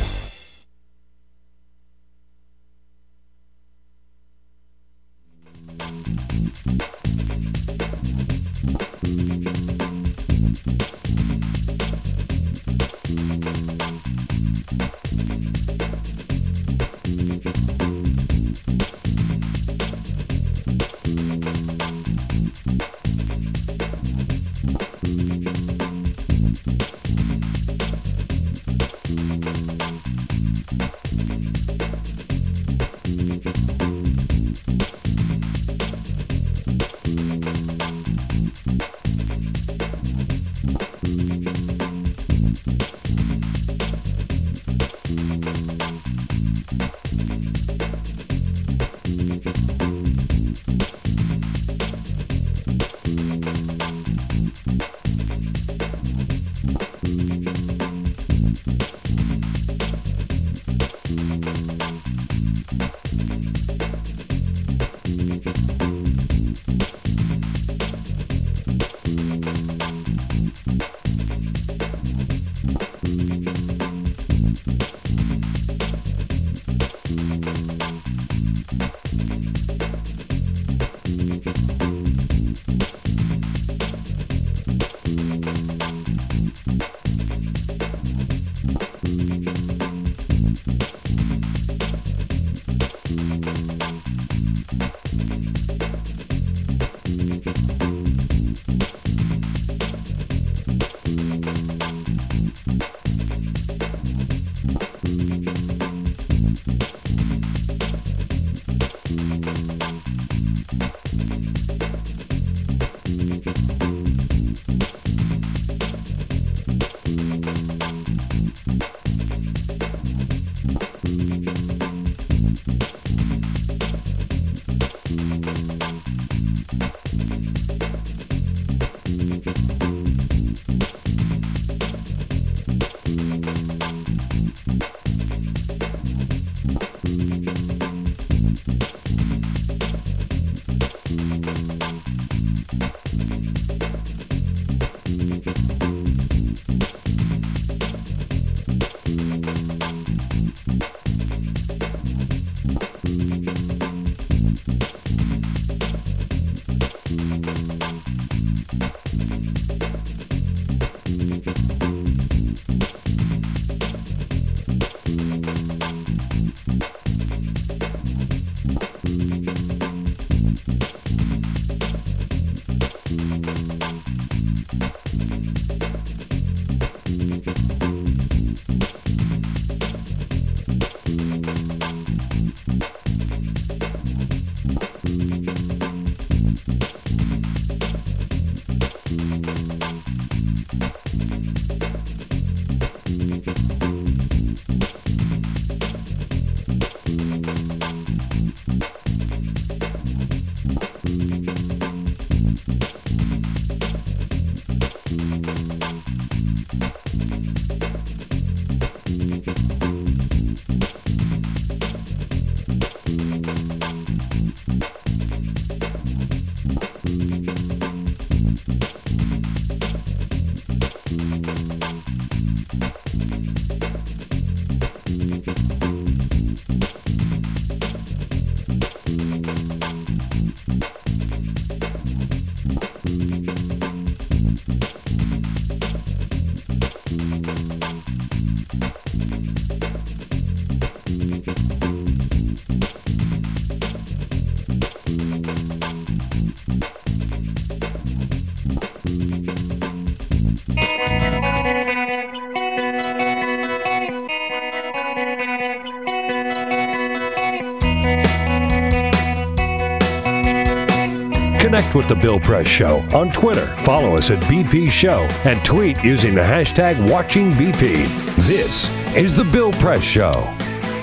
S3: Connect with The Bill Press Show on Twitter. Follow us at BP Show and tweet using the hashtag WatchingBP. This is The Bill Press Show.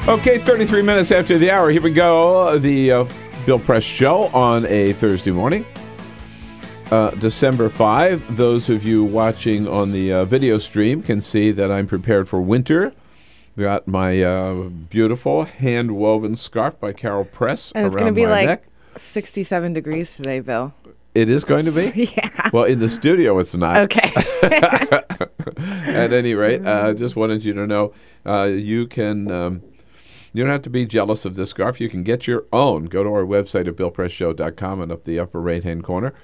S1: Okay, 33 minutes after the hour. Here we go. The Bill Press Show on a Thursday morning. December 5. Those of you watching on the video stream can see that I'm prepared for winter. Got my beautiful hand-woven scarf by Carol Press
S11: and it's
S1: around
S11: be
S1: my
S11: like
S1: neck.
S11: 67 degrees today, Bill.
S1: It is going to be?
S11: Yeah.
S1: Well, in the studio it's not.
S11: Okay.
S1: At any rate, just wanted you to know you can... you don't have to be jealous of this scarf. You can get your own. Go to our website at BillPressShow.com, and up the upper right-hand corner,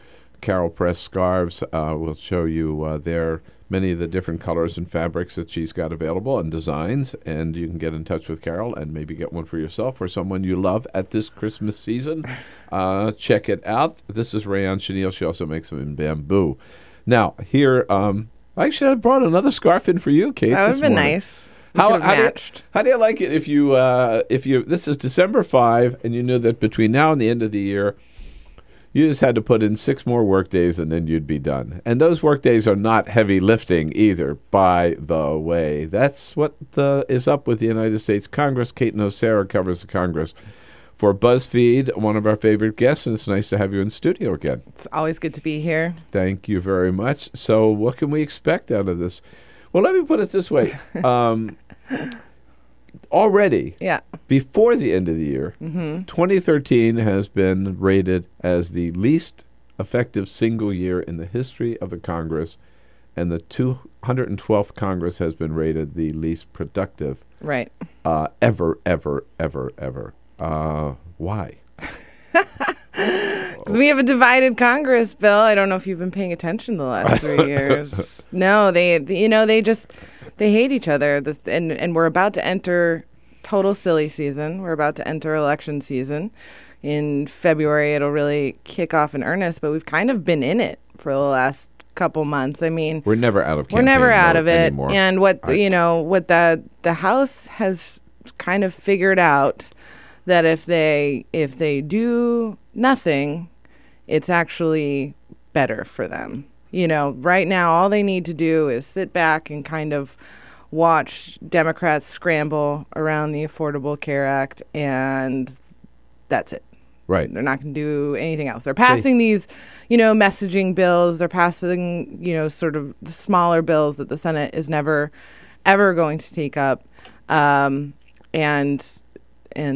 S1: Carol Press scarves will show you there many of the different colors and fabrics that she's got available and designs, and you can get in touch with Carol and maybe get one for yourself or someone you love at this Christmas season. Check it out. This is rayon chenille. She also makes them in bamboo. Now, here, actually, I brought another scarf in for you, Kate.
S11: That would have been nice.
S1: How do you like it if you this is December 5 and you knew that between now and the end of the year you just had to put in 6 more work days and then you'd be done. And those work days are not heavy lifting either, by the way. That's what is up with the United States Congress. Kate Nocera covers the Congress for Buzzfeed, one of our favorite guests, and it's nice to have you in studio again.
S11: It's always good to be here.
S1: Thank you very much. So what can we expect out of this? Well, let me put it this way. Already, before the end of the year, 2013 has been rated as the least effective single year in the history of the Congress, and the 212th Congress has been rated the least productive ever. Why?
S11: Because we have a divided Congress, Bill. I don't know if you've been paying attention the last 3 years. No, they hate each other. And we're about to enter total silly season. We're about to enter election season. In February, it'll really kick off in earnest, but we've kind of been in it for the last couple months. I mean,
S1: we're never out of campaign.
S11: We're never out of it.
S1: Anymore.
S11: And what the House has kind of figured out, that if they do nothing, it's actually better for them. Right now, all they need to do is sit back and kind of watch Democrats scramble around the Affordable Care Act, and that's it.
S1: Right.
S11: They're not going to do anything else. They're passing these, messaging bills. They're passing, sort of the smaller bills that the Senate is never, ever going to take up. And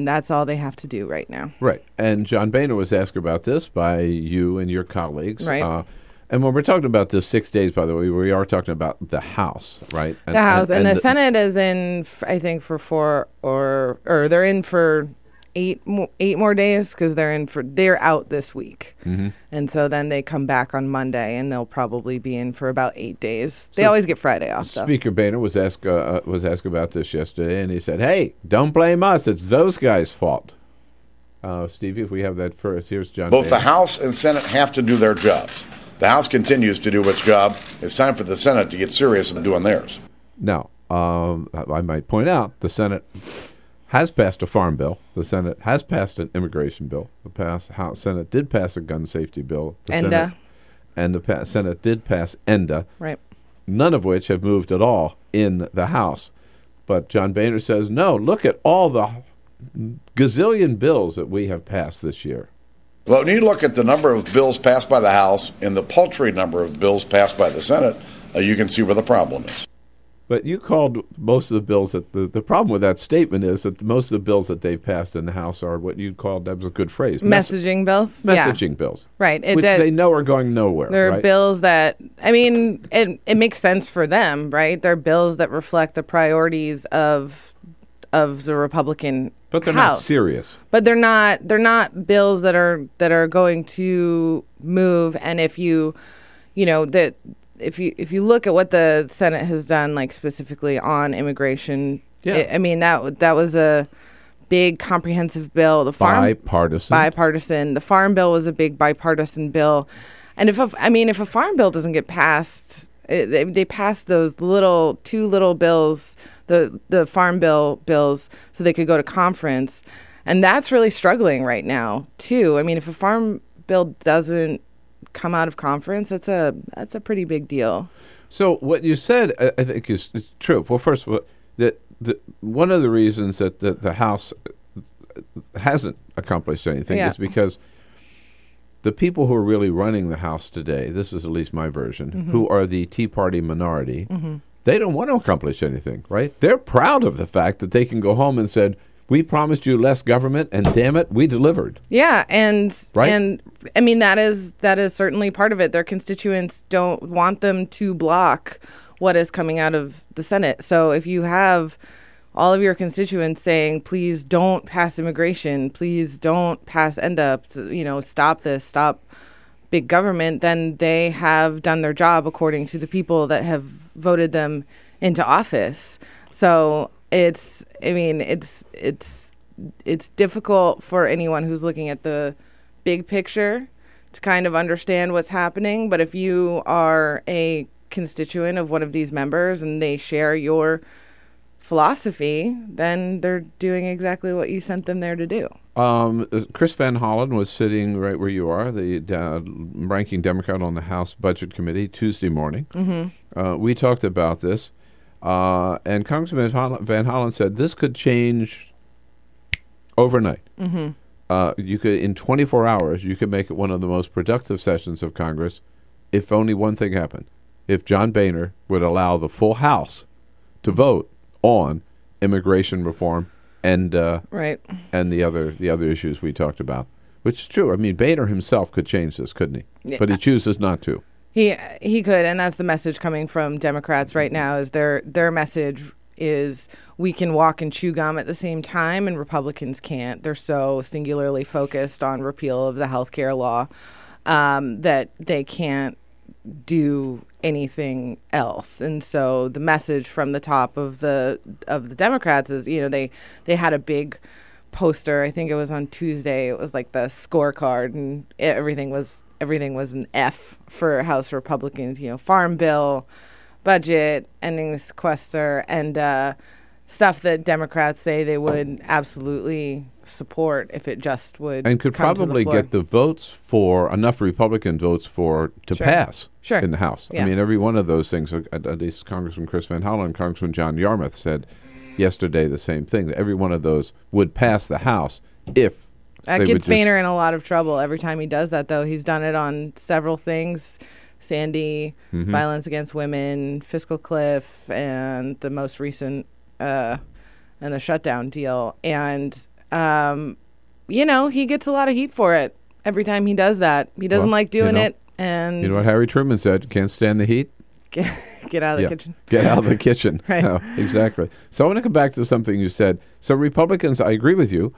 S11: that's all they have to do right now.
S1: Right. And John Boehner was asked about this by you and your colleagues.
S11: Right.
S1: And when we're talking about this 6 days, by the way, we are talking about the House, right?
S11: The House. And the Senate is in, I think, for 4 or they're in for 8 more days, because they're out this week. Mm-hmm. And so then they come back on Monday, and they'll probably be in for about 8 days. They always get Friday off, though.
S1: Speaker Boehner was asked about this yesterday, and he said, "Hey, don't blame us. It's those guys' fault." Stevie, if we have that first, here's John.
S12: Both the House and Senate have to do their jobs. The House continues to do its job. It's time for the Senate to get serious about doing theirs.
S1: Now, I might point out the Senate has passed a farm bill. The Senate has passed an immigration bill. The Senate did pass a gun safety bill. The Senate did pass ENDA.
S11: Right.
S1: None of which have moved at all in the House. But John Boehner says, no, look at all the gazillion bills that we have passed this year.
S12: Well, when you look at the number of bills passed by the House and the paltry number of bills passed by the Senate, you can see where the problem is.
S1: But you called most of the bills that the problem with that statement is that most of the bills that they've passed in the House are what you called, that was a good phrase,
S11: messaging bills.
S1: Messaging bills.
S11: Right.
S1: Which they know are going nowhere.
S11: They're bills that, I mean, it makes sense for them, right? They're bills that reflect the priorities of the Republican
S1: But they're
S11: House.
S1: not serious.
S11: But they're not bills that are going to move. And if you look at what the Senate has done, like specifically on immigration, that was a big comprehensive bill. Bipartisan. The Farm Bill was a big bipartisan bill. And if a farm bill doesn't get passed, they passed those two little bills, the farm bill bills, so they could go to conference. And that's really struggling right now, too. I mean, if a farm bill doesn't come out of conference, that's a pretty big deal.
S1: So what you said, I think, is true. Well, first of all, that one of the reasons that the House hasn't accomplished anything is because the people who are really running the House today, this is at least my version, who are the Tea Party minority, they don't want to accomplish anything, right? They're proud of the fact that they can go home and said, we promised you less government, and damn it, we delivered.
S11: Yeah, and
S1: right?
S11: and I mean that is certainly part of it. Their constituents don't want them to block what is coming out of the Senate. So if you have all of your constituents saying, please don't pass immigration, please don't pass NDUP, stop this, stop big government, then they have done their job according to the people that have voted them into office. So it's difficult for anyone who's looking at the big picture to kind of understand what's happening. But if you are a constituent of one of these members and they share your philosophy, then they're doing exactly what you sent them there to do.
S1: Chris Van Hollen was sitting right where you are, the ranking Democrat on the House Budget Committee, Tuesday morning. We talked about this, and Congressman Van Hollen said this could change overnight. You could, in 24 hours, you could make it one of the most productive sessions of Congress if only one thing happened. If John Boehner would allow the full House to vote on immigration reform and and the other issues we talked about, which is true. I mean, Boehner himself could change this, couldn't he? Yeah. But he chooses not to.
S11: He could, and that's the message coming from Democrats right now. Is their message is we can walk and chew gum at the same time, and Republicans can't. They're so singularly focused on repeal of the health care law that they can't do anything else. And so the message from the top of the Democrats is, they had a big poster. I think it was on Tuesday. It was like the scorecard, and everything was an F for House Republicans. Farm bill, budget, ending the sequester, and stuff that Democrats say they would absolutely support if it just would
S1: and could
S11: come
S1: probably
S11: to the floor.
S1: get the votes for enough Republican votes to pass in the House.
S11: Yeah.
S1: I mean, every one of those things. At least Congressman Chris Van Hollen and Congressman John Yarmouth said yesterday the same thing. That every one of those would pass the House if
S11: that gets Boehner in a lot of trouble every time he does that. Though he's done it on several things. Sandy, violence against women, fiscal cliff, and the most recent and the shutdown deal. And he gets a lot of heat for it every time he does that. He doesn't like doing it. And
S1: you know what Harry Truman said? Can't stand the heat.
S11: Get out of the kitchen.
S1: Get out of the kitchen.
S11: Right.
S1: No, exactly. So I want to come back to something you said. So Republicans, I agree with you.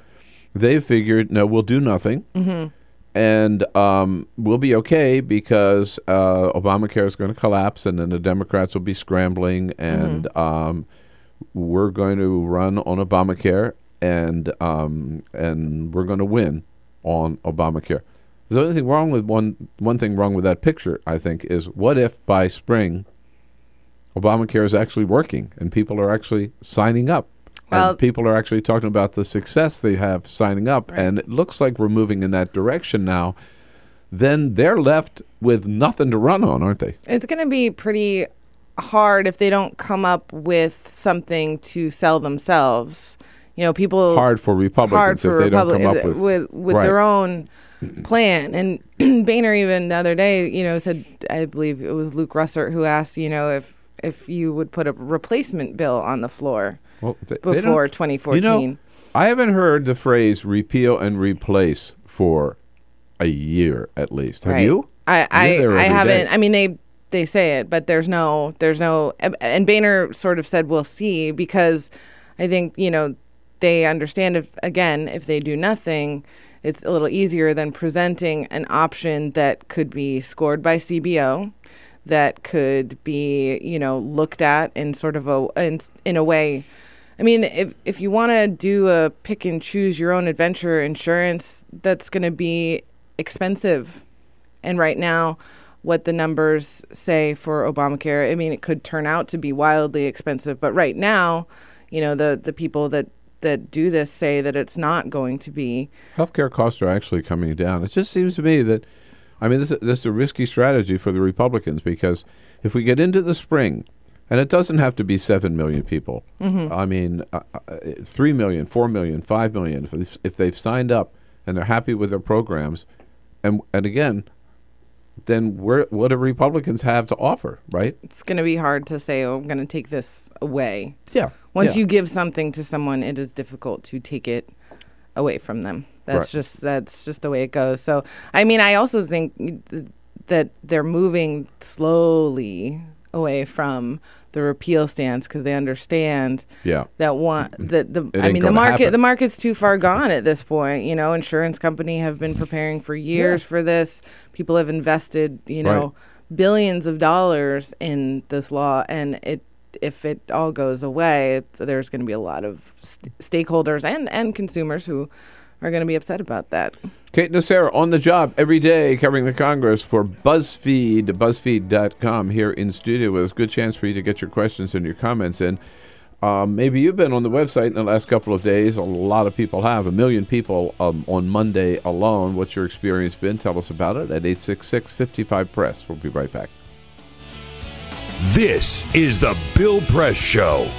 S1: They figured, no, we'll do nothing. And we'll be okay because Obamacare is going to collapse, and then the Democrats will be scrambling, and we're going to run on Obamacare, and we're going to win on Obamacare. The only thing wrong with one thing wrong with that picture, I think, is what if by spring Obamacare is actually working and people are actually signing up?
S11: Well,
S1: and people are actually talking about the success they have signing up, and it looks like we're moving in that direction now. Then they're left with nothing to run on, aren't they?
S11: It's going to be pretty hard if they don't come up with something to sell themselves. People
S1: hard for Republicans if they don't come up
S11: with their own plan. And Boehner even the other day, said, I believe it was Luke Russert who asked, if you would put a replacement bill on the floor before 2014.
S1: I haven't heard the phrase repeal and replace for a year at least. Have you?
S11: I haven't. Day. I mean, they say it, but there's no. And Boehner sort of said we'll see, because I think they understand if they do nothing, it's a little easier than presenting an option that could be scored by CBO, that could be looked at in sort of in a way. I mean, if you want to do a pick and choose your own adventure insurance, that's going to be expensive. And right now, what the numbers say for Obamacare, I mean, it could turn out to be wildly expensive. But right now, the people that do this say that it's not going to be.
S1: Healthcare costs are actually coming down. It just seems to me that I mean, this is a risky strategy for the Republicans, because if we get into the spring, and it doesn't have to be 7 million people.
S11: Mhm.
S1: I mean, 3 million, 4 million, 5 million, if they've signed up and they're happy with their programs, and again, then what do Republicans have to offer, right?
S11: It's going to be hard to say, oh, I'm going to take this away.
S1: Yeah.
S11: Once
S1: yeah.
S11: you give something to someone, it is difficult to take it away from them. That's just the way it goes. So, I mean, I also think that they're moving slowly away from the repeal stance, because they understand that the market's too far gone at this point. You know, insurance company have been preparing for years for this. People have invested, billions of dollars in this law, and if it all goes away, there's going to be a lot of stakeholders and consumers who are going to be upset about that.
S1: Kate Nocera on the job every day covering the Congress for Buzzfeed, BuzzFeed.com, here in studio with us. Good chance for you to get your questions and your comments in. Maybe you've been on the website in the last couple of days. A lot of people have. 1 million people on Monday alone. What's your experience been? Tell us about it at 866-55-PRESS. We'll be right back.
S3: This is the Bill Press Show.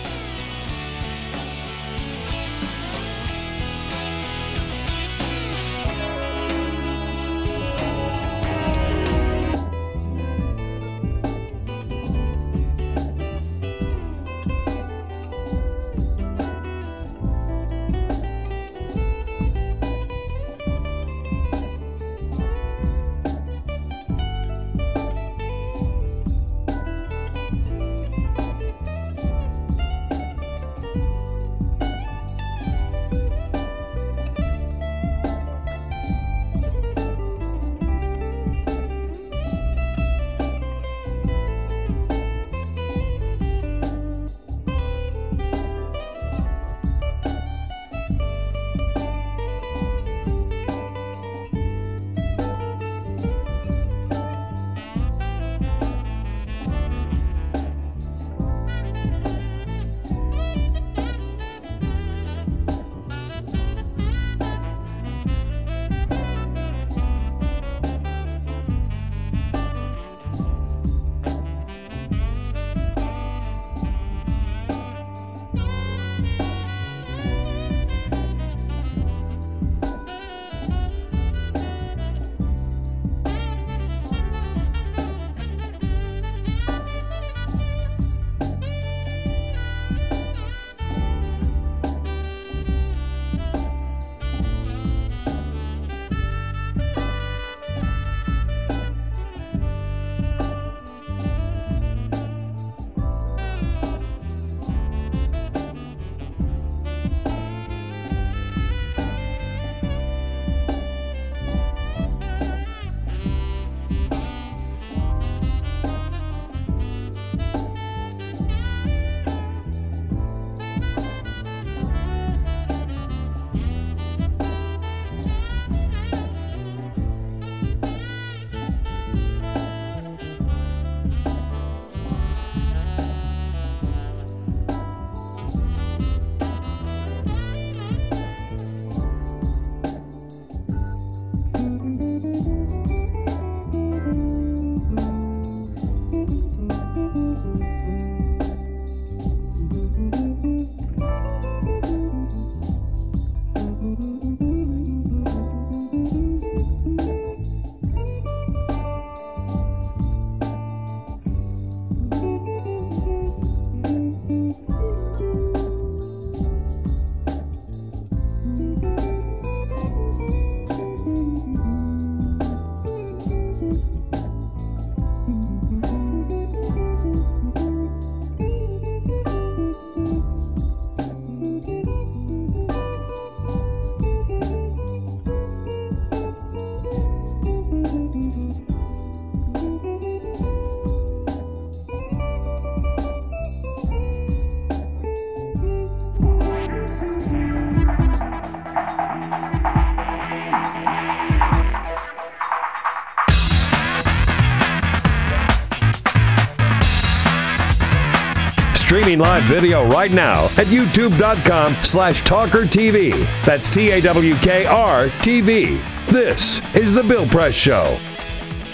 S3: Streaming live video right now at youtube.com/TawkrTV. That's TAWKR TV. This is The Bill Press Show.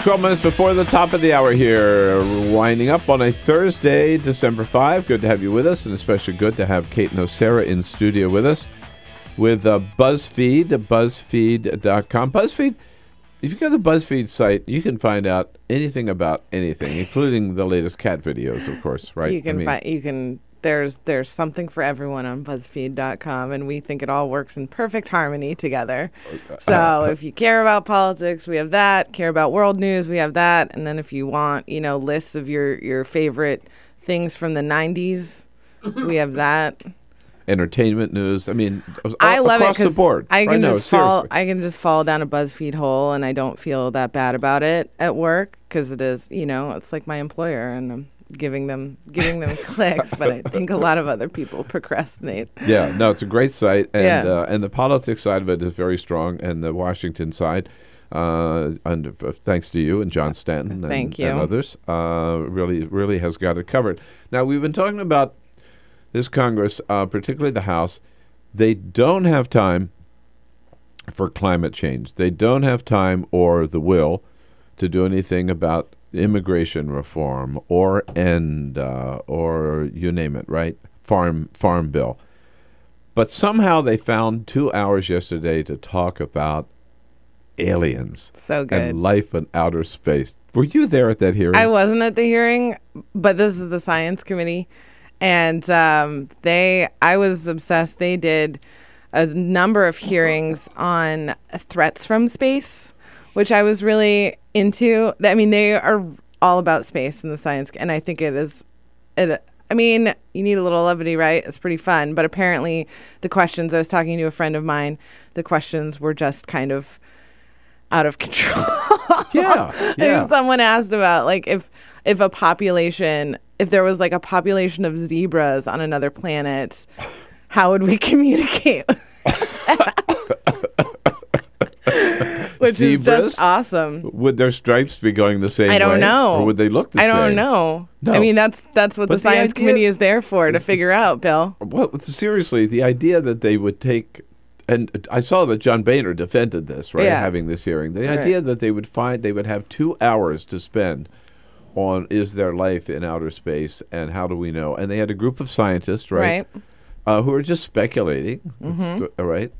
S1: 12 minutes before the top of the hour here, winding up on a Thursday, December 5. Good to have you with us, and especially good to have Kate Nocera in studio with us with Buzzfeed, buzzfeed.com. Buzzfeed, if you go to the Buzzfeed site, you can find out anything about anything, including the latest cat videos, of course, right?
S11: There's something for everyone on BuzzFeed.com, and we think it all works in perfect harmony together. So if you care about politics, we have that. Care about world news, we have that. And then if you want, lists of your favorite things from the 90s, we have that.
S1: Entertainment news. I mean,
S11: I love
S1: across
S11: it
S1: the board.
S11: I can just fall down a BuzzFeed hole, and I don't feel that bad about it at work because it is, it's like my employer, and I'm giving them clicks, but I think a lot of other people procrastinate.
S1: Yeah, no, it's a great site, and the politics side of it is very strong, and the Washington side, thanks to you and John Stanton and others, really has got it covered. Now, we've been talking about this Congress, particularly the House. They don't have time for climate change. They don't have time or the will to do anything about immigration reform or or you name it, right? Farm bill. But somehow they found 2 hours yesterday to talk about aliens.
S11: So good.
S1: And life in outer space. Were you there at that hearing?
S11: I wasn't at the hearing, but this is the Science Committee. And I was obsessed. They did a number of hearings on threats from space, which I was really into. I mean, they are all about space in the science, and I think I mean, you need a little levity, right? It's pretty fun. But apparently the questions, I was talking to a friend of mine, the questions were just kind of out of control.
S1: Yeah.
S11: I think someone asked about, like, if there was like a population of zebras on another planet, how would we communicate? Which
S1: Zebras?
S11: is just awesome.
S1: Would their stripes be going the same way?
S11: I don't know.
S1: Or would they look the same?
S11: I don't know.
S1: No.
S11: I mean, that's what the Science Committee is there for, to figure out, Bill.
S1: Well, seriously, the idea that they would take, and I saw that John Boehner defended this, right, having this hearing. The idea that they would have 2 hours to spend on is there life in outer space and how do we know? And they had a group of scientists, right. Who are just speculating, right?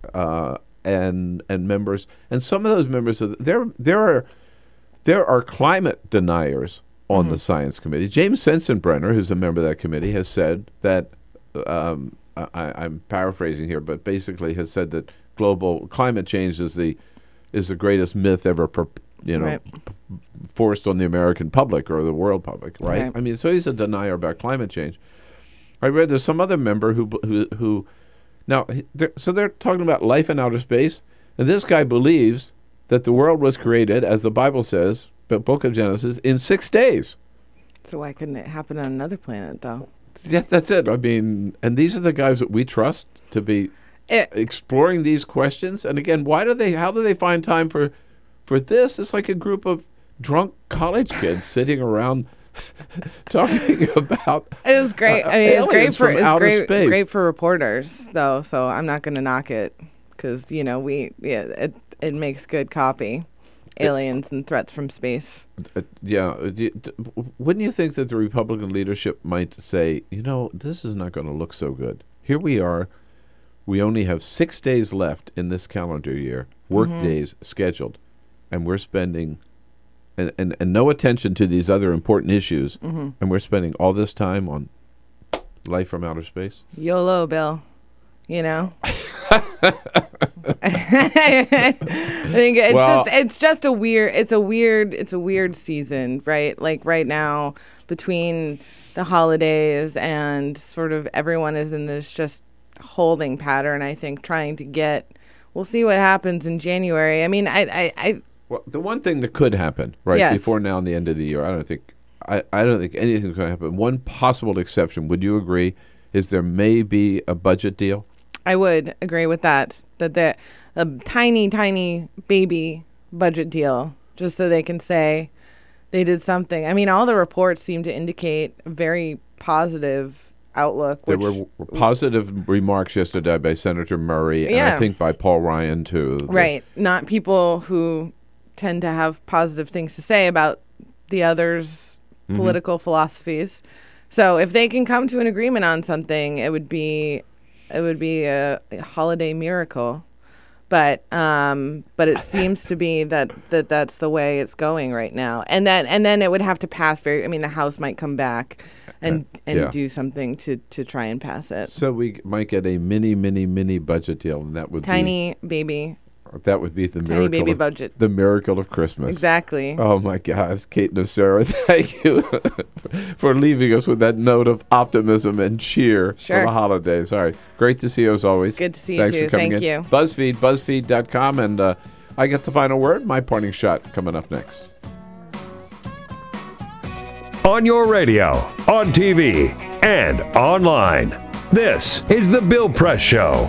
S1: And members, and some of those members there are climate deniers on the Science Committee. James Sensenbrenner, who's a member of that committee, has said that I'm paraphrasing here, but basically has said that global climate change is the greatest myth ever forced on the American public or the world public, right? I mean, so he's a denier about climate change. I read there's some other member who now, they're talking about life in outer space, and this guy believes that the world was created, as the Bible says, the book of Genesis, in 6 days.
S11: So why couldn't it happen on another planet, though?
S1: Yeah, that's it. I mean, and these are the guys that we trust to be exploring these questions. And again, how do they find time for this? It's like a group of drunk college kids sitting around talking about.
S11: It was great. I mean, it's great for reporters, though. So I'm not going to knock it because it makes good copy. Aliens and threats from space.
S1: Wouldn't you think that the Republican leadership might say, this is not going to look so good? Here we are. We only have 6 days left in this calendar year, work days scheduled, and we're spending. And no attention to these other important issues, and we're spending all this time on life from outer space.
S11: YOLO, Bill. I think it's a weird season, right? Like right now, between the holidays and sort of everyone is in this just holding pattern. I think trying to we'll see what happens in January. I mean,
S1: Well, the one thing that could happen, right, before now and the end of the year, I don't think anything's going to happen. One possible exception, would you agree, is there may be a budget deal?
S11: I would agree with that a tiny, tiny baby budget deal, just so they can say they did something. I mean, all the reports seem to indicate a very positive outlook.
S1: There were positive remarks yesterday by Senator Murray, and I think by Paul Ryan, too.
S11: Right. Not people who tend to have positive things to say about the others' political philosophies. So if they can come to an agreement on something, it would be a holiday miracle. But it seems to be that's the way it's going right now. And then it would have to pass the House might come back and do something to try and pass it.
S1: So we might get a mini budget deal, and that would
S11: tiny baby.
S1: That would be the
S11: tiny
S1: miracle
S11: baby
S1: of,
S11: budget.
S1: The miracle of Christmas.
S11: Exactly.
S1: Oh my gosh, Kate Nocera, thank you for leaving us with that note of optimism and cheer for the holidays. All right, great to see you as always.
S11: Good to see you
S1: Thanks
S11: too.
S1: for coming
S11: Thank
S1: in.
S11: you.
S1: BuzzFeed, BuzzFeed.com, and I get the final word. My parting shot coming up next.
S3: On your radio, on TV, and online. This is The Bill Press Show.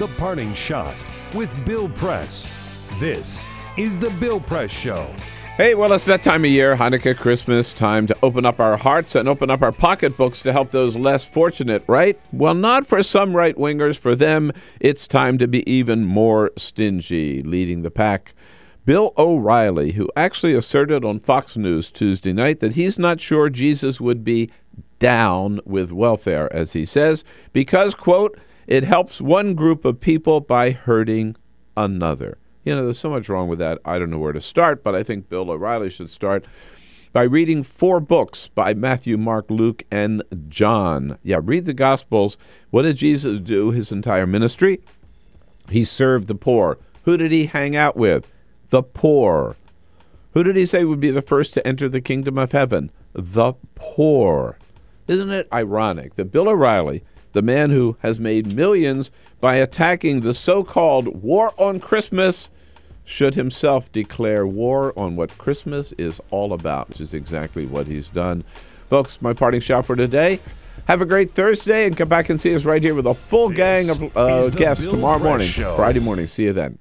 S3: The Parting Shot with Bill Press. This is The Bill Press Show.
S1: Hey, well, it's that time of year, Hanukkah, Christmas, time to open up our hearts and open up our pocketbooks to help those less fortunate, right? Well, not for some right-wingers. For them, it's time to be even more stingy. Leading the pack, Bill O'Reilly, who actually asserted on Fox News Tuesday night that he's not sure Jesus would be down with welfare, as he says, because, quote, it helps one group of people by hurting another. You know, there's so much wrong with that. I don't know where to start, but I think Bill O'Reilly should start by reading 4 books by Matthew, Mark, Luke, and John. Yeah, read the Gospels. What did Jesus do his entire ministry? He served the poor. Who did he hang out with? The poor. Who did he say would be the first to enter the kingdom of heaven? The poor. Isn't it ironic that Bill O'Reilly, the man who has made millions by attacking the so-called war on Christmas, should himself declare war on what Christmas is all about, which is exactly what he's done. Folks, my parting shot for today. Have a great Thursday and come back and see us right here with a full gang of guests tomorrow morning, Friday morning. See you then.